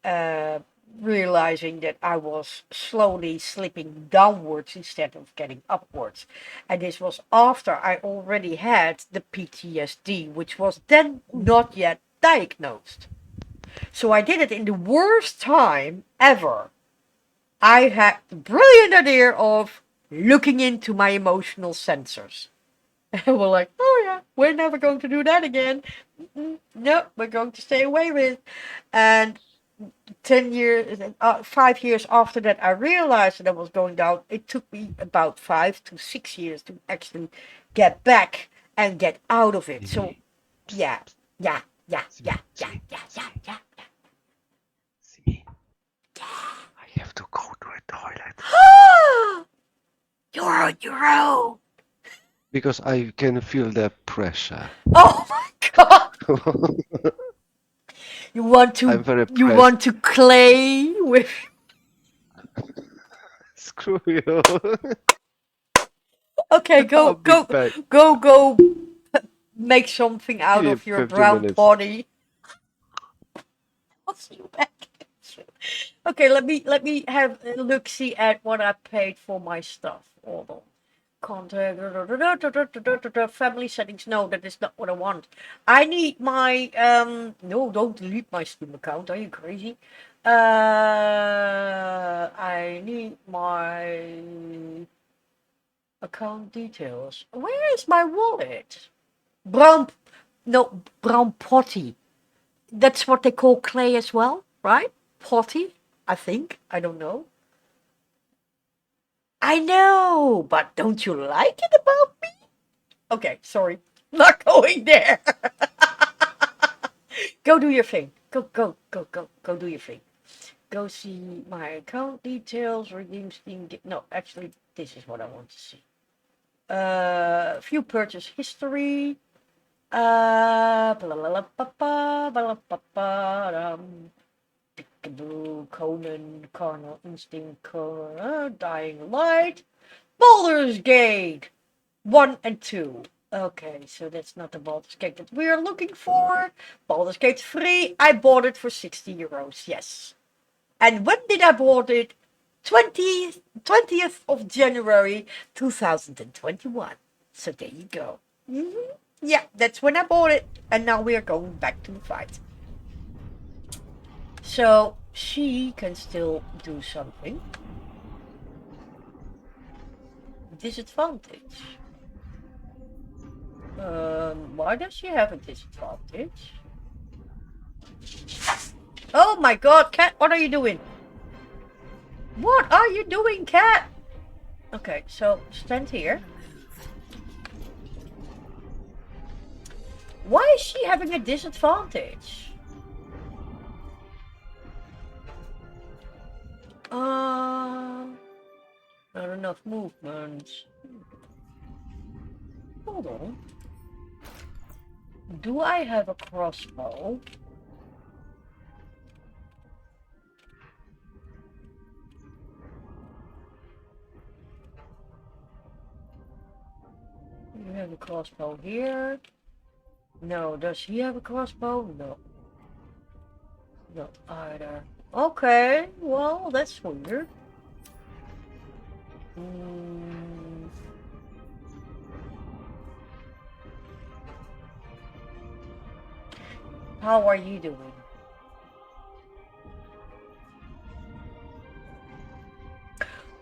uh, realizing that I was slowly slipping downwards instead of getting upwards. And this was after I already had the PTSD, which was then not yet diagnosed. So I did it in the worst time ever. I had the brilliant idea of looking into my emotional sensors. And we're like, oh yeah, we're never going to do that again. No, we're going to stay away with. And 10 years, 5 years after that, I realized that I was going down. It took me about 5 to 6 years to actually get back and get out of it. So, yeah, yeah, yeah, yeah, yeah, yeah, yeah, yeah. Simi, I have to go to a toilet. You're on your own. Because I can feel the pressure. Oh my god! You want to I'm very you pressed. want to clay with Screw you. Okay, I'll be back. go make something out Give me of your 15 brown minutes. body. I'll see you back. Okay, let me have a look see at what I paid for my stuff. Hold on. Contact family settings. No, that is not what I want. I need my no, don't delete my Steam account. Are you crazy? I need my account details. Where is my wallet? Brown, no, brown potty. That's what they call clay as well, right? Potty, I think. I don't know. I know, but don't you like it about me? Okay, sorry. Not going there. Go do your thing. Go do your thing. Go see my account details, redeem Steam. No, actually, this is what I want to see. View purchase history. Peekaboo, Conan, Carnal Instinct, Dying Light, Baldur's Gate 1 and 2. Okay, so that's not the Baldur's Gate that we are looking for. Baldur's Gate 3, I bought it for 60 euros, yes. And when did I bought it? 20th of January 2021. So there you go. Yeah, that's when I bought it. And now we are going back to the fight. So she can still do something. Disadvantage. Why does she have a disadvantage? Oh my god, cat, what are you doing? What are you doing, cat? Okay, so stand here. Why is she having a disadvantage? Not enough movement. Hold on. Do I have a crossbow? You have have a crossbow here? No. Does he have a crossbow? No. Not either. Okay, well, that's weird. How are you doing?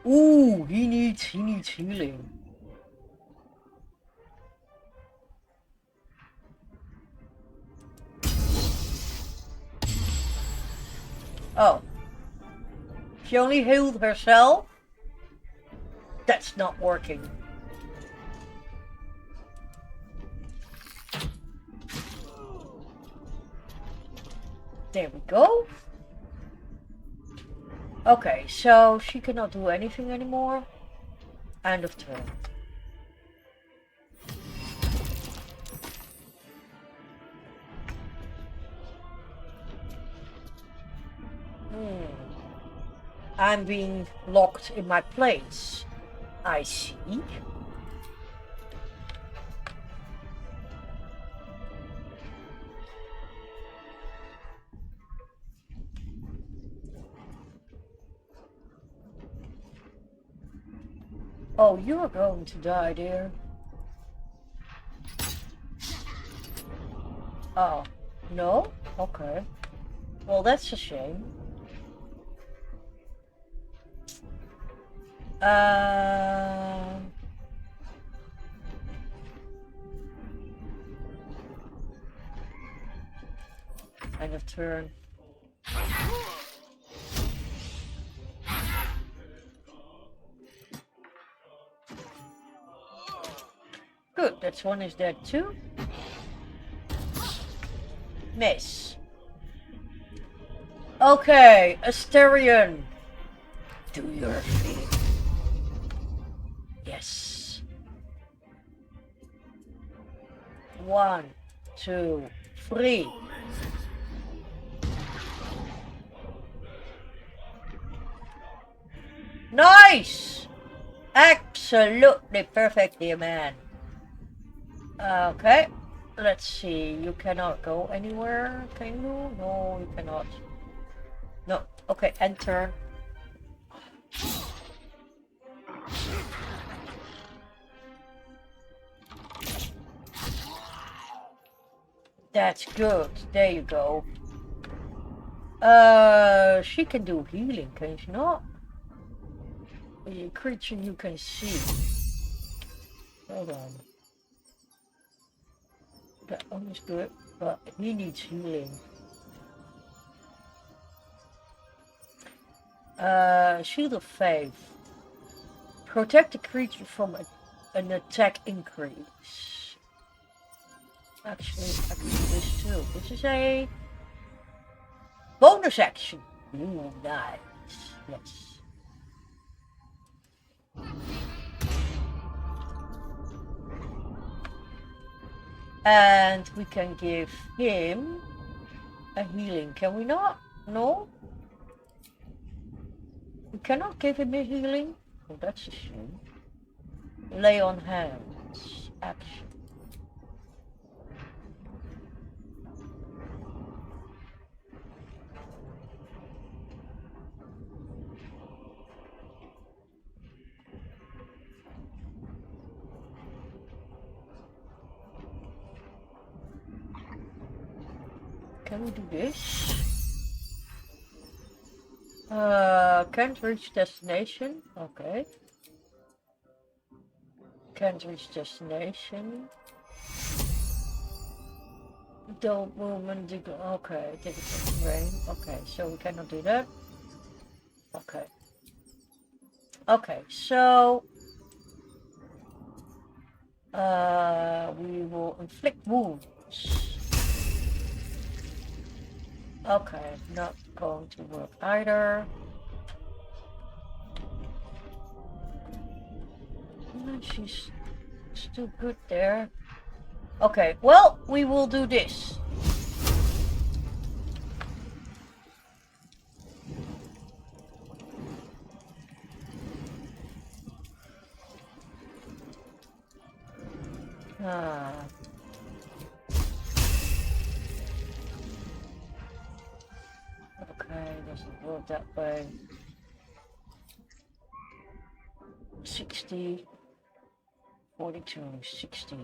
Ooh, he needs healing. Oh. She only healed herself? That's not working. There we go. Okay, so she cannot do anything anymore. End of turn. I'm being locked in my place. I see. Oh, you're going to die, dear. Oh, no? Okay. Well, that's a shame. End of turn. Good, that one is dead too. Miss. Okay, Asterion. Do your thing. Yes. 1, 2, 3. Nice! Absolutely perfect, dear man. Okay, let's see. You cannot go anywhere, can you? No, you cannot. No. Okay, enter. That's good. There you go. She can do healing, can she not? A creature you can see. Hold on. That one is good, but he needs healing. Shield of Faith. Protect the creature from an attack increase. Actually, I can do this too. This is a bonus action. Ooh, nice. Yes. And we can give him a healing, can we not? No? We cannot give him a healing? Oh, that's a shame. Lay on hands. Action. Can we do this? Can't reach destination. Okay. Can't reach destination. Don't movement. Okay. Difficult terrain. Okay, so we cannot do that. Okay. Okay, so we will inflict wounds. Okay, not going to work either. She's still good there. Okay, well, we will do this. Okay, doesn't work that way. 60, 42, 60.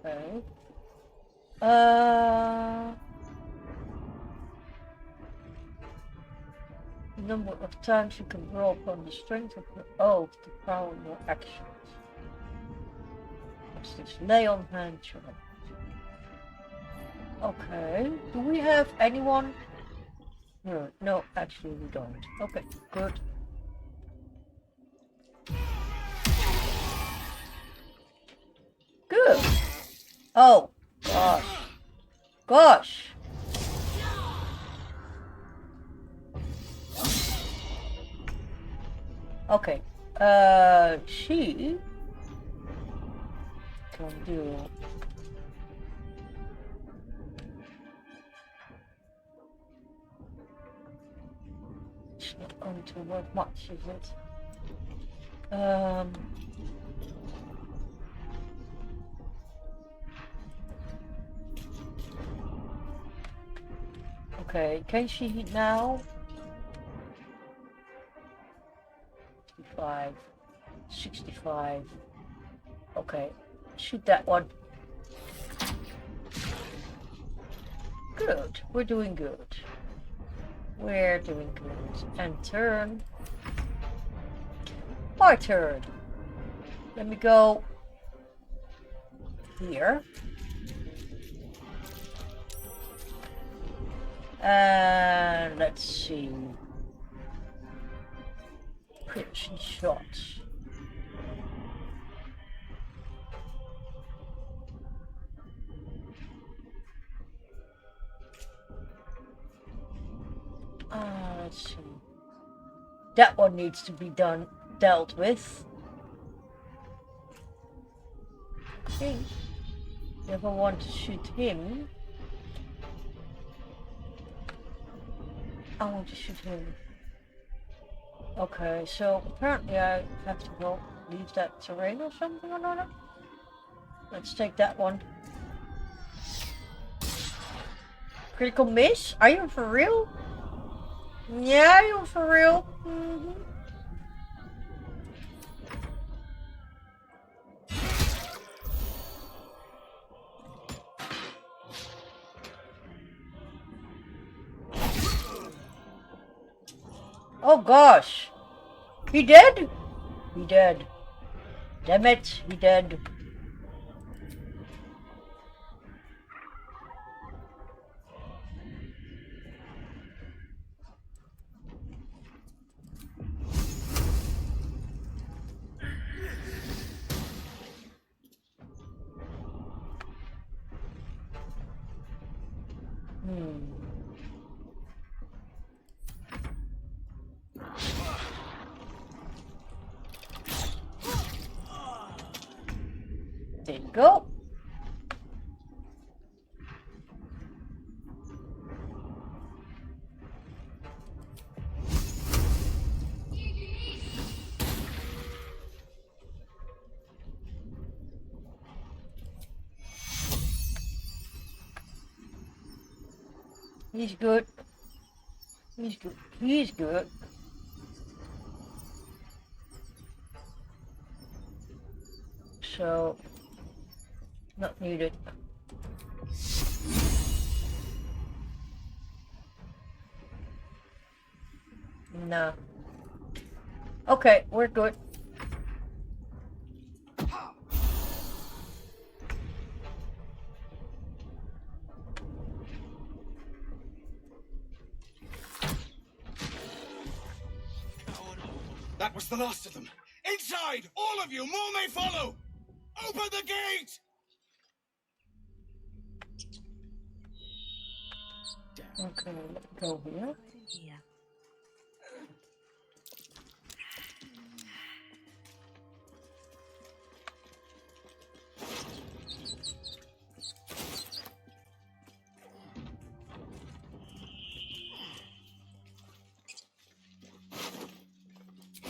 Okay. Number of times you can roll upon the strength of your oath to power your actions. What's this? Lay on hand chart. Okay. Do we have anyone? No, actually we don't. Okay, good. Good. Oh, gosh. Gosh. Okay. She can do. It's not going to work much, is it? Okay, can she hit now? 65, 65. Okay, shoot that one. Good, we're doing good. We're doing good. And turn. My turn. Let me go here. And let's see. Crimson shots. Let's see. That one needs to be dealt with. I think if I want to shoot him, I want to shoot him. Okay, so apparently I have to go leave that terrain or something or another. Let's take that one. Critical miss? Are you for real? Yeah, you're for real. Oh gosh. He dead? He dead. Damn it, he dead. There you go. He's good. He's good. He's good. So, not needed. Nah. Okay, we're good. That was the last of them. Inside! All of you! More may follow! Open the gate! Okay, let's go here. Here.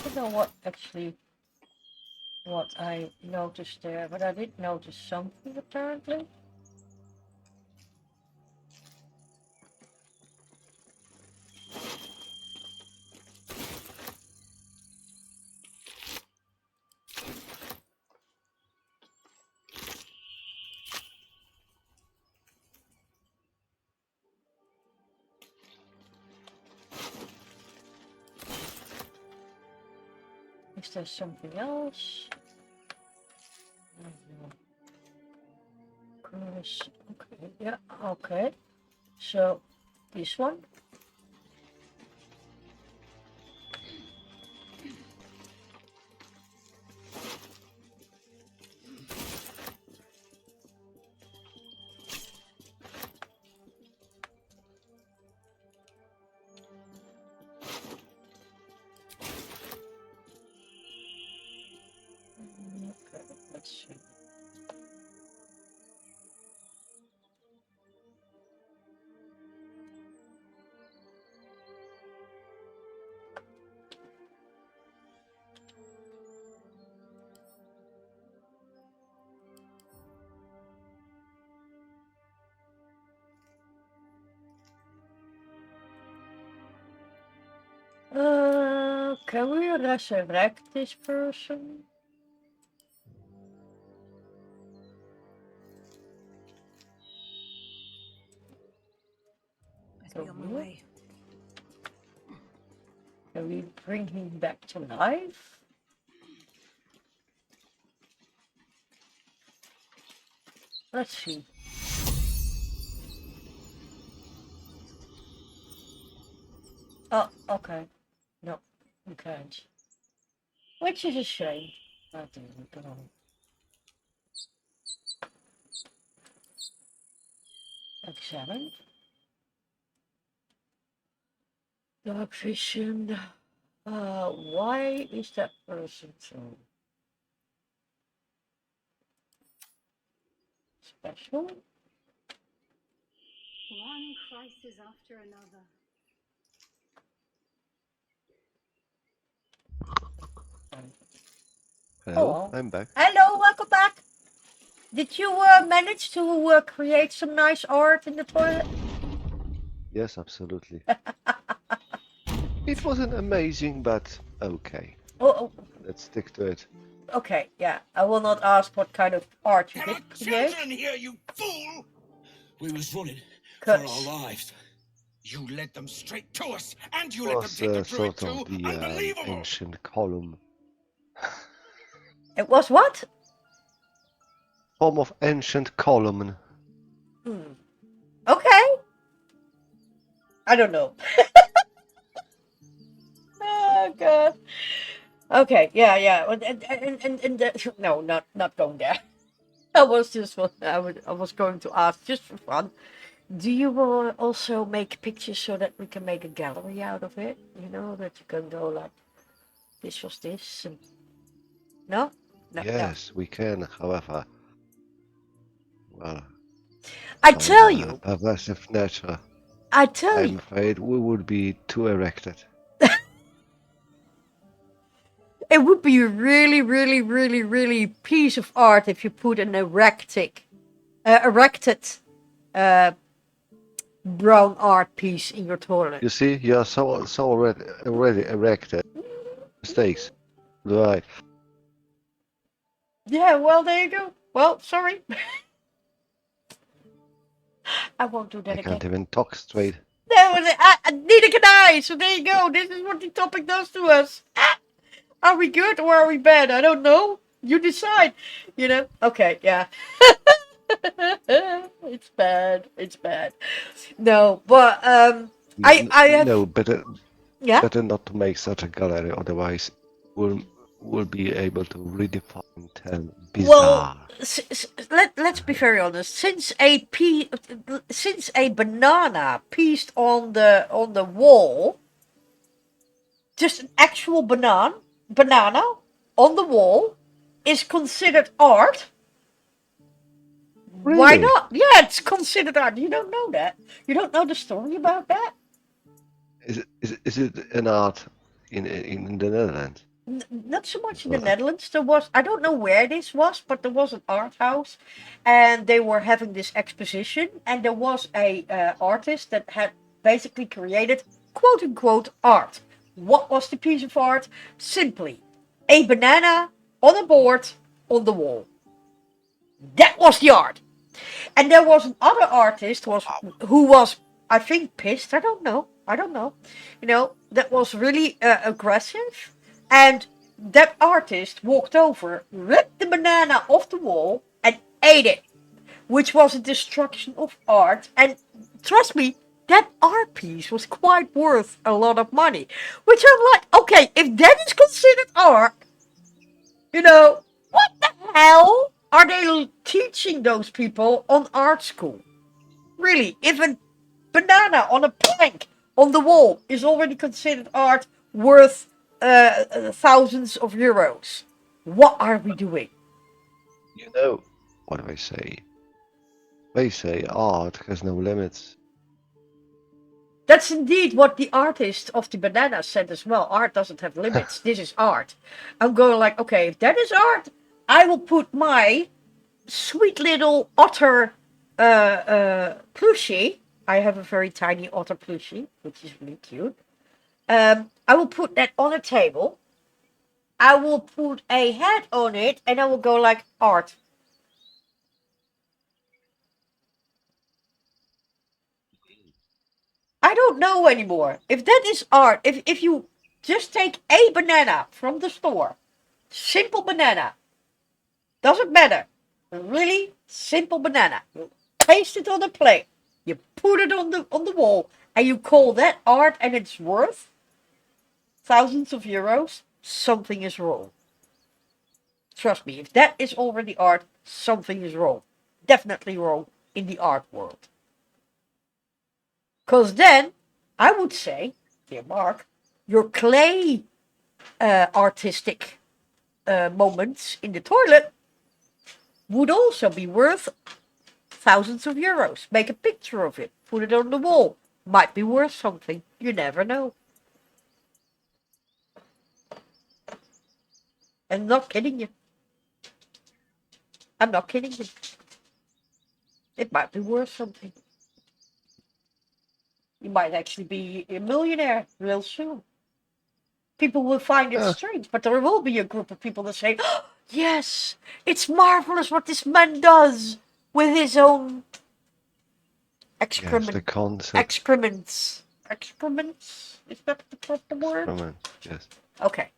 I don't know what I noticed there, but I did notice something apparently. Is there something else? Okay, yeah, okay. So, this one. Okay, let's see. Can we resurrect this person? I'll be on my way. Can we bring him back to life? Let's see. Oh, okay. No, we can't. Which is a shame. Oh, there we go. Examine. Dark vision. Why is that person so special? One crisis after another. Hello, Oh. I'm back. Hello, welcome back. Did you manage to create some nice art in the toilet? Yes, absolutely. It wasn't amazing, but okay. Oh, Let's stick to it. okay, yeah. I will not ask what kind of art you There are did create. children here, you fool! We was running Cuts. for our lives. You led them straight to us, and you It let them was take the druid sort of too. the Unbelievable! ancient column. It was what? Form of ancient column. Okay. I don't know. Oh god. Okay, yeah. No, not going there. I was going to ask just for fun. Do you also make pictures so that we can make a gallery out of it? You know, that you can go like, this was this. And... No? No? Yes, we can, however. Well, I tell you. Perversive nature. I tell I'm you. afraid we would be too erected. It would be a really piece of art if you put an erected brown art piece in your toilet. You see, you're so already erected. Mistakes. Right. Yeah, well, there you go. Well, sorry. I won't do that I again. can't even talk straight. Neither can I. So there you go. This is what the topic does to us. Are we good or are we bad? I don't know. You decide. You know. Okay. Yeah. It's bad. It's bad. No, but I have. No, better Yeah. better not to make such a gallery, otherwise we'll will be able to redefine term Well, bizarre. let's be very honest. Since a banana pieced on the wall, just an actual banana on the wall, is considered art. Why Really? not? Yeah, it's considered art. You don't know that. You don't know the story about that. Is it an art in the Netherlands? Not so much in the Well, Netherlands. There was, I don't know where this was, but there was an art house, and they were having this exposition, and there was a artist that had basically created quote unquote art. What was the piece of art? Simply a banana on a board on the wall. That was the art. And there was another artist who was, I think, pissed. I don't know. You know, that was really aggressive. And that artist walked over, ripped the banana off the wall, and ate it, which was a destruction of art. And trust me, that art piece was quite worth a lot of money. Which I'm like, okay, if that is considered art, you know, what the hell are they teaching those people on art school? Really, if a banana on a plank on the wall is already considered art worth thousands of euros, what are we doing? you know what do I say? They say art has no limits. That's indeed what the artist of the banana said as well. Art doesn't have limits. This is art. I'm going like, okay, if that is art, I will put my sweet little otter plushie. I have a very tiny otter plushie, which is really cute. I will put that on a table. I will put a hat on it, and I will go like art. I don't know anymore. If that is art, if you just take a banana from the store, simple banana, doesn't matter. A really simple banana. You paste it on a plate. You put it on the wall, and you call that art, and it's worth thousands of euros. Something is wrong. Trust me, if that is already art, something is wrong. Definitely wrong in the art world. Because then, I would say, dear Mark, your clay artistic moments in the toilet would also be worth thousands of euros. Make a picture of it, put it on the wall. Might be worth something. You never know. I'm not kidding you. I'm not kidding you. It might be worth something. You might actually be a millionaire real soon. People will find it strange, but there will be a group of people that say, oh, yes, it's marvelous what this man does with his own excrement. Yes, the concept. Excrements. Excrements? Is that the proper word? Excrement, yes. Okay.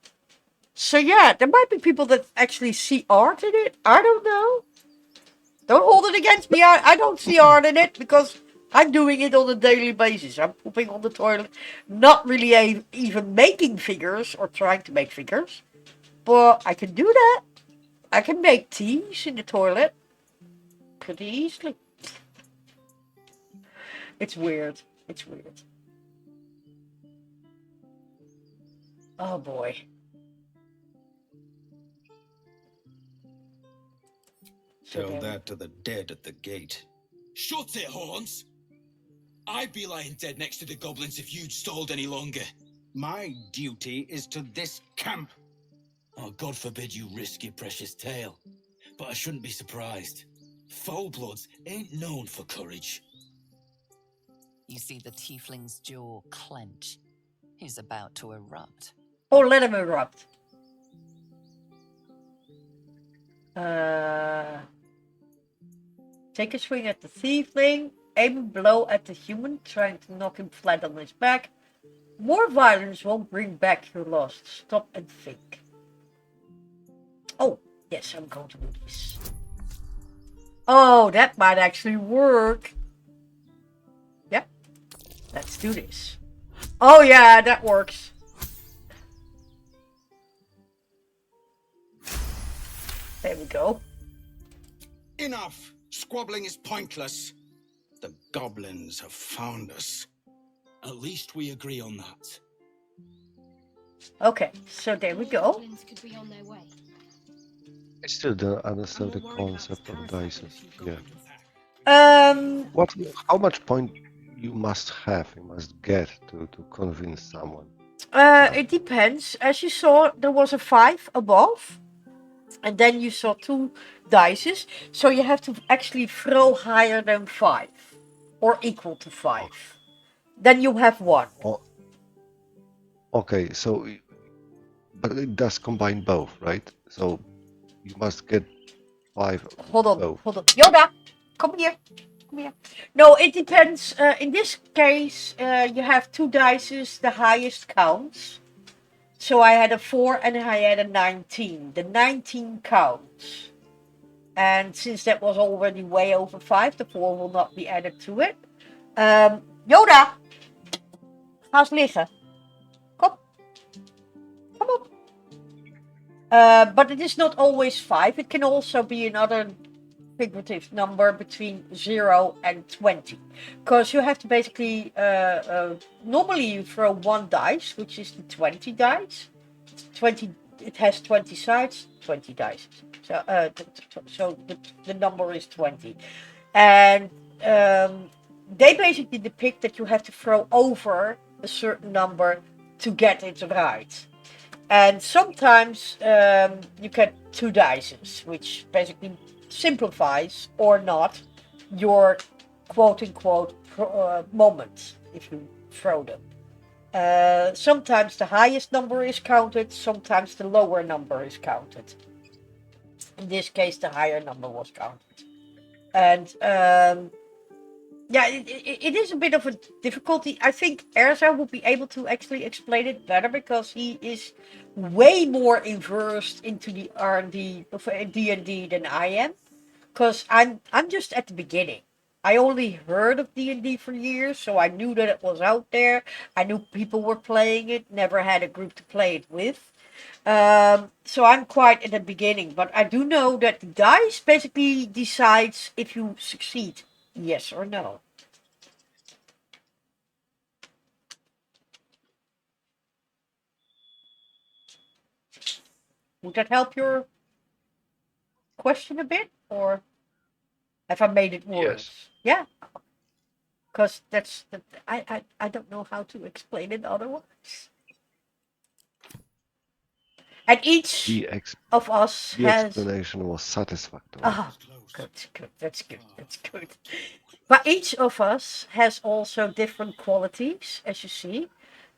So yeah, there might be people that actually see art in it. I don't know. Don't hold it against me. I don't see art in it because I'm doing it on a daily basis. I'm pooping on the toilet. Not really even making figures or trying to make figures. But I can do that. I can make teas in the toilet pretty easily. It's weird. It's weird. Oh boy. Tell that to the dead at the gate. Shut it, Horns! I'd be lying dead next to the goblins if you'd stalled any longer. My duty is to this camp. Oh, God forbid you risk your precious tail. But I shouldn't be surprised. Foul-bloods ain't known for courage. You see the tiefling's jaw clench. He's about to erupt. Oh, let him erupt. Take a swing at the tiefling. Aim a blow at the human, trying to knock him flat on his back. More violence won't bring back your lost. Stop and think. Oh, yes, I'm going to do this. Oh, that might actually work. Yeah, let's do this. Oh yeah, that works. There we go. Enough! Squabbling is pointless. The goblins have found us. At least we agree on that. Okay, so there we go. Goblins could be on their way. I still don't understand the I'm more worried about concept of parasites dice. than Yeah. goblins. What? How much point you must have, you must get to convince someone? It depends. As you saw, there was a 5 above. And then you saw 2 dices. So you have to actually throw higher than 5. Or equal to 5. Then you have 1. Oh, okay, so but it does combine both, right? So you must get 5. Hold on, both. hold on. Yoda, come here. Come here. No, it depends. In this case, you have 2 dices, the highest counts. So I had a 4 and I had a 19. The 19 counts. And since that was already way over 5, the 4 will not be added to it. Yoda, ga eens liggen. Kom. Come on. But it is not always 5. It can also be another figurative number between 0 and 20. Because you have to basically, normally you throw 1 dice, which is the 20 dice. 20, it has 20 sides, 20 dice. So, the number is 20. And they basically depict that you have to throw over a certain number to get it right. And sometimes you get 2 dices, which basically simplifies or not your quote-unquote moments if you throw them. Sometimes the highest number is counted, sometimes the lower number is counted. In this case, the higher number was counted. And yeah, it is a bit of a difficulty. I think Erza will be able to actually explain it better because he is way more immersed into the R&D of D&D than I am. Because I'm just at the beginning. I only heard of D&D for years, so I knew that it was out there. I knew people were playing it, never had a group to play it with. So I'm quite at the beginning, but I do know that the dice basically decides if you succeed, yes or no. Would that help your question a bit, or have I made it worse? Yes. Yeah. Because I don't know how to explain it otherwise. And each of us the has... explanation was satisfactory. Ah, good, that's good. But each of us has also different qualities, as you see.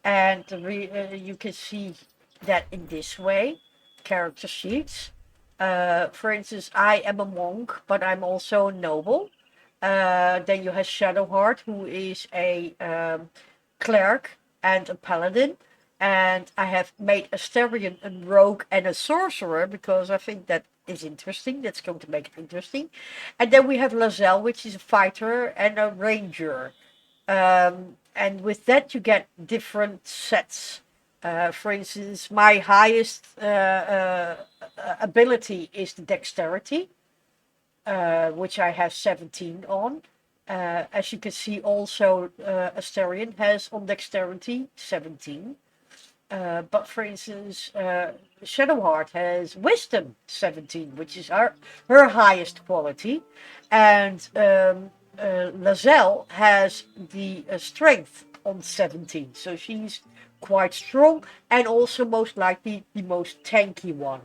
And you can see that in this way, character sheets. For instance, I am a monk, but I'm also a noble. Then you have Shadowheart, who is a cleric and a paladin. And I have made a Asterion, a rogue, and a sorcerer, because I think that is interesting. That's going to make it interesting. And then we have Lae'zel, which is a fighter and a ranger. And with that, you get different sets. For instance, my highest ability is the dexterity, which I have 17 on. As you can see, also Asterion has on dexterity 17. But for instance, Shadowheart has wisdom 17, which is her highest quality. And Lae'zel has the strength on 17. So she's quite strong and also most likely the most tanky one.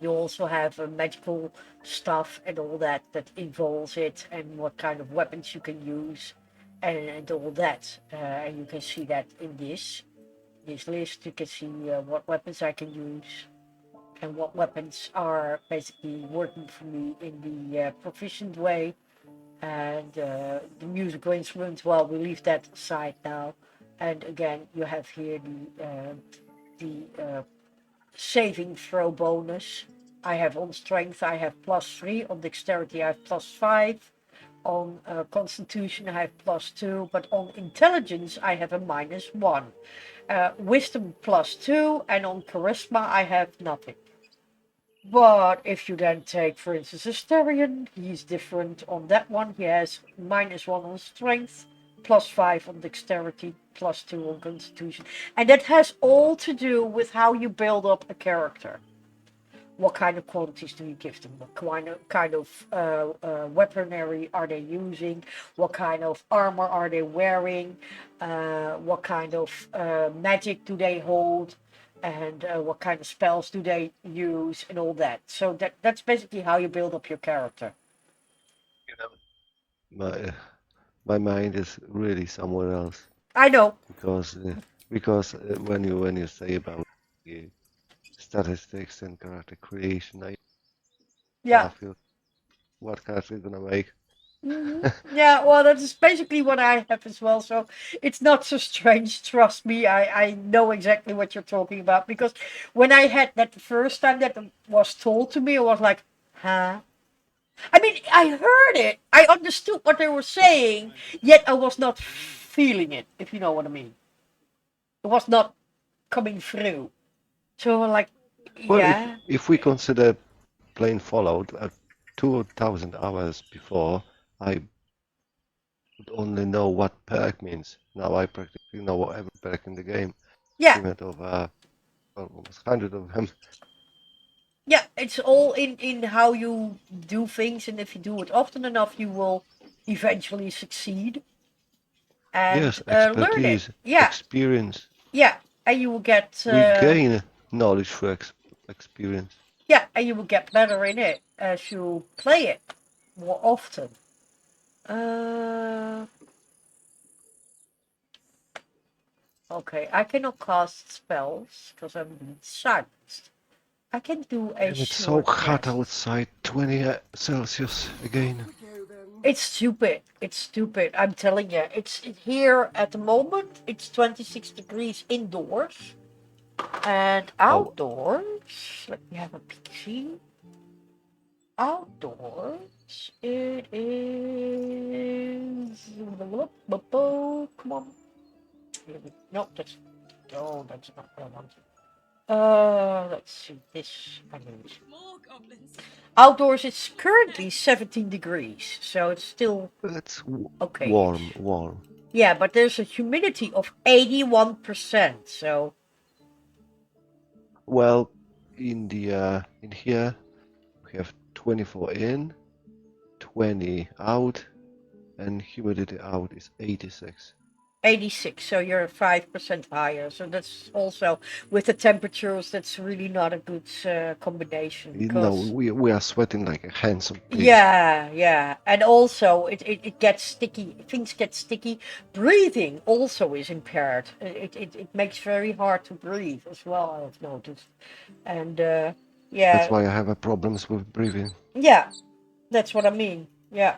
You also have magical stuff and all that involves it, and what kind of weapons you can use and all that. And you can see that in this list. You can see what weapons I can use and what weapons are basically working for me in the proficient way. And the musical instruments, well, we leave that aside now. And again, you have here the saving throw bonus. I have on strength, I have +3. On dexterity, I have +5. On constitution, I have +2. But on intelligence, I have a -1. Wisdom +2. And on charisma, I have nothing. But if you then take, for instance, a Styrian, he's different on that one. He has -1 on strength, +5 on dexterity, +2 on constitution. And that has all to do with how you build up a character. What kind of qualities do you give them? What kind of weaponry are they using? What kind of armor are they wearing? What kind of magic do they hold? And what kind of spells do they use and all that. So that's basically how you build up your character. My mind is really somewhere else I know. because when you say about statistics and character creation, Yeah. feel what character you're gonna make. Yeah, well, that's basically what I have as well. So it's not so strange. Trust me, I know exactly what you're talking about. Because when I had that the first time that was told to me, I was like, huh? I mean, I heard it. I understood what they were saying, yet I was not feeling it, if you know what I mean. It was not coming through. So I'm like, Well, yeah. if we consider playing Fallout 2,000 hours before, I would only know what perk means. Now I practically know every perk in the game. Yeah. Limit of almost 100 of them. Yeah, it's all in how you do things, and if you do it often enough, you will eventually succeed and Yes, learn it. expertise, Yeah, experience. yeah, and you will get We gain knowledge through experience. yeah, and you will get better in it as you play it more often. Okay, I cannot cast spells because I'm silenced. I can do a Damn, it's so short hot rest. outside, 20 Celsius again. It's stupid. It's stupid. I'm telling you. It's here at the moment. It's 26 degrees indoors and outdoors. Let me have a peek. See. Outdoors, it is. Come on. No, that's. Oh, that's not what I want. Let's see. This I need. More goblins. Outdoors, it's currently 17 degrees, so it's still It's okay. warm. Yeah, but there's a humidity of 81%, so. Well, in here we have 24 in, 20 out, and humidity out is 86. 86, so you're 5% higher. So that's also with the temperatures. That's really not a good combination. You know, Because we are sweating like a handsome pig. yeah, and also it gets sticky. Things get sticky. Breathing also is impaired. It makes very hard to breathe as well. I've noticed, and That's yeah, why I have problems with breathing. yeah, that's what I mean. Yeah.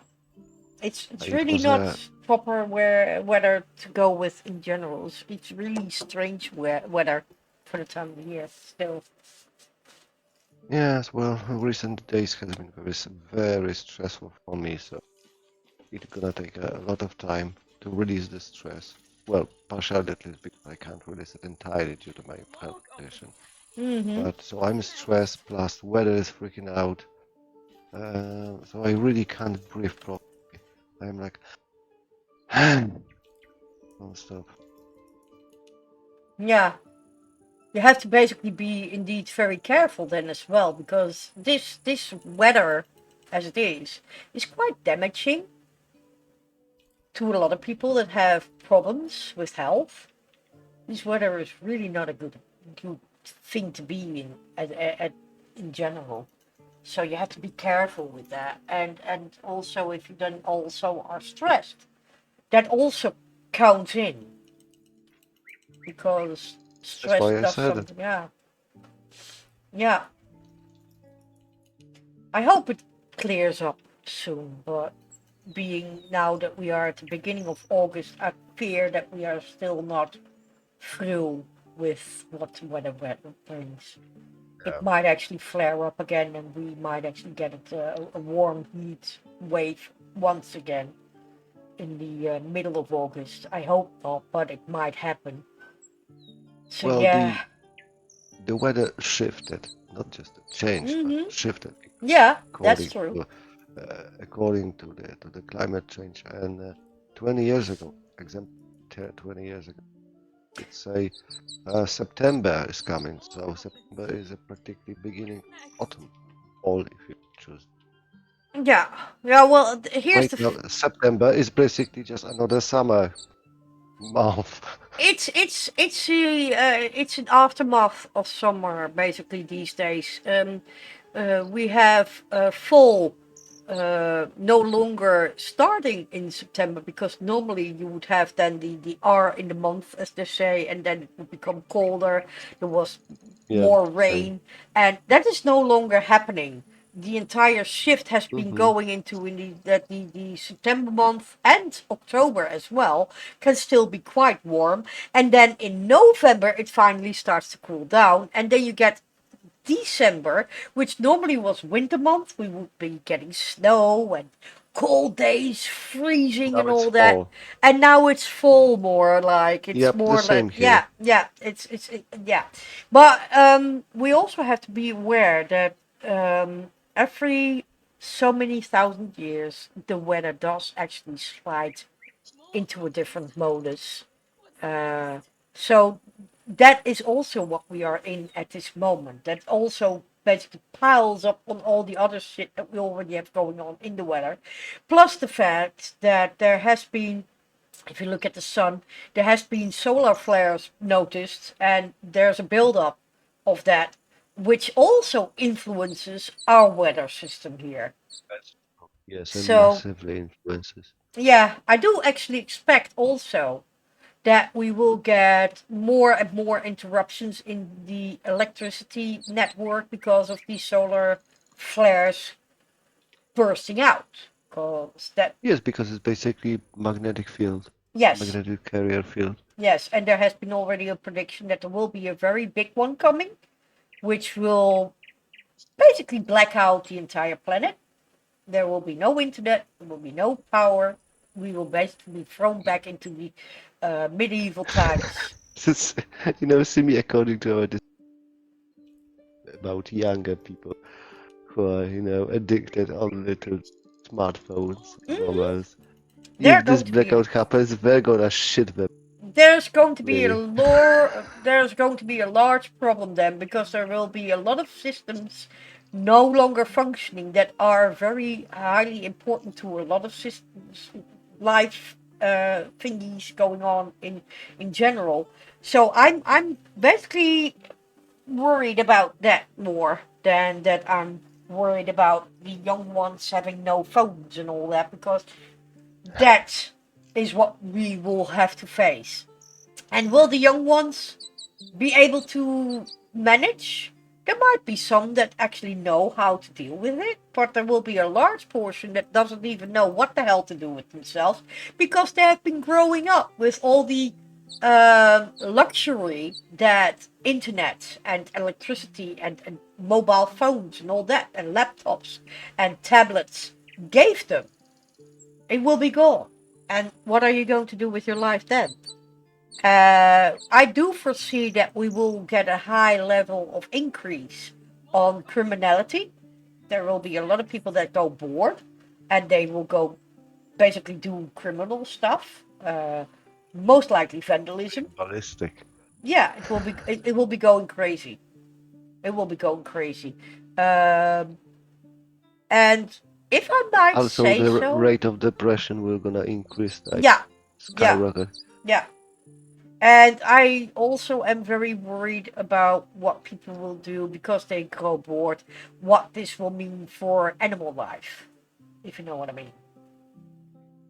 It's It really was not proper weather to go with in general. It's really strange weather for the time of year still. yes, well, recent days has been very stressful for me, so it's gonna take a lot of time to release the stress. Well, partially at least because I can't release it entirely due to my health condition. But so I'm stressed, plus weather is freaking out. So I really can't breathe properly. I'm like non-stop. Yeah, you have to basically be indeed very careful then as well, because this weather, as it is quite damaging to a lot of people that have problems with health. This weather is really not a good thing to be in in general. So you have to be careful with that, and also if you then also are stressed, that also counts in because That's stress why I does said it. something. Yeah. I hope it clears up soon, but being now that we are at the beginning of August, I fear that we are still not through with what weather brings. It might actually flare up again, and we might actually get a warm heat wave once again in the middle of August. I hope not, but it might happen. So Well, yeah, the weather shifted not just a change, but shifted. Yeah, that's true. According to the climate change, and 20 years ago, 20 years ago, let's say September is coming. So September is practically beginning autumn, fall if you choose. Yeah. Well, here's Right now, September is basically just another summer month. It's an aftermath of summer basically these days. We have fall no longer starting in September, because normally you would have then the R in the month, as they say, and then it would become colder. There was more rain, and that is no longer happening. The entire shift has been going into the September month, and October as well can still be quite warm, and then in November it finally starts to cool down, and then you get December, which normally was winter month. We would be getting snow and cold days, freezing Now and it's all that, fall. and now it's fall more like it's Yep, the more same like here. yeah. But we also have to be aware that every so many thousand years the weather does actually slide into a different modus. So that is also what we are in at this moment. That also basically piles up on all the other shit that we already have going on in the weather. Plus the fact that there has been, if you look at the sun, there has been solar flares noticed, and there's a buildup of that, which also influences our weather system here. Yes, and So, massively influences. yeah, I do actually expect also that we will get more and more interruptions in the electricity network because of these solar flares bursting out. Yes, because it's basically magnetic field, Yes, magnetic carrier field. yes, and there has been already a prediction that there will be a very big one coming, which will basically black out the entire planet. There will be no internet, there will be no power. We will basically be thrown back into the medieval times. This, Simi, according to our about younger people who are, addicted on little smartphones, mobiles. They're If this going to be blackout happens, we're gonna shit them. there's going to be Really. there's going to be a large problem then, because there will be a lot of systems no longer functioning that are very highly important to a lot of systems, life thingies going on in general. So I'm basically worried about that more than that I'm worried about the young ones having no phones and all that, because that is what we will have to face. And will the young ones be able to manage? There might be some that actually know how to deal with it, but there will be a large portion that doesn't even know what the hell to do with themselves, because they have been growing up with all the luxury that internet and electricity and mobile phones and all that, and laptops and tablets gave them. It will be gone. And what are you going to do with your life then? I do foresee that we will get a high level of increase on criminality. There will be a lot of people that go bored, and they will go basically do criminal stuff. Most likely vandalism. Ballistic. Yeah, it will be going crazy. It will be going crazy. And if I might Also, say the so, rate of depression will gonna increase, like yeah, skyrocket. yeah. And I also am very worried about what people will do because they grow bored, what this will mean for animal life, if you know what I mean.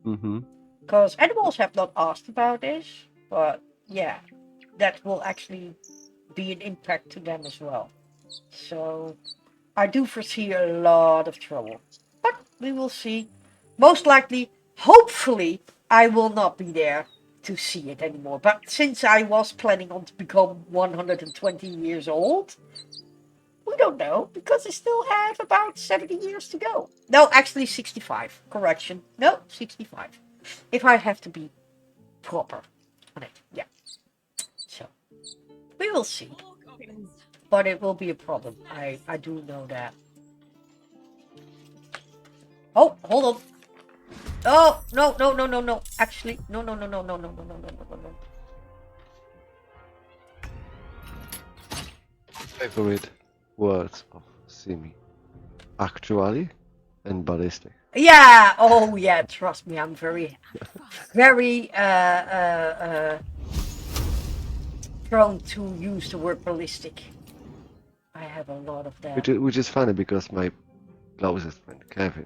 Mm-hmm. Because animals have not asked about this, but yeah, that will actually be an impact to them as well. So I do foresee a lot of trouble. But we will see. Most likely, hopefully, I will not be there to see it anymore. But since I was planning on to become 120 years old, we don't know, because I still have about 70 years to go. No, actually 65. Correction. No, 65. If I have to be proper on it. Yeah. So, we will see. but it will be a problem. I do know that. Oh, hold on. Oh, no. Actually, no. Favorite words of Simi. Actually and ballistic. Yeah, oh yeah, trust me, I'm very prone to use the word ballistic. I have a lot of that. Which is funny because my closest friend Kevin,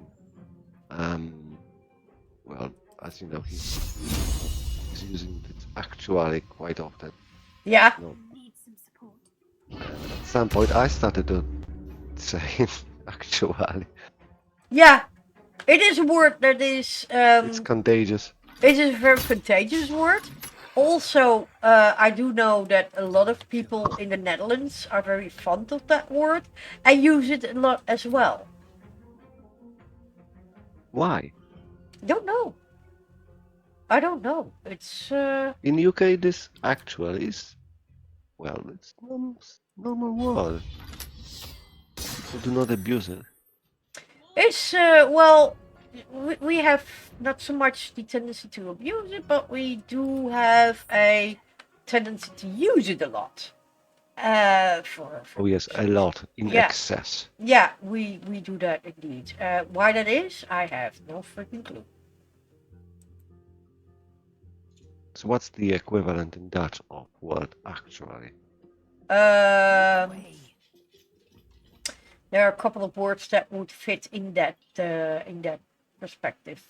well, as you know, he's using it actually quite often. Yeah. You know, Need some support. at some point I started to say actually. Yeah, it is a word that is It's contagious. it is a very contagious word. Also, I do know that a lot of people in the Netherlands are very fond of that word and use it a lot as well. Why? Don't know. I don't know. It's In UK this actually is, well, it's normal word. So do not abuse it. It's well, we have not so much the tendency to abuse it, but we do have a tendency to use it a lot. For Oh yes, a lot in Yeah. excess. Yeah, we do that indeed. Why that is, I have no freaking clue. So what's the equivalent in Dutch of word actually? There are a couple of words that would fit in that perspective.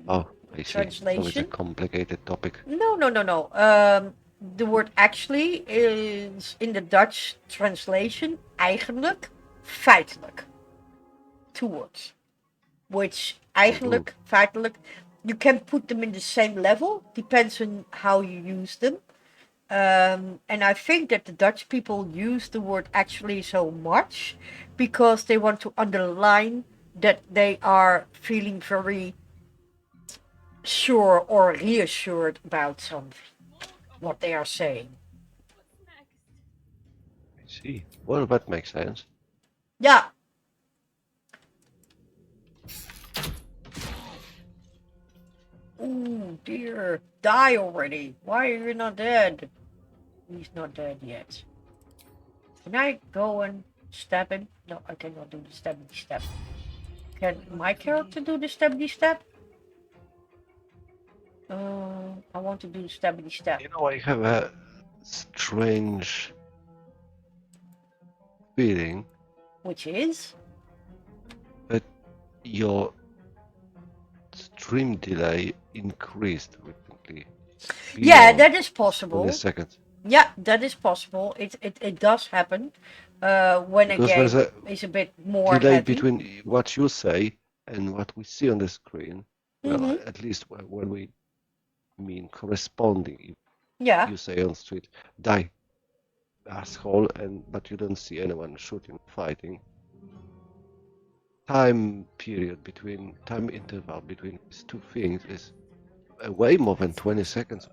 Oh, I see. So it's a Translation? complicated topic. No. The word actually is in the Dutch translation eigenlijk, feitelijk. 2 words. Which eigenlijk, feitelijk, you can put them in the same level, depends on how you use them. And I think that the Dutch people use the word actually so much because they want to underline that they are feeling very sure or reassured about something, what they are saying. I see. Well, that makes sense. Yeah. Ooh, dear. Die already. Why are you not dead? He's not dead yet. Can I go and stab him? No, I cannot do the stabby stab. Can my character do the stabby stab? I want to do the stabby stab. You know, I have a strange feeling Which is? that your stream delay increased recently. Yeah, that is possible. In a second. Yeah, that is possible. It does happen when Because a there's game a is a bit more delay heavy. between what you say and what we see on the screen. Well, Mhm. at least when we mean corresponding. If Yeah. you say on street, die, asshole, but you don't see anyone shooting, fighting. Time interval between these two things is way more than 20 seconds.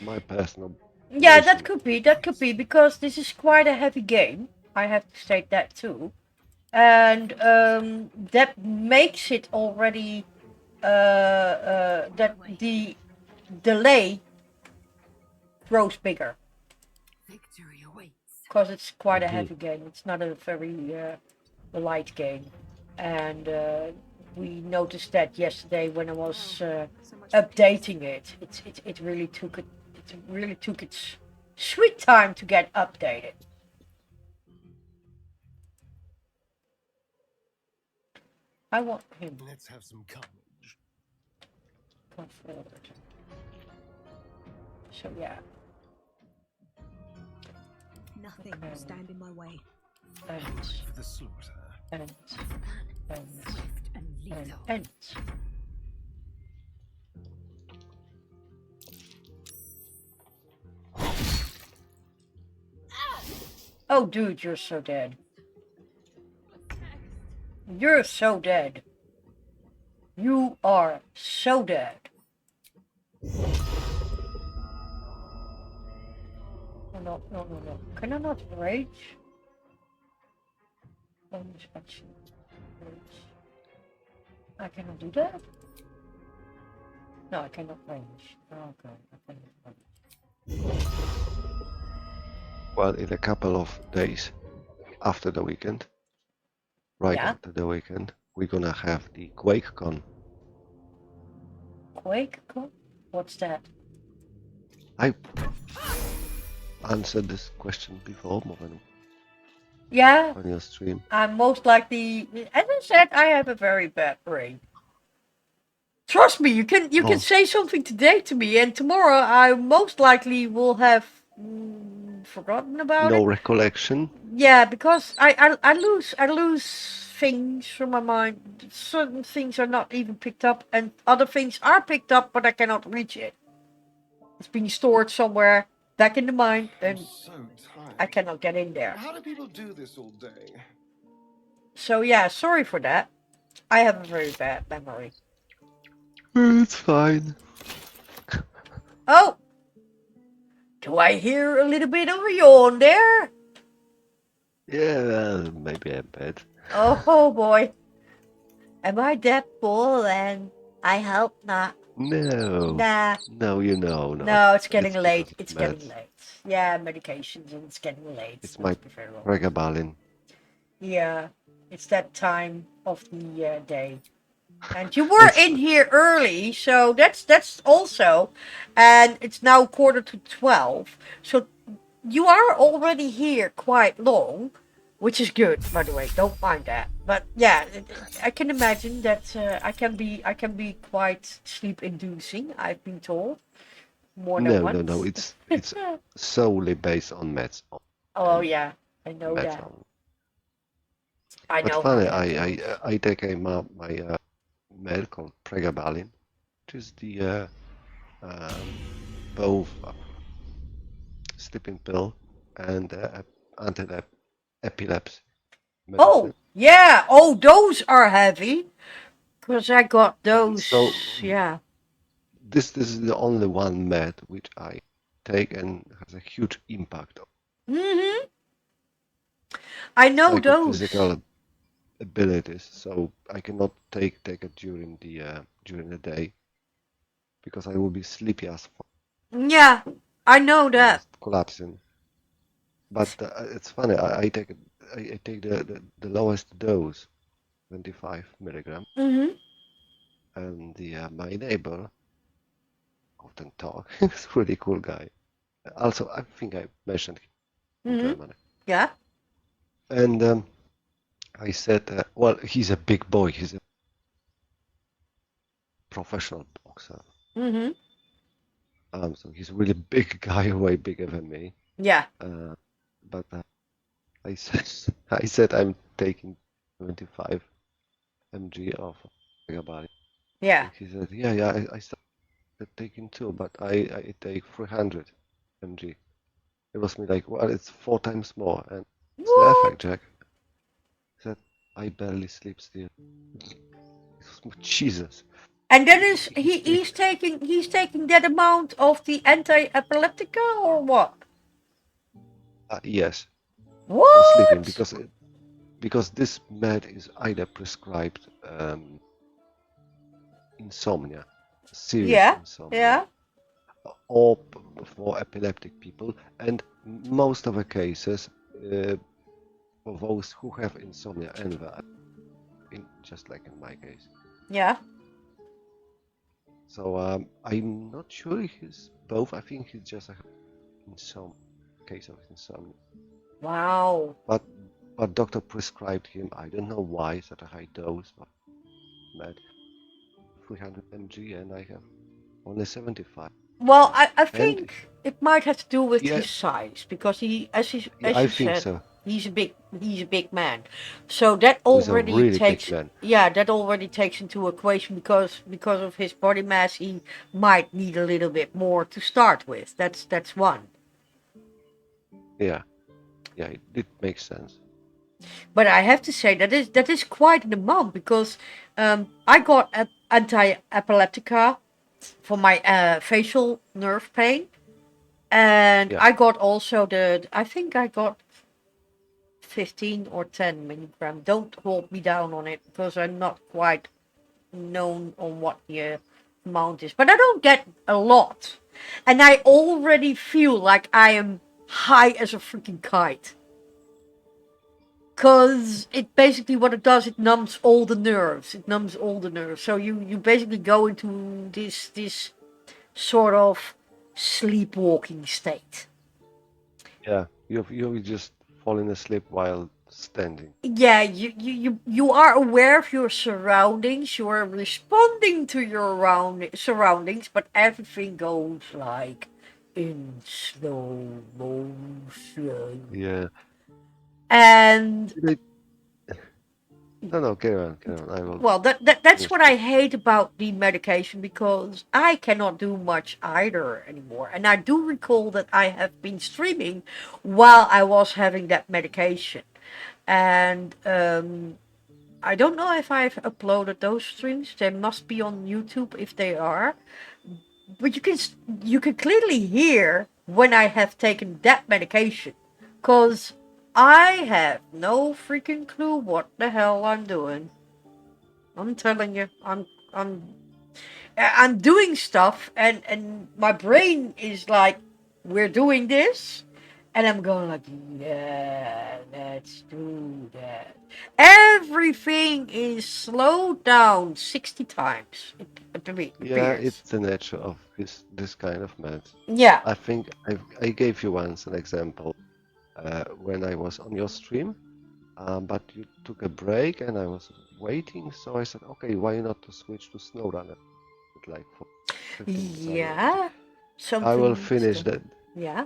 My personal. Yeah, that could be because this is quite a heavy game. I have to state that too, and that makes it already that the delay grows bigger Victory awaits. because it's quite a Mhm. heavy game. It's not a very light game, and we noticed that yesterday when I was So much updating it. It really took it. It really took its sweet time to get updated. I want him Let's have some courage. to come forward. So yeah, Nothing Okay. will stand in my way. and For the slaughter. and Swift and lethal. and. Oh, dude, you're so dead. You're so dead. You are so dead. Oh No. Can I not rage? Bonus action. Rage. I cannot do that? No, I cannot range. Okay, I cannot range. Well, in a couple of days after the weekend, right after the weekend, we're gonna have the QuakeCon. QuakeCon? What's that? I answered this question before, Moreno, Yeah, on your stream. I'm most likely, as I said, I have a very bad brain. Trust me, you can say something today to me, and tomorrow I most likely will have forgotten about it. No recollection. Yeah, because I lose things from my mind. Certain things are not even picked up, and other things are picked up, but I cannot reach it. It's being stored somewhere back in the mind, and So tired. I cannot get in there. How do people do this all day? So yeah, sorry for that. I have a very bad memory. It's fine. Oh! Do I hear a little bit of a yawn there? Yeah, maybe a bit. Oh boy. Am I that full? And I hope not. No. Nah. No, you know. No, it's getting late. because It's of getting meds. late. Yeah, medications and it's getting late. It's Let's my be very honest. pregabalin. Yeah, it's that time of the day. And you were in here early, so that's also, and it's now 11:45. So you are already here quite long, which is good, by the way. Don't mind that. But yeah, I can imagine that I can be quite sleep-inducing. I've been told more than once. No. It's solely based on meds. Oh yeah, I know Meds that. only. I But know. funny, how that I take my med called pregabalin, which is the both sleeping pill and anti-epilepsy medicine. Oh yeah. Oh, those are heavy. Because I got those. So yeah. this is the only one med which I take and has a huge impact on I know those. physical abilities. So I cannot take it during the day because I will be sleepy as fuck. Yeah, I know that. Just collapsing. But it's funny. I take the lowest dose, 25 milligram, and my neighbor often talk. He's a really cool guy. Also, I think I mentioned him in Germany. Yeah. And I said, well, he's a big boy. He's a professional boxer. So he's a really big guy, way bigger than me. Yeah. But I said I'm taking 25 mg of Megabyte. Yeah. He said, yeah, I started taking 2, but I take 300 mg. It was me like, well, it's 4 times more, and it's the effect, Jack. He said, I barely sleep still. Jesus. And that is he's taking that amount of the anti-epileptica or what? Yes. What? For sleeping, because this med is either prescribed insomnia, serious insomnia, or for epileptic people, and most of the cases for those who have insomnia and that, just like in my case. Yeah. So I'm not sure he's both. I think he's just a case of insomnia. Wow. But doctor prescribed him, I don't know why, such a high dose of med, 300 mg, and I have only 75. Well, I think it might have to do with his size, because as you said, so. he's a big man. So that already really takes big man. that already takes into equation because of his body mass, he might need a little bit more to start with. That's one. Yeah, it did make sense. But I have to say that is quite an amount, because I got anti-epileptica for my facial nerve pain, And Yeah. I got also I think I got 15 or 10 milligram. Don't hold me down on it because I'm not quite known on what the amount is. But I don't get a lot. And I already feel like I am high as a freaking kite. Because it basically, what it does, it numbs all the nerves. It numbs all the nerves. So you basically go into this sort of sleepwalking state. Yeah, you just falling asleep while standing. Yeah, you are aware of your surroundings. You are responding to your surroundings, but everything goes like in slow motion. Yeah. And No, carry on. I will. well, that's what I hate about the medication, because I cannot do much either anymore. And I do recall that I have been streaming while I was having that medication. And I don't know if I've uploaded those streams. They must be on YouTube if they are. But you can clearly hear when I have taken that medication, cause I have no freaking clue what the hell I'm doing. I'm telling you, I'm doing stuff, and my brain is like, we're doing this, and I'm going like, yeah, let's do that. Everything is slowed down 60 times. It Yeah, appears. it's the nature of this kind of meds. Yeah. I think I gave you once an example when I was on your stream, but you took a break and I was waiting, so I said, okay, why not to switch to SnowRunner? Like for 15 minutes. Yeah. I will Something. finish that. Yeah.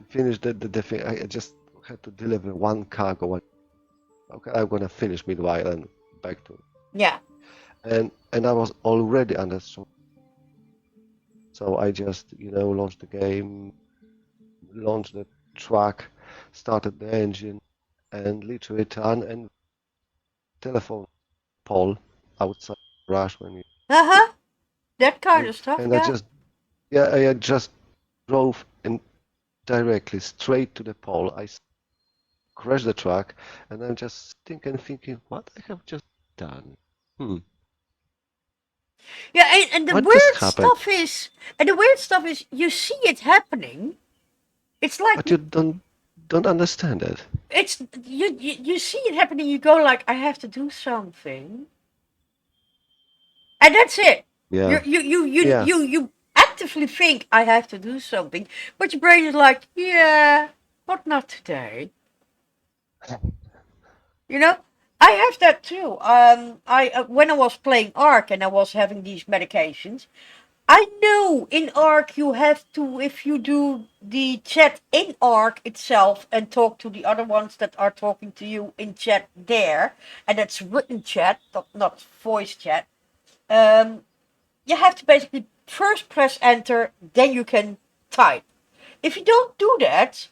Finish the thing. I just had to deliver one cargo. Okay, I'm gonna finish meanwhile and back to. Yeah. And I was already under stress. So I just, launched the game, launched the truck, started the engine, and literally turned and telephone pole outside the garage when you. That kind of stuff. And Yeah. I just drove in directly straight to the pole. I crashed the truck, and I'm just thinking, what I have just done. Yeah, and the What weird just happened? stuff is, you see it happening. It's like, But you don't understand it. it's you see it happening. You go like, I have to do something, and that's it. Yeah. You actively think, I have to do something, but your brain is like, yeah, but not today. You know, I have that too. When I was playing Ark and I was having these medications, I know in Ark you have to, if you do the chat in Ark itself and talk to the other ones that are talking to you in chat there, and that's written chat, not voice chat. You have to basically first press enter, then you can type. If you don't do that,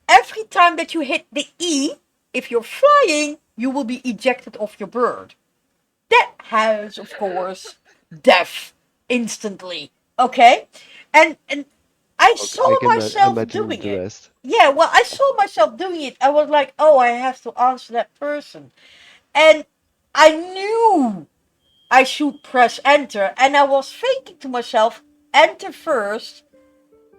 every time that you hit the E, if you're flying, you will be ejected off your bird. That has, of course, death instantly. Okay? And I saw myself doing it. Rest. Yeah, well, I saw myself doing it. I was like, oh, I have to answer that person. And I knew I should press enter. And I was thinking to myself, enter first.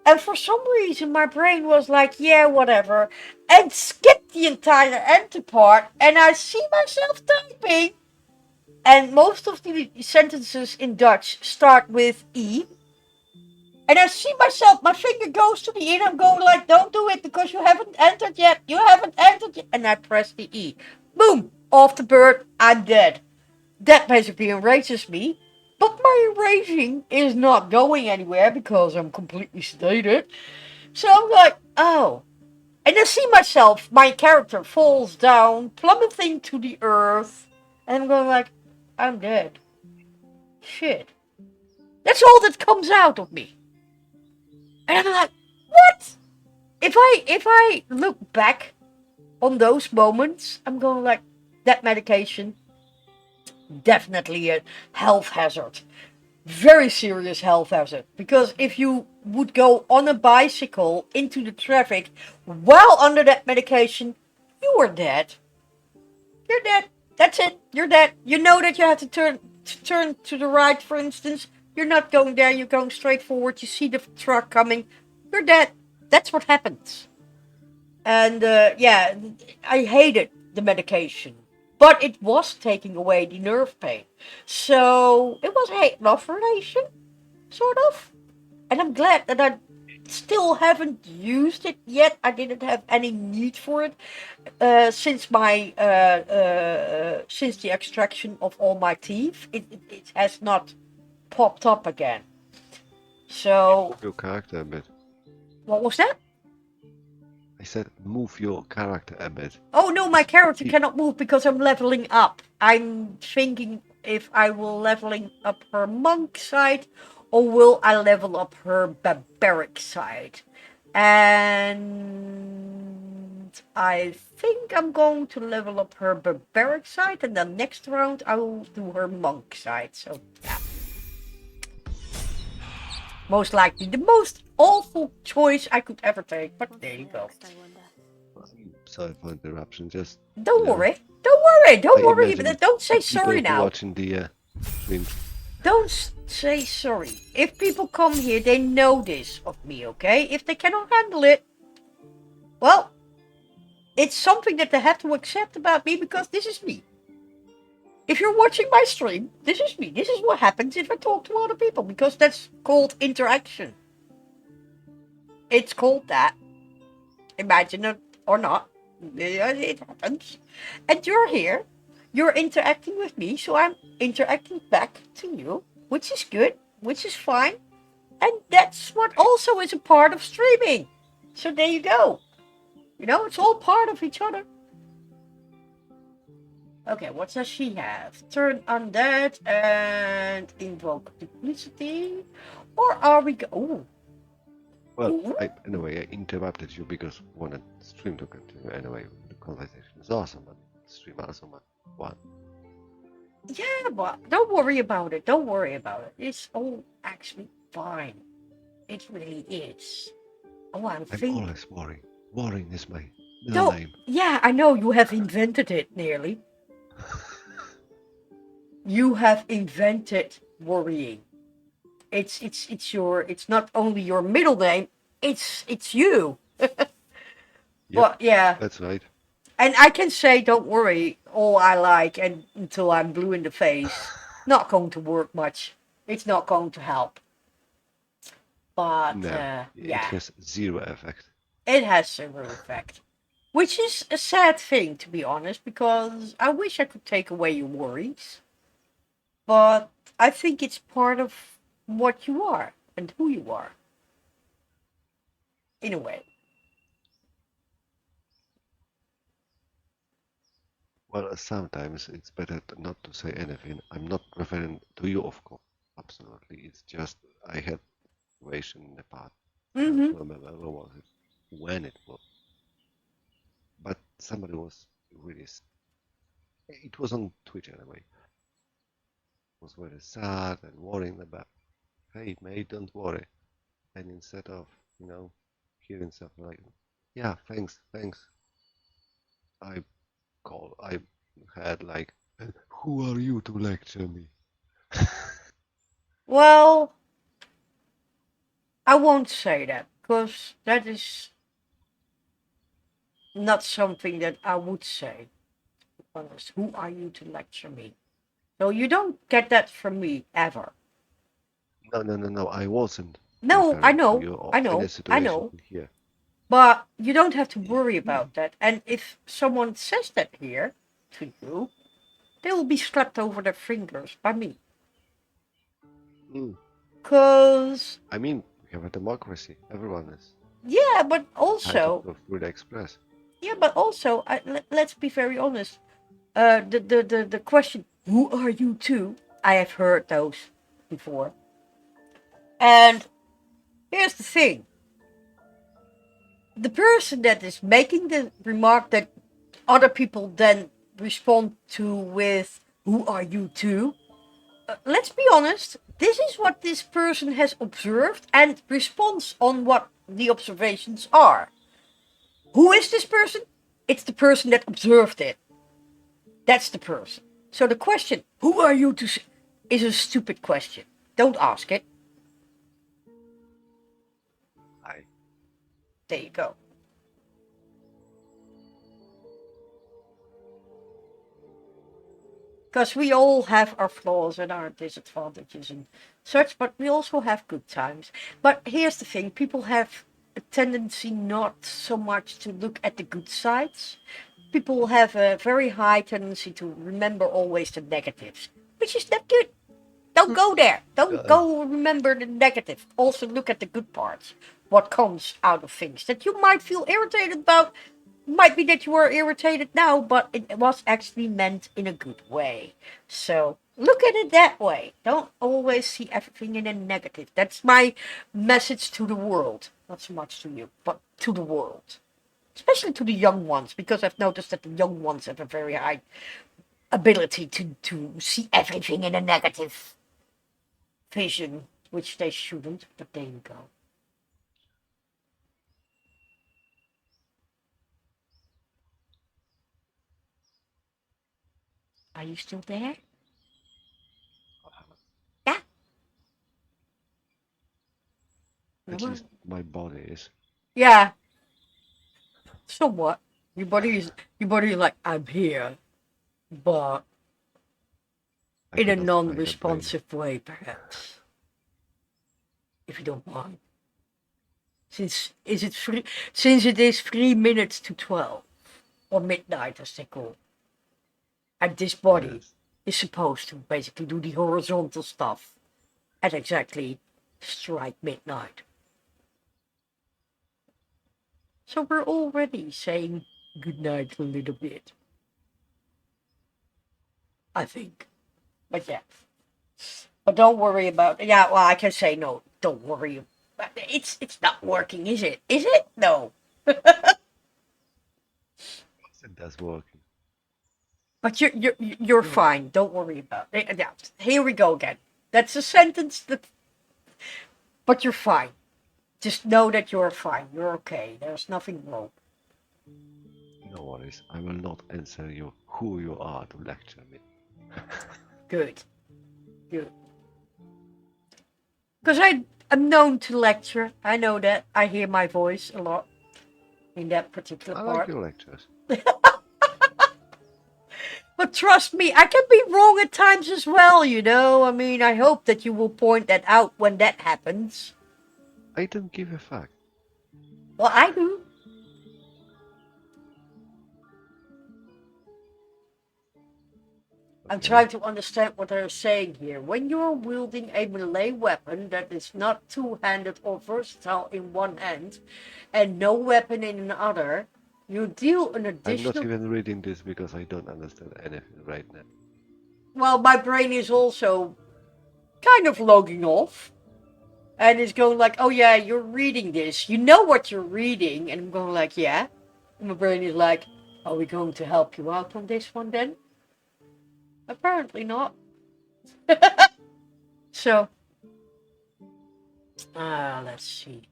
And for some reason, my brain was like, yeah, whatever. And skipped the entire enter part. And I see myself typing. And most of the sentences in Dutch start with E. And I see myself, my finger goes to the E, and I'm going like, don't do it because you haven't entered yet. You haven't entered yet. And I press the E. Boom! Off the bird, I'm dead. That basically enrages me. But my enraging is not going anywhere because I'm completely sedated. So I'm like, oh. And I see myself, my character falls down, plummeting to the earth. And I'm going like, I'm dead. Shit. That's all that comes out of me. And I'm like, what? If I look back on those moments, I'm going like, that medication, definitely a health hazard. very serious health hazard. Because if you would go on a bicycle into the traffic while under that medication, you are dead. You're dead. That's it. You're dead. You know that you have to turn to the right, for instance. You're not going there. You're going straight forward. You see the truck coming. You're dead. That's what happens. And yeah, I hated the medication. But it was taking away the nerve pain. So it was a hate-love relation, sort of. And I'm glad that I still haven't used it yet. I didn't have any need for it since the extraction of all my teeth. It has not popped up again. So Your character a bit. what was that? I said move your character a bit. Oh no, my character cannot move because I'm leveling up. I'm thinking if I will leveling up her monk side or will I level up her barbaric side. And I think I'm going to level up her barbaric side and then next round I will do her monk side. So yeah. Most likely the most awful choice I could ever take, but there you go. Sorry for interruption. Just Don't you know, worry. Don't worry. Don't I worry. imagine Don't say people sorry who now. watching the stream. Don't say sorry. If people come here, they know this of me, okay? If they cannot handle it, well, it's something that they have to accept about me because this is me. If you're watching my stream, this is me. This is what happens if I talk to other people because that's called interaction. It's called that. Imagine it or not. It happens. And you're here. You're interacting with me, so I'm interacting back to you, which is good, which is fine. And that's what also is a part of streaming. So there you go. You know, it's all part of each other. Okay, what does she have? Turn on that and invoke duplicity. Or are we oh. Well, anyway, I interrupted you because I wanted the stream to continue. Anyway, the conversation is awesome, but the stream also one. Yeah, but don't worry about it. Don't worry about it. It's all actually fine. It really is. Oh, I'm thinking. always worrying. Worrying is my middle name. Yeah, I know you have invented it nearly. You have invented worrying. It's not only your middle name, it's you. But yeah. That's right. And I can say don't worry all I like and until I'm blue in the face. Not going to work much. It's not going to help. But No, yeah. it has zero effect. It has zero effect. Which is a sad thing, to be honest, because I wish I could take away your worries. But I think it's part of what you are and who you are. In a way. Well, sometimes it's better not to say anything. I'm not referring to you, of course. Absolutely. It's just I had situation in the past. I don't remember when it was. But somebody was really. It was on Twitch anyway. Was very sad and worrying about, hey mate, don't worry. And instead of, hearing something like, yeah, thanks, I had like, who are you to lecture me? Well, I won't say that because that is not something that I would say. Honest, who are you to lecture me? So you don't get that from me ever. No, I wasn't. No, I know, I know. Here. But you don't have to worry about that. And if someone says that here to you, they will be slapped over their fingers by me. Because... I mean, we have a democracy. Everyone is. Yeah, but also... Free to express. Yeah, but also, let's be very honest. The question, who are you to? I have heard those before. And here's the thing. The person that is making the remark that other people then respond to with, who are you to? Let's be honest, this is what this person has observed and responds on what the observations are. Who is this person? It's the person that observed it. That's the person. So the question, who are you to say, is a stupid question. Don't ask it. There you go. Because we all have our flaws and our disadvantages and such, but we also have good times. But here's the thing, people have a tendency not so much to look at the good sides. People have a very high tendency to remember always the negatives, which is not good. Don't go there. Don't go remember the negative. Also look at the good parts. What comes out of things that you might feel irritated about. Might be that you are irritated now, but it was actually meant in a good way. So look at it that way. Don't always see everything in a negative. That's my message to the world. Not so much to you, but to the world. Especially to the young ones, because I've noticed that the young ones have a very high ability to see everything in a negative vision, which they shouldn't, but there you go. Are you still there? Yeah. At least my body is. Yeah. Somewhat. Your body is like, I'm here, but in a non-responsive way, perhaps. If you don't mind. Since it is 3 minutes to 12, or midnight as they call it. And this body is supposed to basically do the horizontal stuff at exactly strike midnight. So we're already saying goodnight a little bit. I think. But yeah. But don't worry about it. Yeah, well, I can say no, don't worry. It's not working, is it? Is it? No. That's working. But you're fine. Don't worry about it. Yeah, here we go again. That's a sentence that. But you're fine. Just know that you're fine. You're okay. There's nothing wrong. No worries. I will not answer you who you are to lecture me. Good. Good. Because I'm known to lecture. I know that. I hear my voice a lot in that particular part. I like your lectures. But trust me, I can be wrong at times as well, you know. I mean, I hope that you will point that out when that happens. I don't give a fuck. Well, I do. I'm trying to understand what they're saying here. When you're wielding a melee weapon that is not two-handed or versatile in one hand, and no weapon in another, you deal an additional... I'm not even reading this because I don't understand anything right now. Well, my brain is also kind of logging off. And it's going like, oh yeah, you're reading this. You know what you're reading. And I'm going like, yeah. And my brain is like, are we going to help you out on this one then? Apparently not. So, let's see.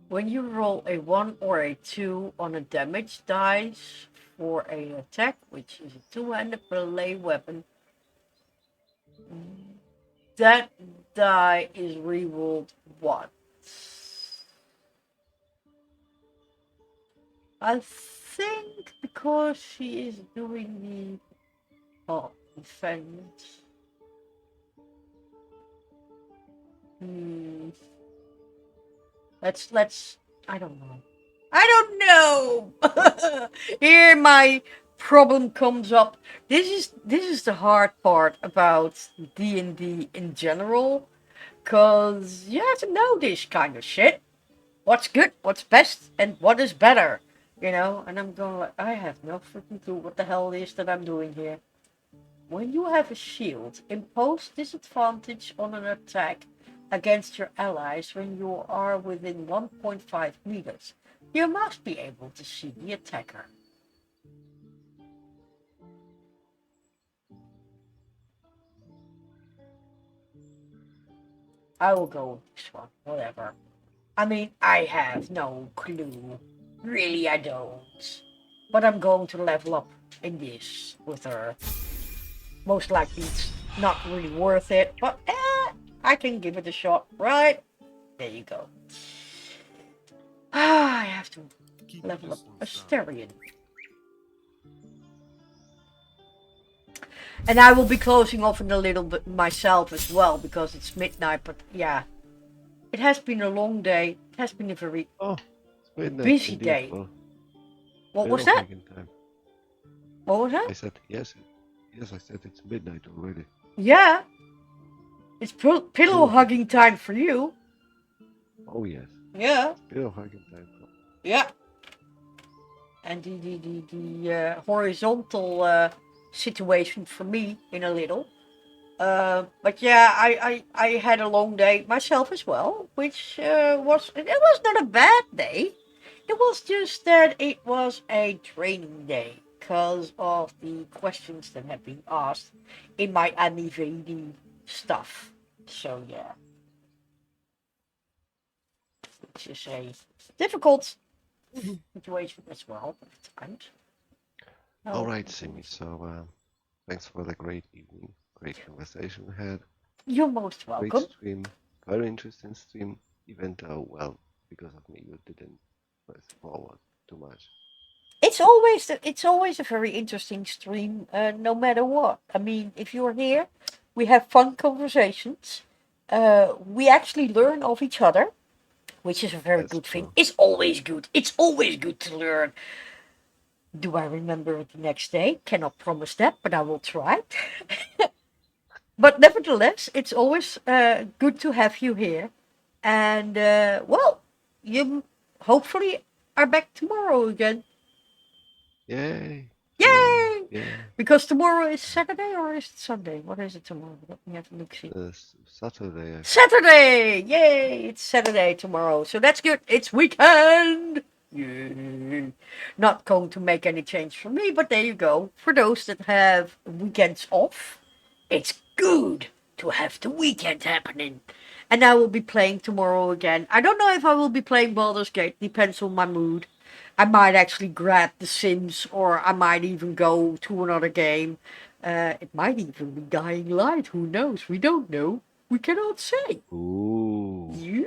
When you roll a 1 or a 2 on a damage dice for an attack, which is a two-handed melee weapon, that die is rerolled once. I think because she is doing the defense. Let's I don't know. Here my problem comes up. This is the hard part about D&D in general, cause you have to know this kind of shit. What's good, what's best, and what is better, you know? And I'm going like, I have no freaking clue what the hell it is that I'm doing here. When you have a shield, impose disadvantage on an attack against your allies when you are within 1.5 meters. You must be able to see the attacker. I will go with this one. Whatever. I mean, I have no clue. Really, I don't. But I'm going to level up in this with her. Most likely it's not really worth it, but I can give it a shot, right? There you go. I have to Keep level your up a distance, Styrian. And I will be closing off in a little bit myself as well, because it's midnight, but yeah. It has been a long day. It has been a very It's midnight busy indeed. day. Well, What was pillow that? hugging time. What was that? I said yes. Yes, I said it's midnight already. Yeah. It's pillow hugging time for you. Oh yes. Yeah. Pillow hugging time. Yeah. And the horizontal situation for me in a little. But yeah, I had a long day myself as well, which it was not a bad day. It was just that it was a training day because of the questions that have been asked in my AniVD stuff. So yeah, which is a difficult situation as well at times. All right, Simi. So thanks for the great evening, great conversation we had. You're most welcome. Great stream, very interesting stream. Even though, well, because of me, you didn't press forward too much. It's always a very interesting stream, no matter what. I mean, if you're here, we have fun conversations. We actually learn of each other, which is a very That's good thing. true. It's always good. It's always good to learn. Do I remember it the next day? Cannot promise that, but I will try. But nevertheless, it's always good to have you here. And, well, you hopefully are back tomorrow again. Yay! Yay! Yeah. Because tomorrow is Saturday or is it Sunday? What is it tomorrow? Let me have a look. See. Saturday. Saturday! Yay! It's Saturday tomorrow. So that's good. It's weekend! Yay! Not going to make any change for me, but there you go. For those that have weekends off, it's good to have the weekend happening. And I will be playing tomorrow again. I don't know if I will be playing Baldur's Gate. Depends on my mood. I might actually grab The Sims, or I might even go to another game. It might even be Dying Light. Who knows? We don't know. We cannot say. Ooh. Yeah.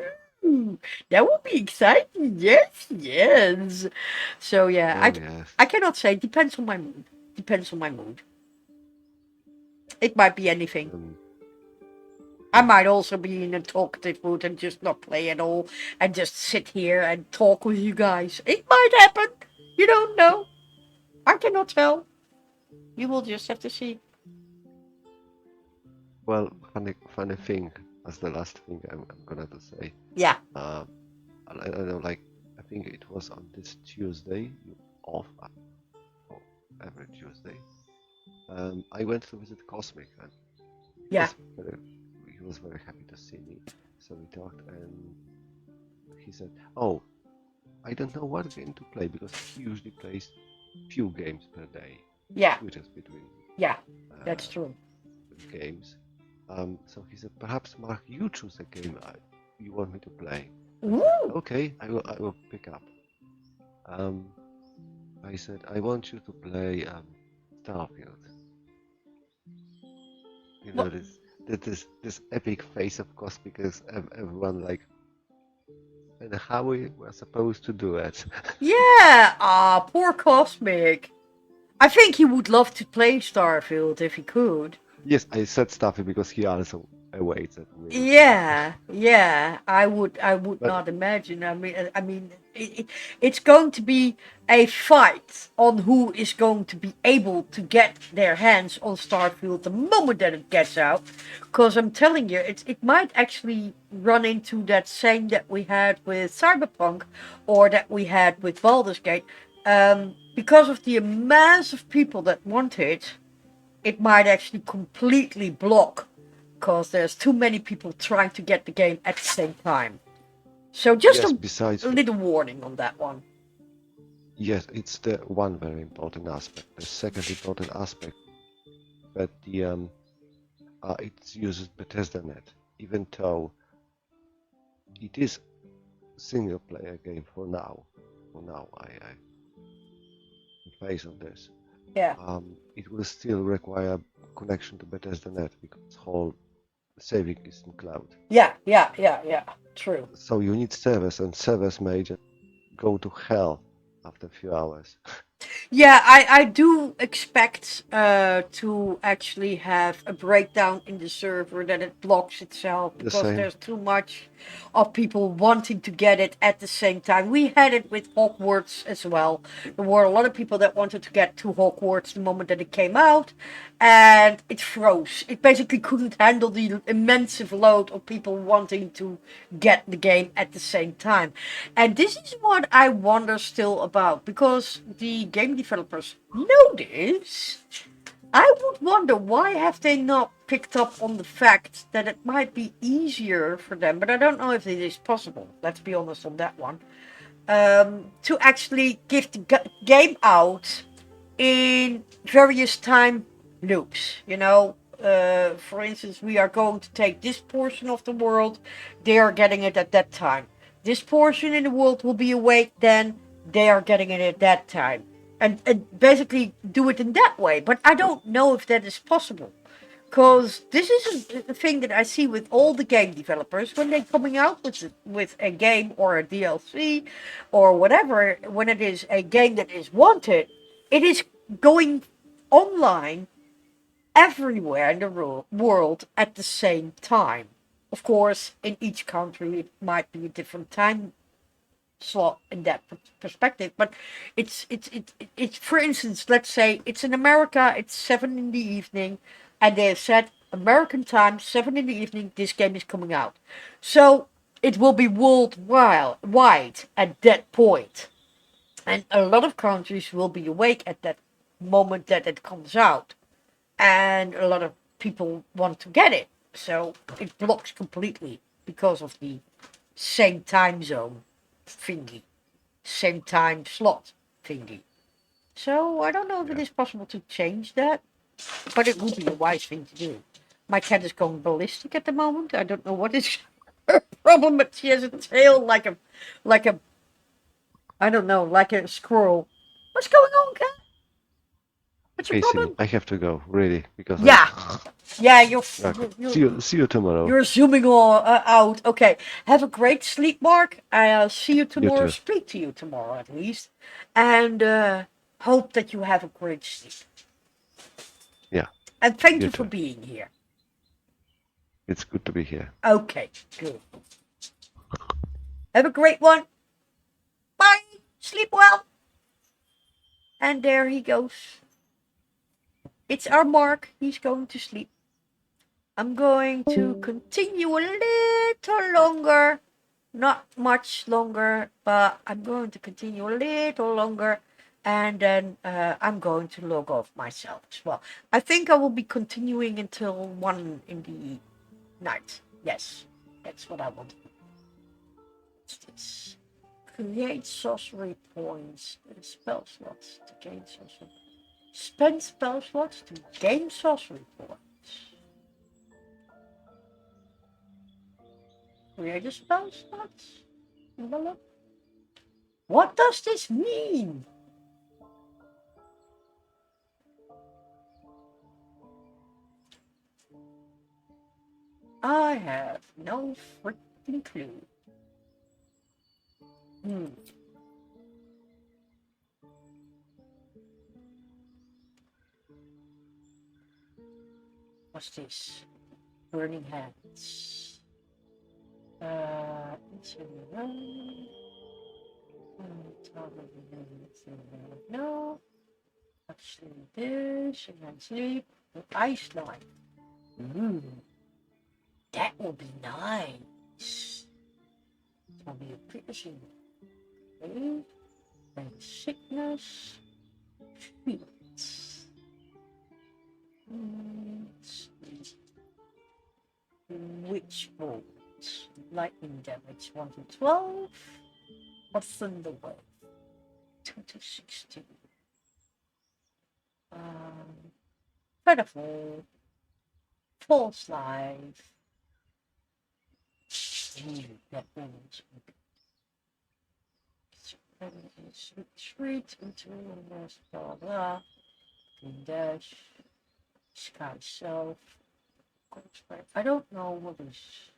That would be exciting. Yes, yes. So yeah, Oh, yes. I cannot say. Depends on my mood. Depends on my mood. It might be anything. I might also be in a talkative mood and just not play at all and just sit here and talk with you guys. It might happen. You don't know. I cannot tell. You will just have to see. Well, funny thing, as the last thing I'm gonna to say. Yeah. I don't know, like, I think it was on this Tuesday, off, every Tuesday. I went to visit Cosmic, and yeah. He was very happy to see me. So we talked, and he said, "Oh, I don't know what game to play because he usually plays few games per day. Yeah. Switches between. Yeah, that's true. Games. So he said, perhaps Mark, you choose a game you want me to play. Okay, I will pick up. I said, I want you to play Starfield. You know, this epic phase, of course, because everyone like, and how we were supposed to do it. Yeah, poor Cosmic. I think he would love to play Starfield if he could. Yes, I said Starfield because he also awaits at me. Yeah, I would not imagine. I mean, it's going to be a fight on who is going to be able to get their hands on Starfield the moment that it gets out. Because I'm telling you, it might actually run into that same that we had with Cyberpunk, or that we had with Baldur's Gate, because of the mass of people that want it. It might actually completely block, because there's too many people trying to get the game at the same time. So just a little warning on that one. Yes, it's the one very important aspect. The second important aspect, that the it uses Bethesda.net, even though it is single player game for now. I in face of this. Yeah. It will still require connection to Bethesda.net because whole saving is in cloud. Yeah. True. So you need servers, and servers may just go to hell after a few hours. Yeah, I do expect to actually have a breakdown in the server that it blocks itself The because same. there's too much of people wanting to get it at the same time. We had it with Hogwarts as well. There were a lot of people that wanted to get to Hogwarts the moment that it came out, and it froze. It basically couldn't handle the immense load of people wanting to get the game at the same time. And this is what I wonder still about, because the game developers know this. I would wonder, why have they not picked up on the fact that it might be easier for them, but I don't know if it is possible, let's be honest on that one, to actually give the game out in various time loops. For instance, we are going to take this portion of the world, they are getting it at that time. This portion in the world will be awake then, they are getting it at that time. And basically do it in that way. But I don't know if that is possible. Because this is a thing that I see with all the game developers when they're coming out with a game or a DLC or whatever. When it is a game that is wanted, it is going online everywhere in the world at the same time. Of course, in each country it might be a different time slot in that perspective, but it's for instance, let's say it's in America, it's 7 in the evening, and they have said American time 7 in the evening this game is coming out, so it will be worldwide at that point, and a lot of countries will be awake at that moment that it comes out, and a lot of people want to get it, so it blocks completely because of the same time zone thingy, same time slot thingy. So I don't know if it is possible to change that, but it would be a wise thing to do. My cat is going ballistic at the moment. I don't know what is her problem, but she has a tail like a, I don't know, like a squirrel. What's going on, cat? What's your problem? I have to go, really, because Yeah. Yeah, okay. See you tomorrow. You're zooming all out. Okay. Have a great sleep, Mark. I'll see you tomorrow. too. Speak to you tomorrow at least. And hope that you have a great sleep. Yeah. And thank You you for too. being here. It's good to be here. Okay, good. Have a great one. Bye. Sleep well. And there he goes. It's our Mark. He's going to sleep. I'm going to continue a little longer. Not much longer, but I'm going to continue a little longer. And then I'm going to log off myself as well. I think I will be continuing until 1 in the night. Yes, that's what I want to do. What's this? Create sorcery points and spell slots to gain sorcery. Spend spell slots to gain sorcery points. Create a spell slots? What does this mean? I have no freaking clue. What's this? Burning hands. No. Actually, this and then sleep. The ice line. That will be nice. It will be a piercing. Okay. And sickness. Feet. Witch bolt. Lightning damage 1 to 12. Or thunder wave 2 to 16. Featherfall. False life. That means street into blah blah. Dash. Sky Self. I don't know what is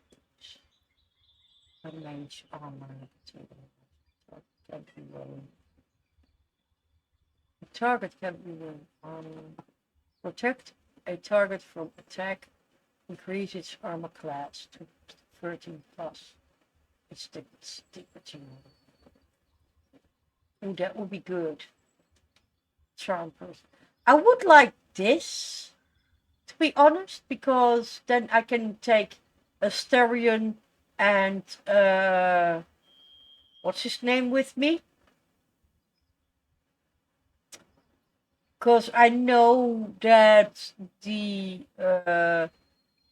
a mage armor. Can be wearing. A target can be wearing armor. Protect a target from attack. Increase its armor class to 13 plus. It's the oh, that would be good. Charm person. I would like this, to be honest, because then I can take Asterion and what's his name with me? Because I know that the I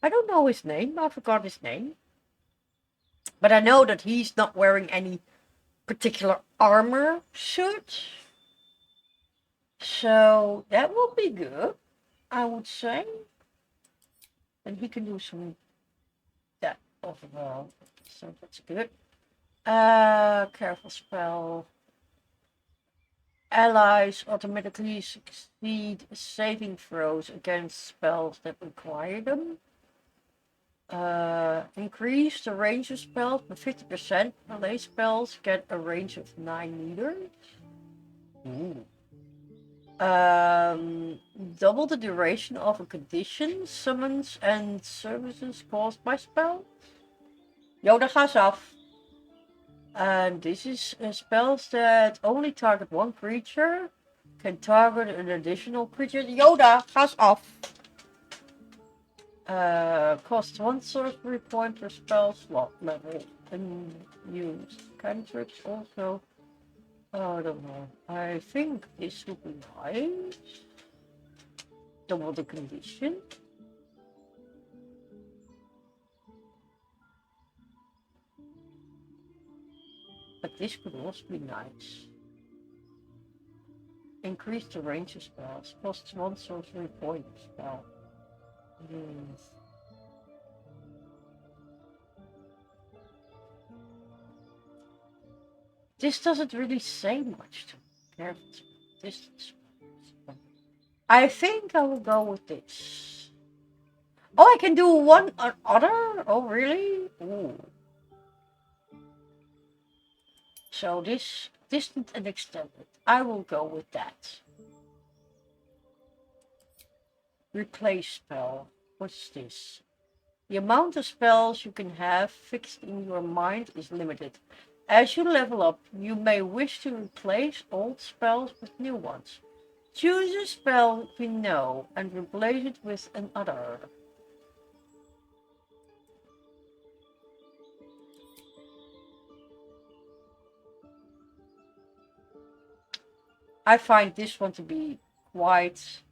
don't know his name. I forgot his name. But I know that he's not wearing any particular armor suit. So that will be good, I would say. And he can do some that overall. So that's good. Careful spell. Allies automatically succeed saving throws against spells that require them. Increase the range of spells by 50%. Melee spells get a range of 9 meters. Ooh. Double the duration of a condition, summons, and services caused by spells. Yoda gas af. And this is spells that only target one creature. Can target an additional creature. Yoda gas af. Costs 1 sorcery point per spell slot level. And used cantrips also. Oh, I don't know. I think this would be nice. Double the condition. But this could also be nice. Increase the range of spells. Costs 1 sorcery point per spell. Yes. This doesn't really say much to me. Careful distance. I think I will go with this. Oh, I can do one other? Oh, really? Ooh. So this distant and extended. I will go with that. Replace spell. What's this? The amount of spells you can have fixed in your mind is limited. As you level up, you may wish to replace old spells with new ones. Choose a spell you know and replace it with another. I find this one to be quite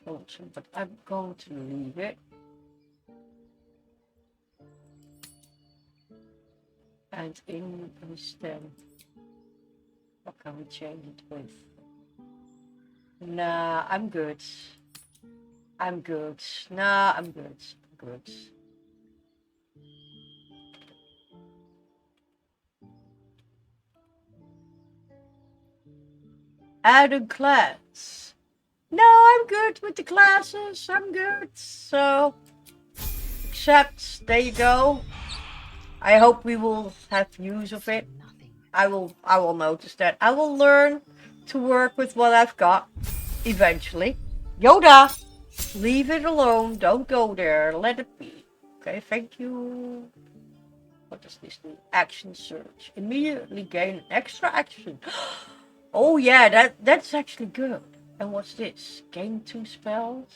awesome, but I'm going to leave it. And in instead, what can we change it with? Nah, I'm good. I'm good. Nah, I'm good. I'm good. Add a class. No, I'm good with the classes. I'm good. So, except, there you go. I hope we will have use of it. I will notice that. I will learn to work with what I've got eventually. Yoda, leave it alone. Don't go there. Let it be. Okay, thank you. What does this do? Action search. Immediately gain an extra action. Oh yeah, that's actually good. And what's this? Gain 2 spells.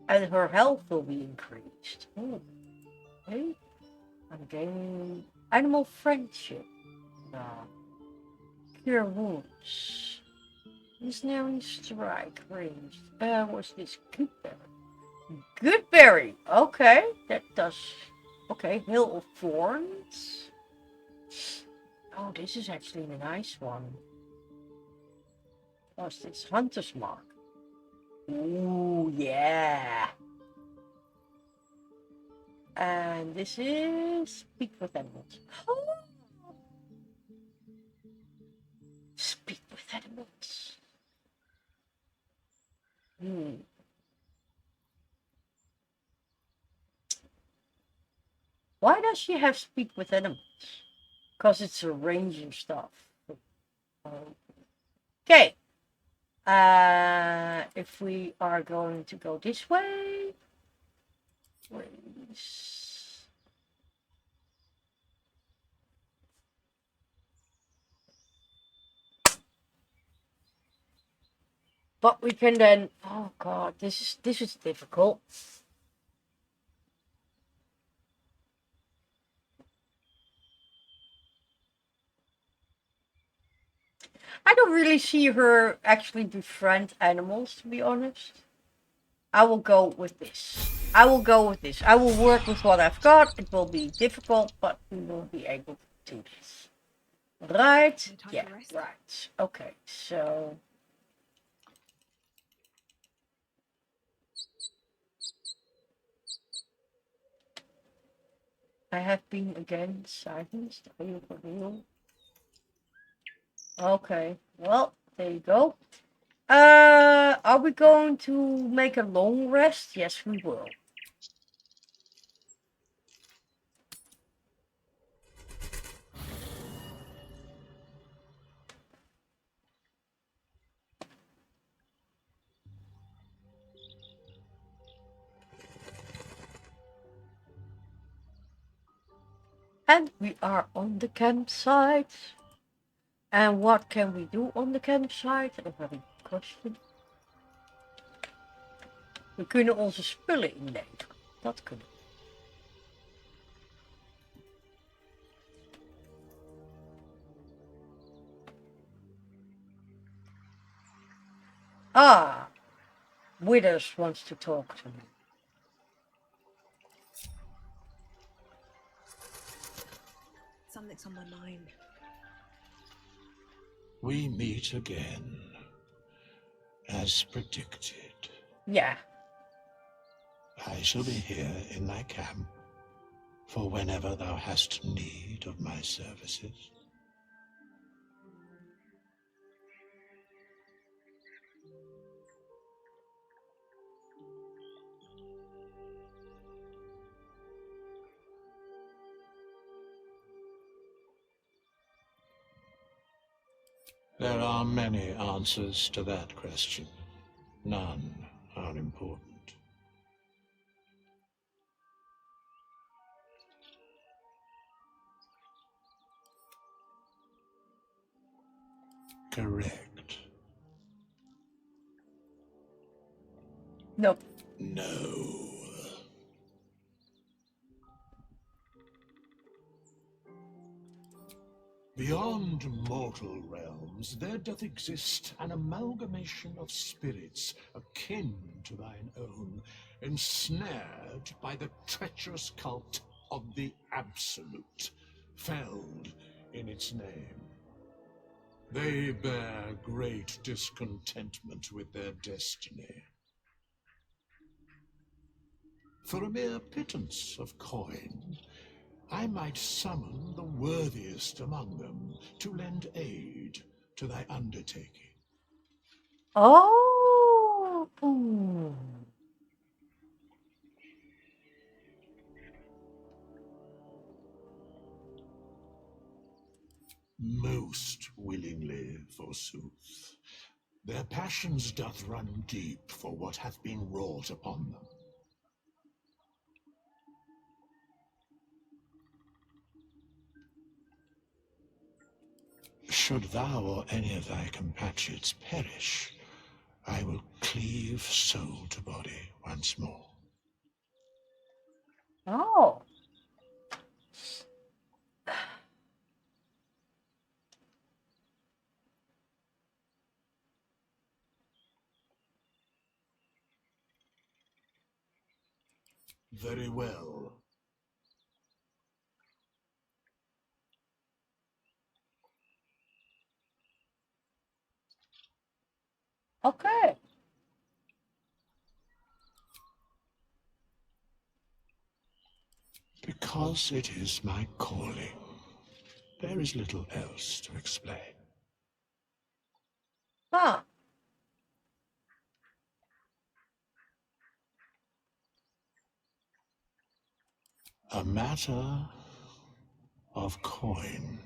And her health will be increased. Oh, okay. I'm gaining animal friendship. Cure wounds. Missionary strike range. What's this? Goodberry. Goodberry. Okay, that does. Okay, Hill of Thorns. Oh, this is actually a nice one. What's this? Hunter's Mark. Ooh, yeah. And this is speak with animals. Oh. Speak with animals. Why does she have speak with animals? Because it's arranging stuff. Okay. If we are going to go this way, please. But we can then. Oh God, this is difficult. I don't really see her actually befriend animals, to be honest. I will go with this. I will work with what I've got. It will be difficult, but we will be able to do this. Right? Yeah, right. Okay, so... I have been again silenced. Are you for real? Okay, well, there you go. Are we going to make a long rest? Yes, we will. And we are on the campsite. And what can we do on the campsite? A very good question. We kunnen onze spullen inleveren. Dat kunnen we. Ah, Withers wants to talk to me. Something's on my mind. We meet again, as predicted. Yeah. I shall be here in thy camp, for whenever thou hast need of my services. There are many answers to that question. None are important. Correct. Nope. No. Beyond mortal realms, there doth exist an amalgamation of spirits akin to thine own, ensnared by the treacherous cult of the Absolute, felled in its name. They bear great discontentment with their destiny. For a mere pittance of coin, I might summon the worthiest among them to lend aid to thy undertaking. Oh. Most willingly, forsooth. Their passions doth run deep for what hath been wrought upon them. Should thou or any of thy compatriots perish, I will cleave soul to body once more. Oh. Very well. Okay. Because it is my calling. There is little else to explain. Ah. A matter of coin.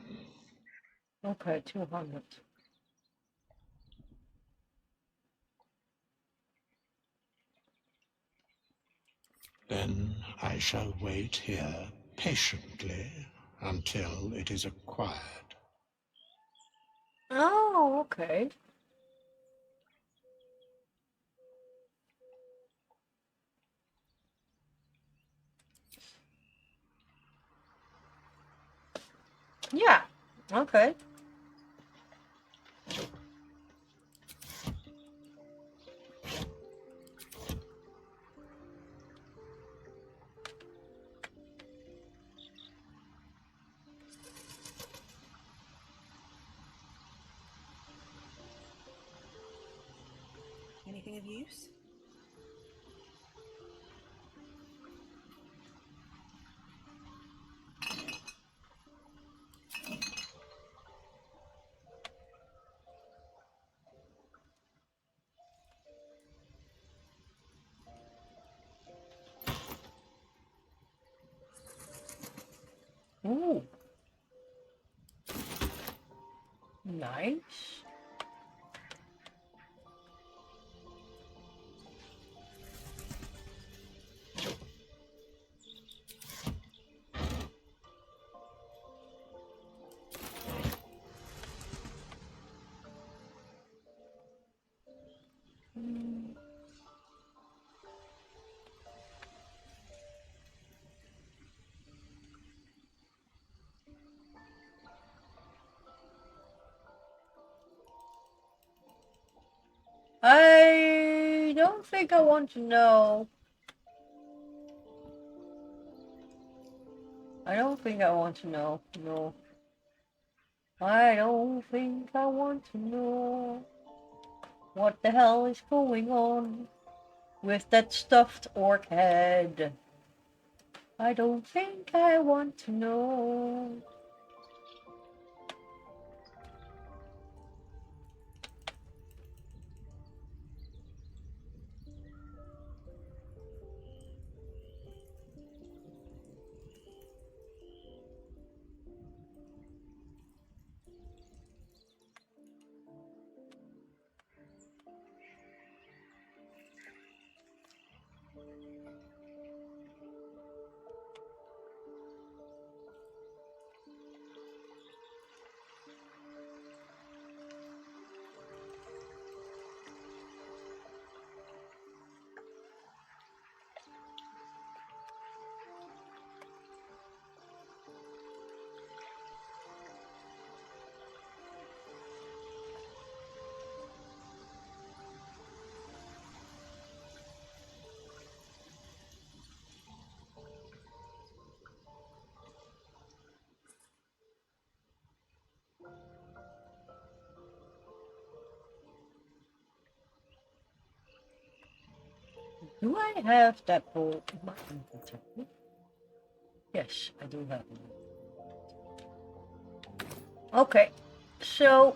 Okay, 200. Then I shall wait here patiently until it is acquired. Oh, okay. Yeah, okay. Anything of use? Ooh. Nice. I don't think I want to know. I don't think I want to know. No. I don't think I want to know what the hell is going on with that stuffed orc head. I don't think I want to know. Do I have that ball in my inventory? Yes, I do have it. Okay, so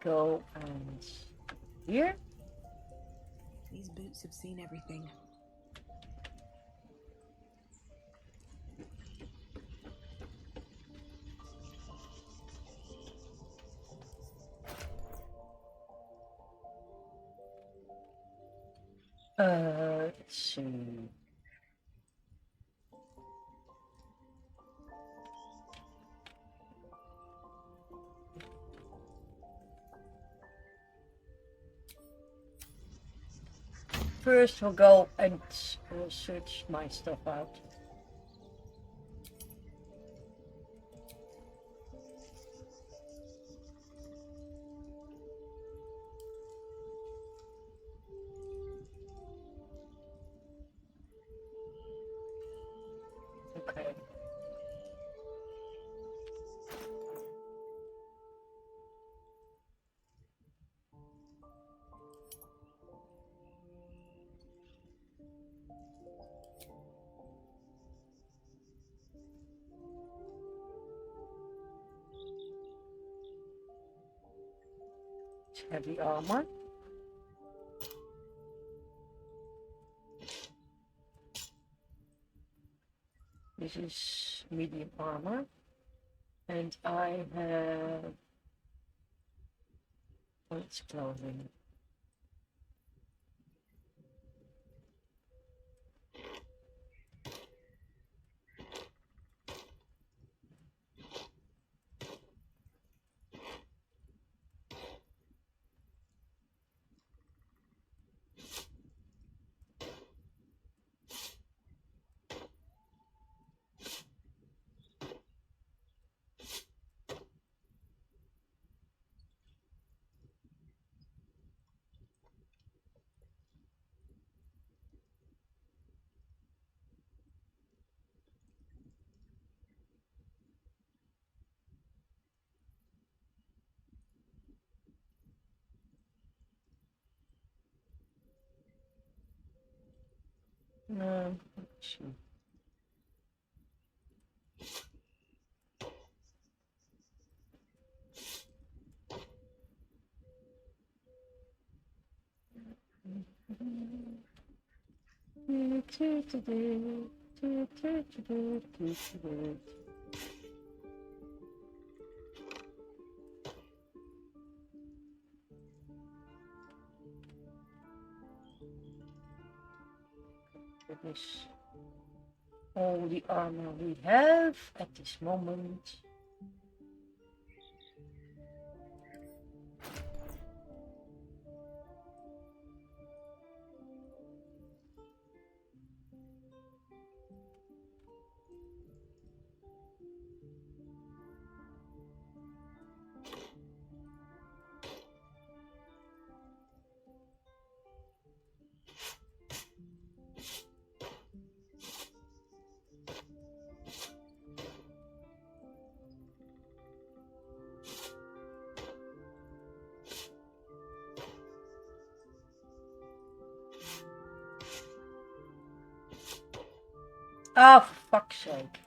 go and here. These boots have seen everything. Let's see. First we'll go and search my stuff out. Okay. It's heavy armor. This is medium armor. And I have... Oh, it's clothing. Let's see. That is all the armor we have at this moment. Ah, for fuck's sake.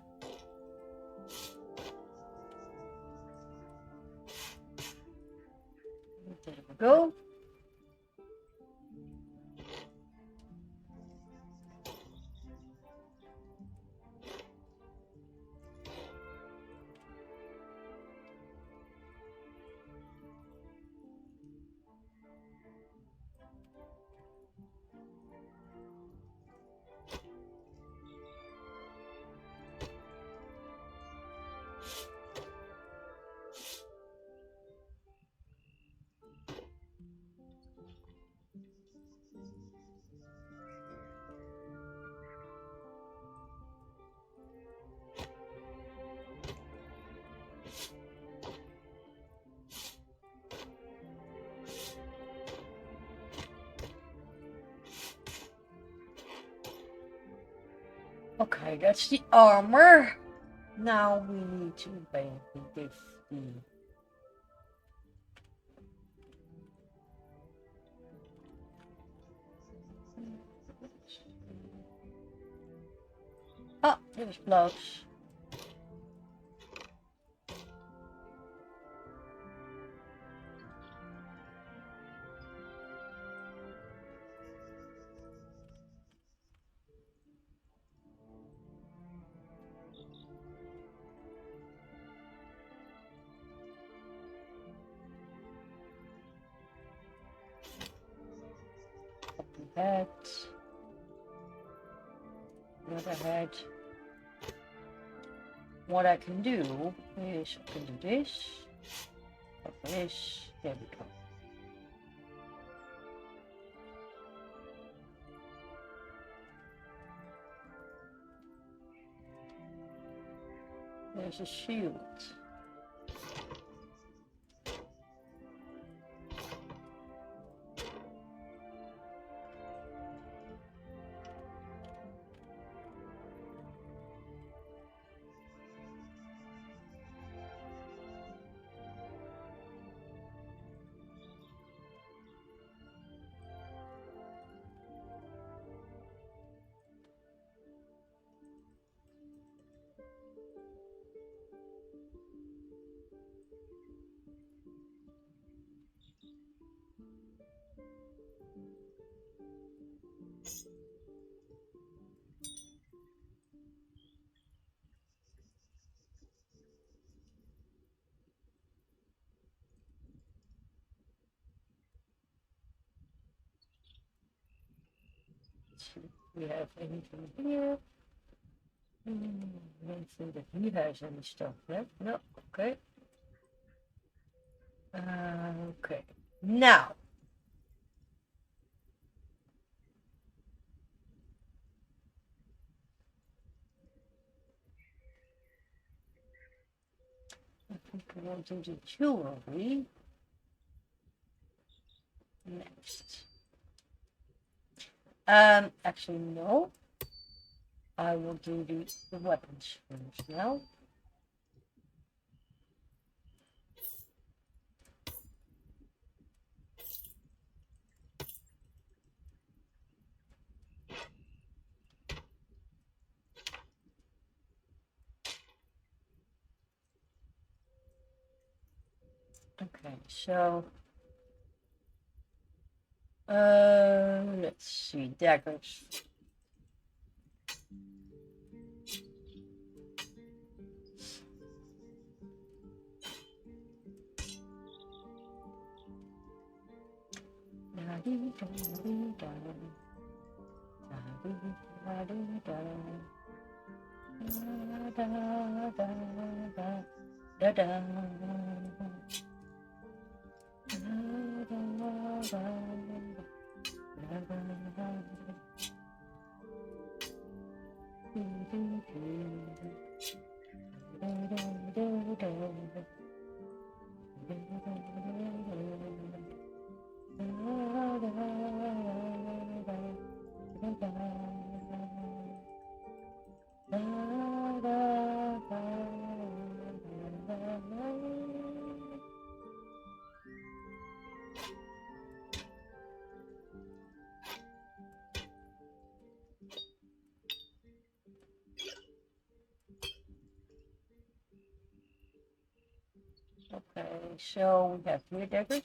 There we go. Okay, that's the armor. Now we need to basically give the there's gloves. That. The other head. What I can do is I can do this. This. There we go. There's a shield. let's see. We have anything here. I don't think that he has any stuff left. No, okay. Okay. Now. I think I want to do the jewelry next. Actually, no. I will do the weapons first now. Okay, so let's see, daggers. Okay, so we have three daggers.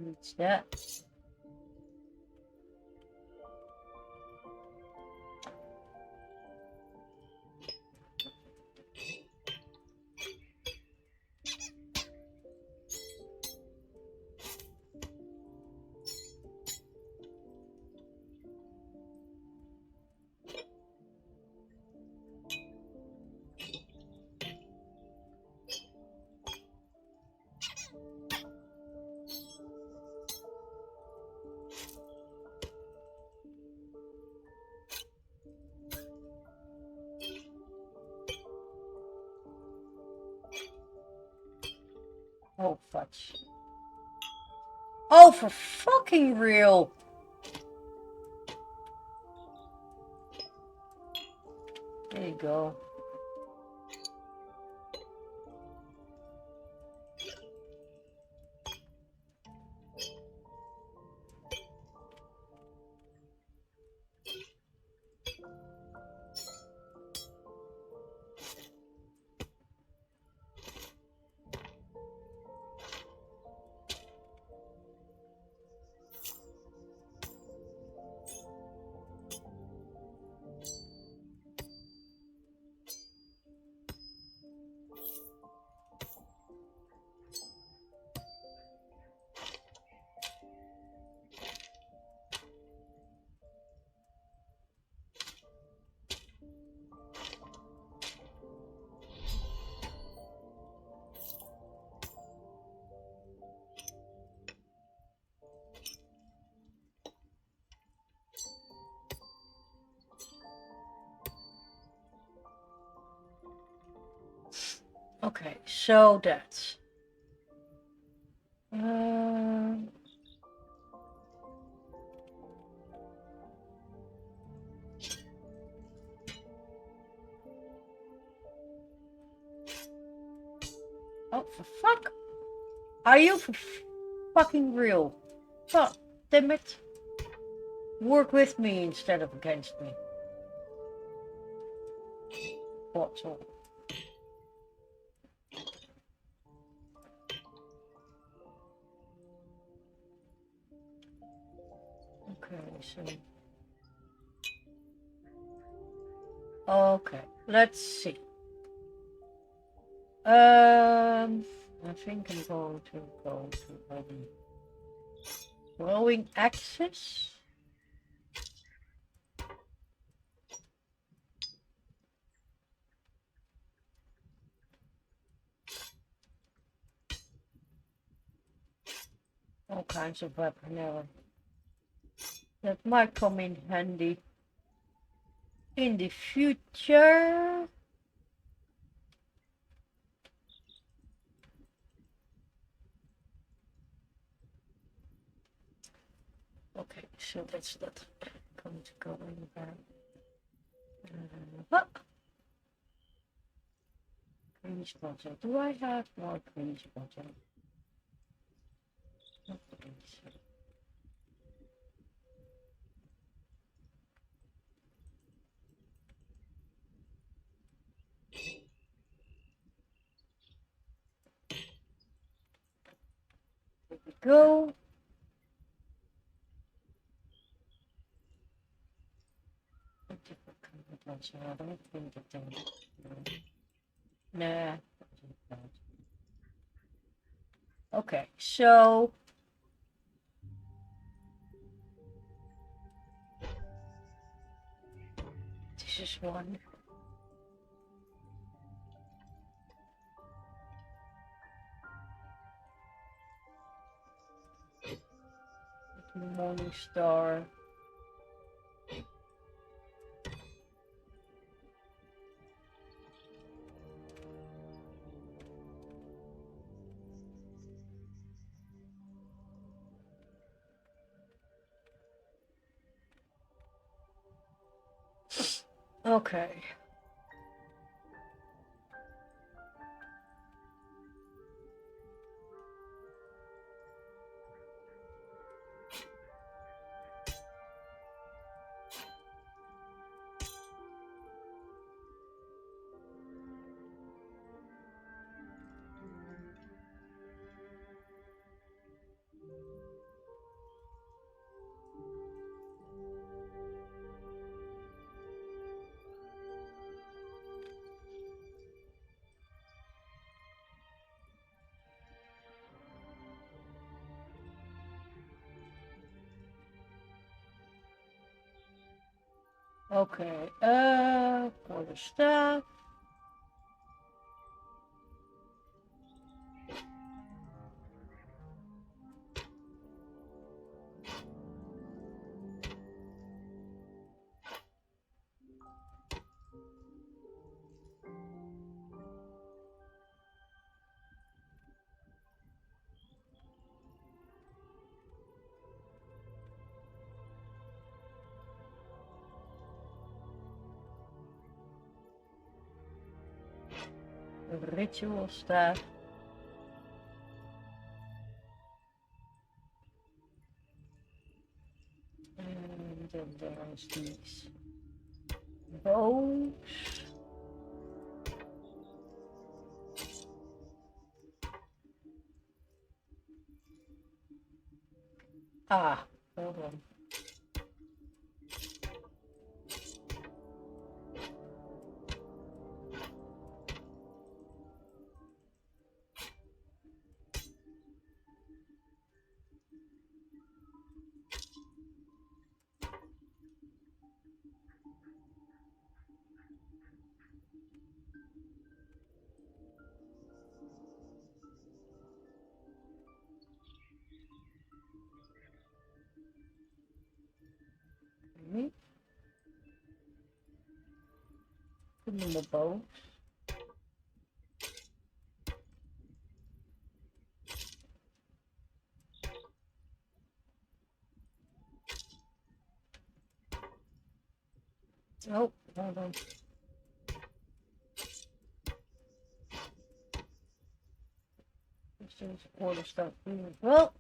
What's that? Oh, fudge. Oh, for fucking real. There you go. Okay, so that's oh, for fuck! Are you for fucking real? Oh, damn it! Work with me instead of against me. What's all? Okay, so. Okay, let's see. I think I'm going to go to growing axis. All kinds of weaponry. That might come in handy in the future. Okay, so that's not going to go in there. Grease bottle. Do I have more grease bottle? Not grease. There we go. I don't think that nah. Okay, so this is one. Morning star. Okay. Okay, for the staff. Ritual staff. And then there's these bows. Ah, hold on. Put in the bow. Oh, hold on. Let's do order stuff. Well.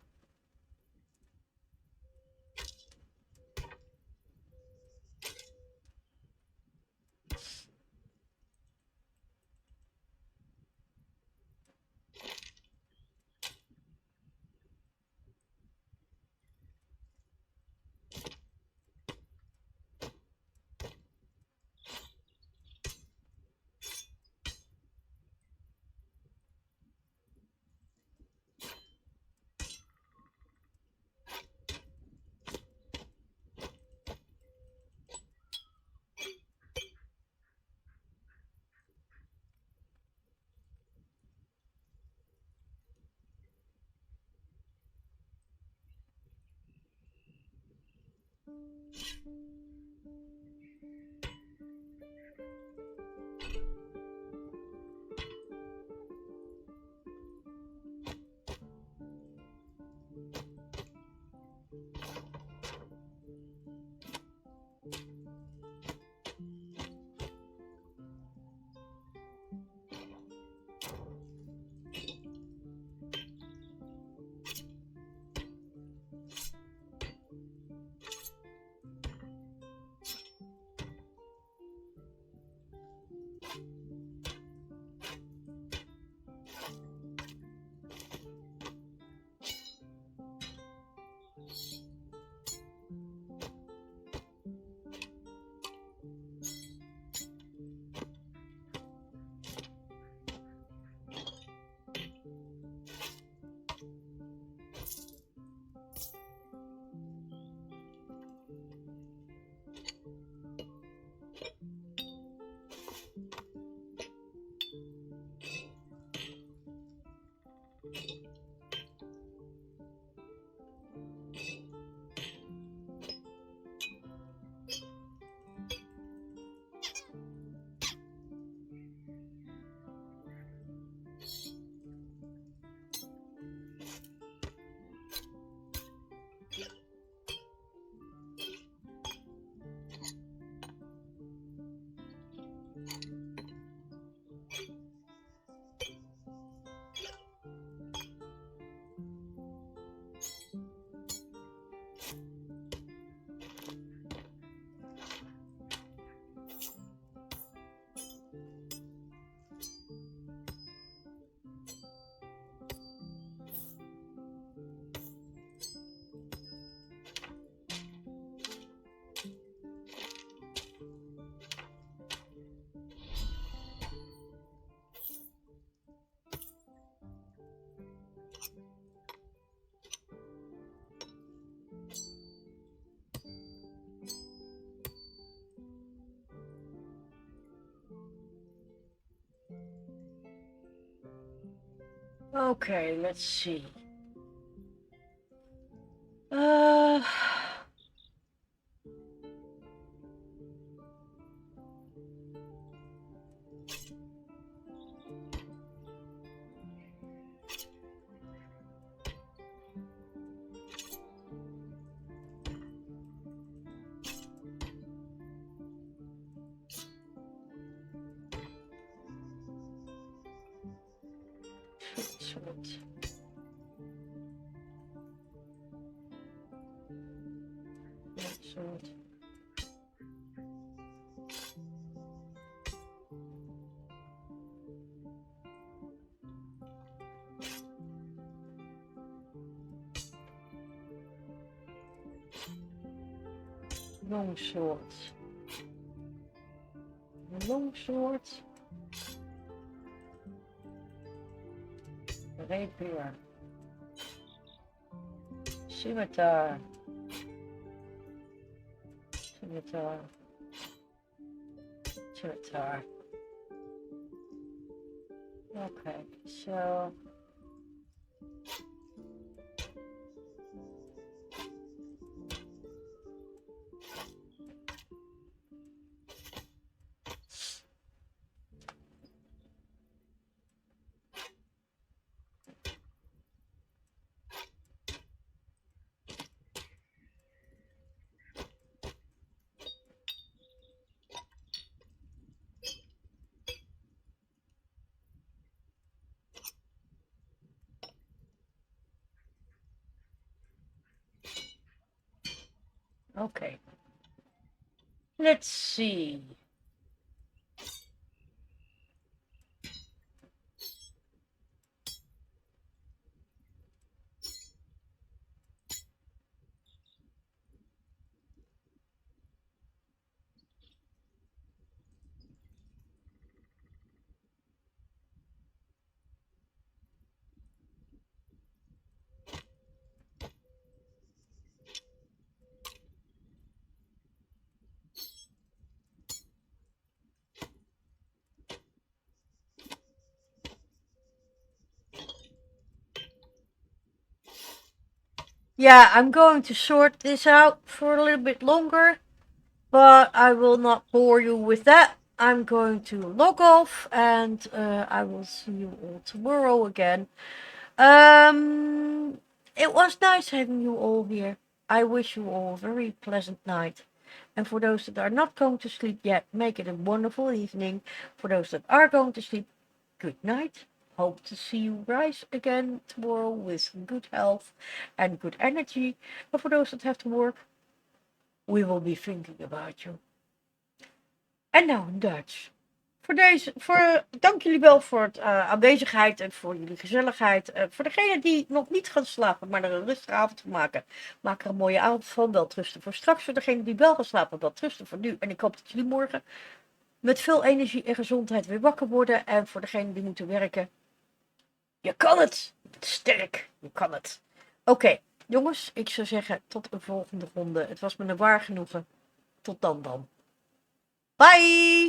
Okay, let's see. Sword. Sword. Long sword. Long sword. Rapier. Scimitar. Scimitar. Scimitar. Okay, so Let's see. Yeah, I'm going to sort this out for a little bit longer, but I will not bore you with that. I'm going to log off, and I will see you all tomorrow again. It was nice having you all here. I wish you all a very pleasant night. And for those that are not going to sleep yet, make it a wonderful evening. For those that are going to sleep, good night. Hope to see you rise again tomorrow with good health and good energy. And for those that have to work, we will be thinking about you. En nou in Duits. Dank jullie wel voor het aanwezigheid en voor jullie gezelligheid. Voor degenen die nog niet gaan slapen, maar er een rustige avond van maken, maak er een mooie avond van. Wel trusten voor straks. Voor degenen die wel gaan slapen, wel trusten voor nu. En ik hoop dat jullie morgen met veel energie en gezondheid weer wakker worden. En voor degenen die moeten werken, je kan het. Je bent sterk. Je kan het. Oké, jongens, ik zou zeggen tot een volgende ronde. Het was me een waar genoegen. Tot dan. Bye!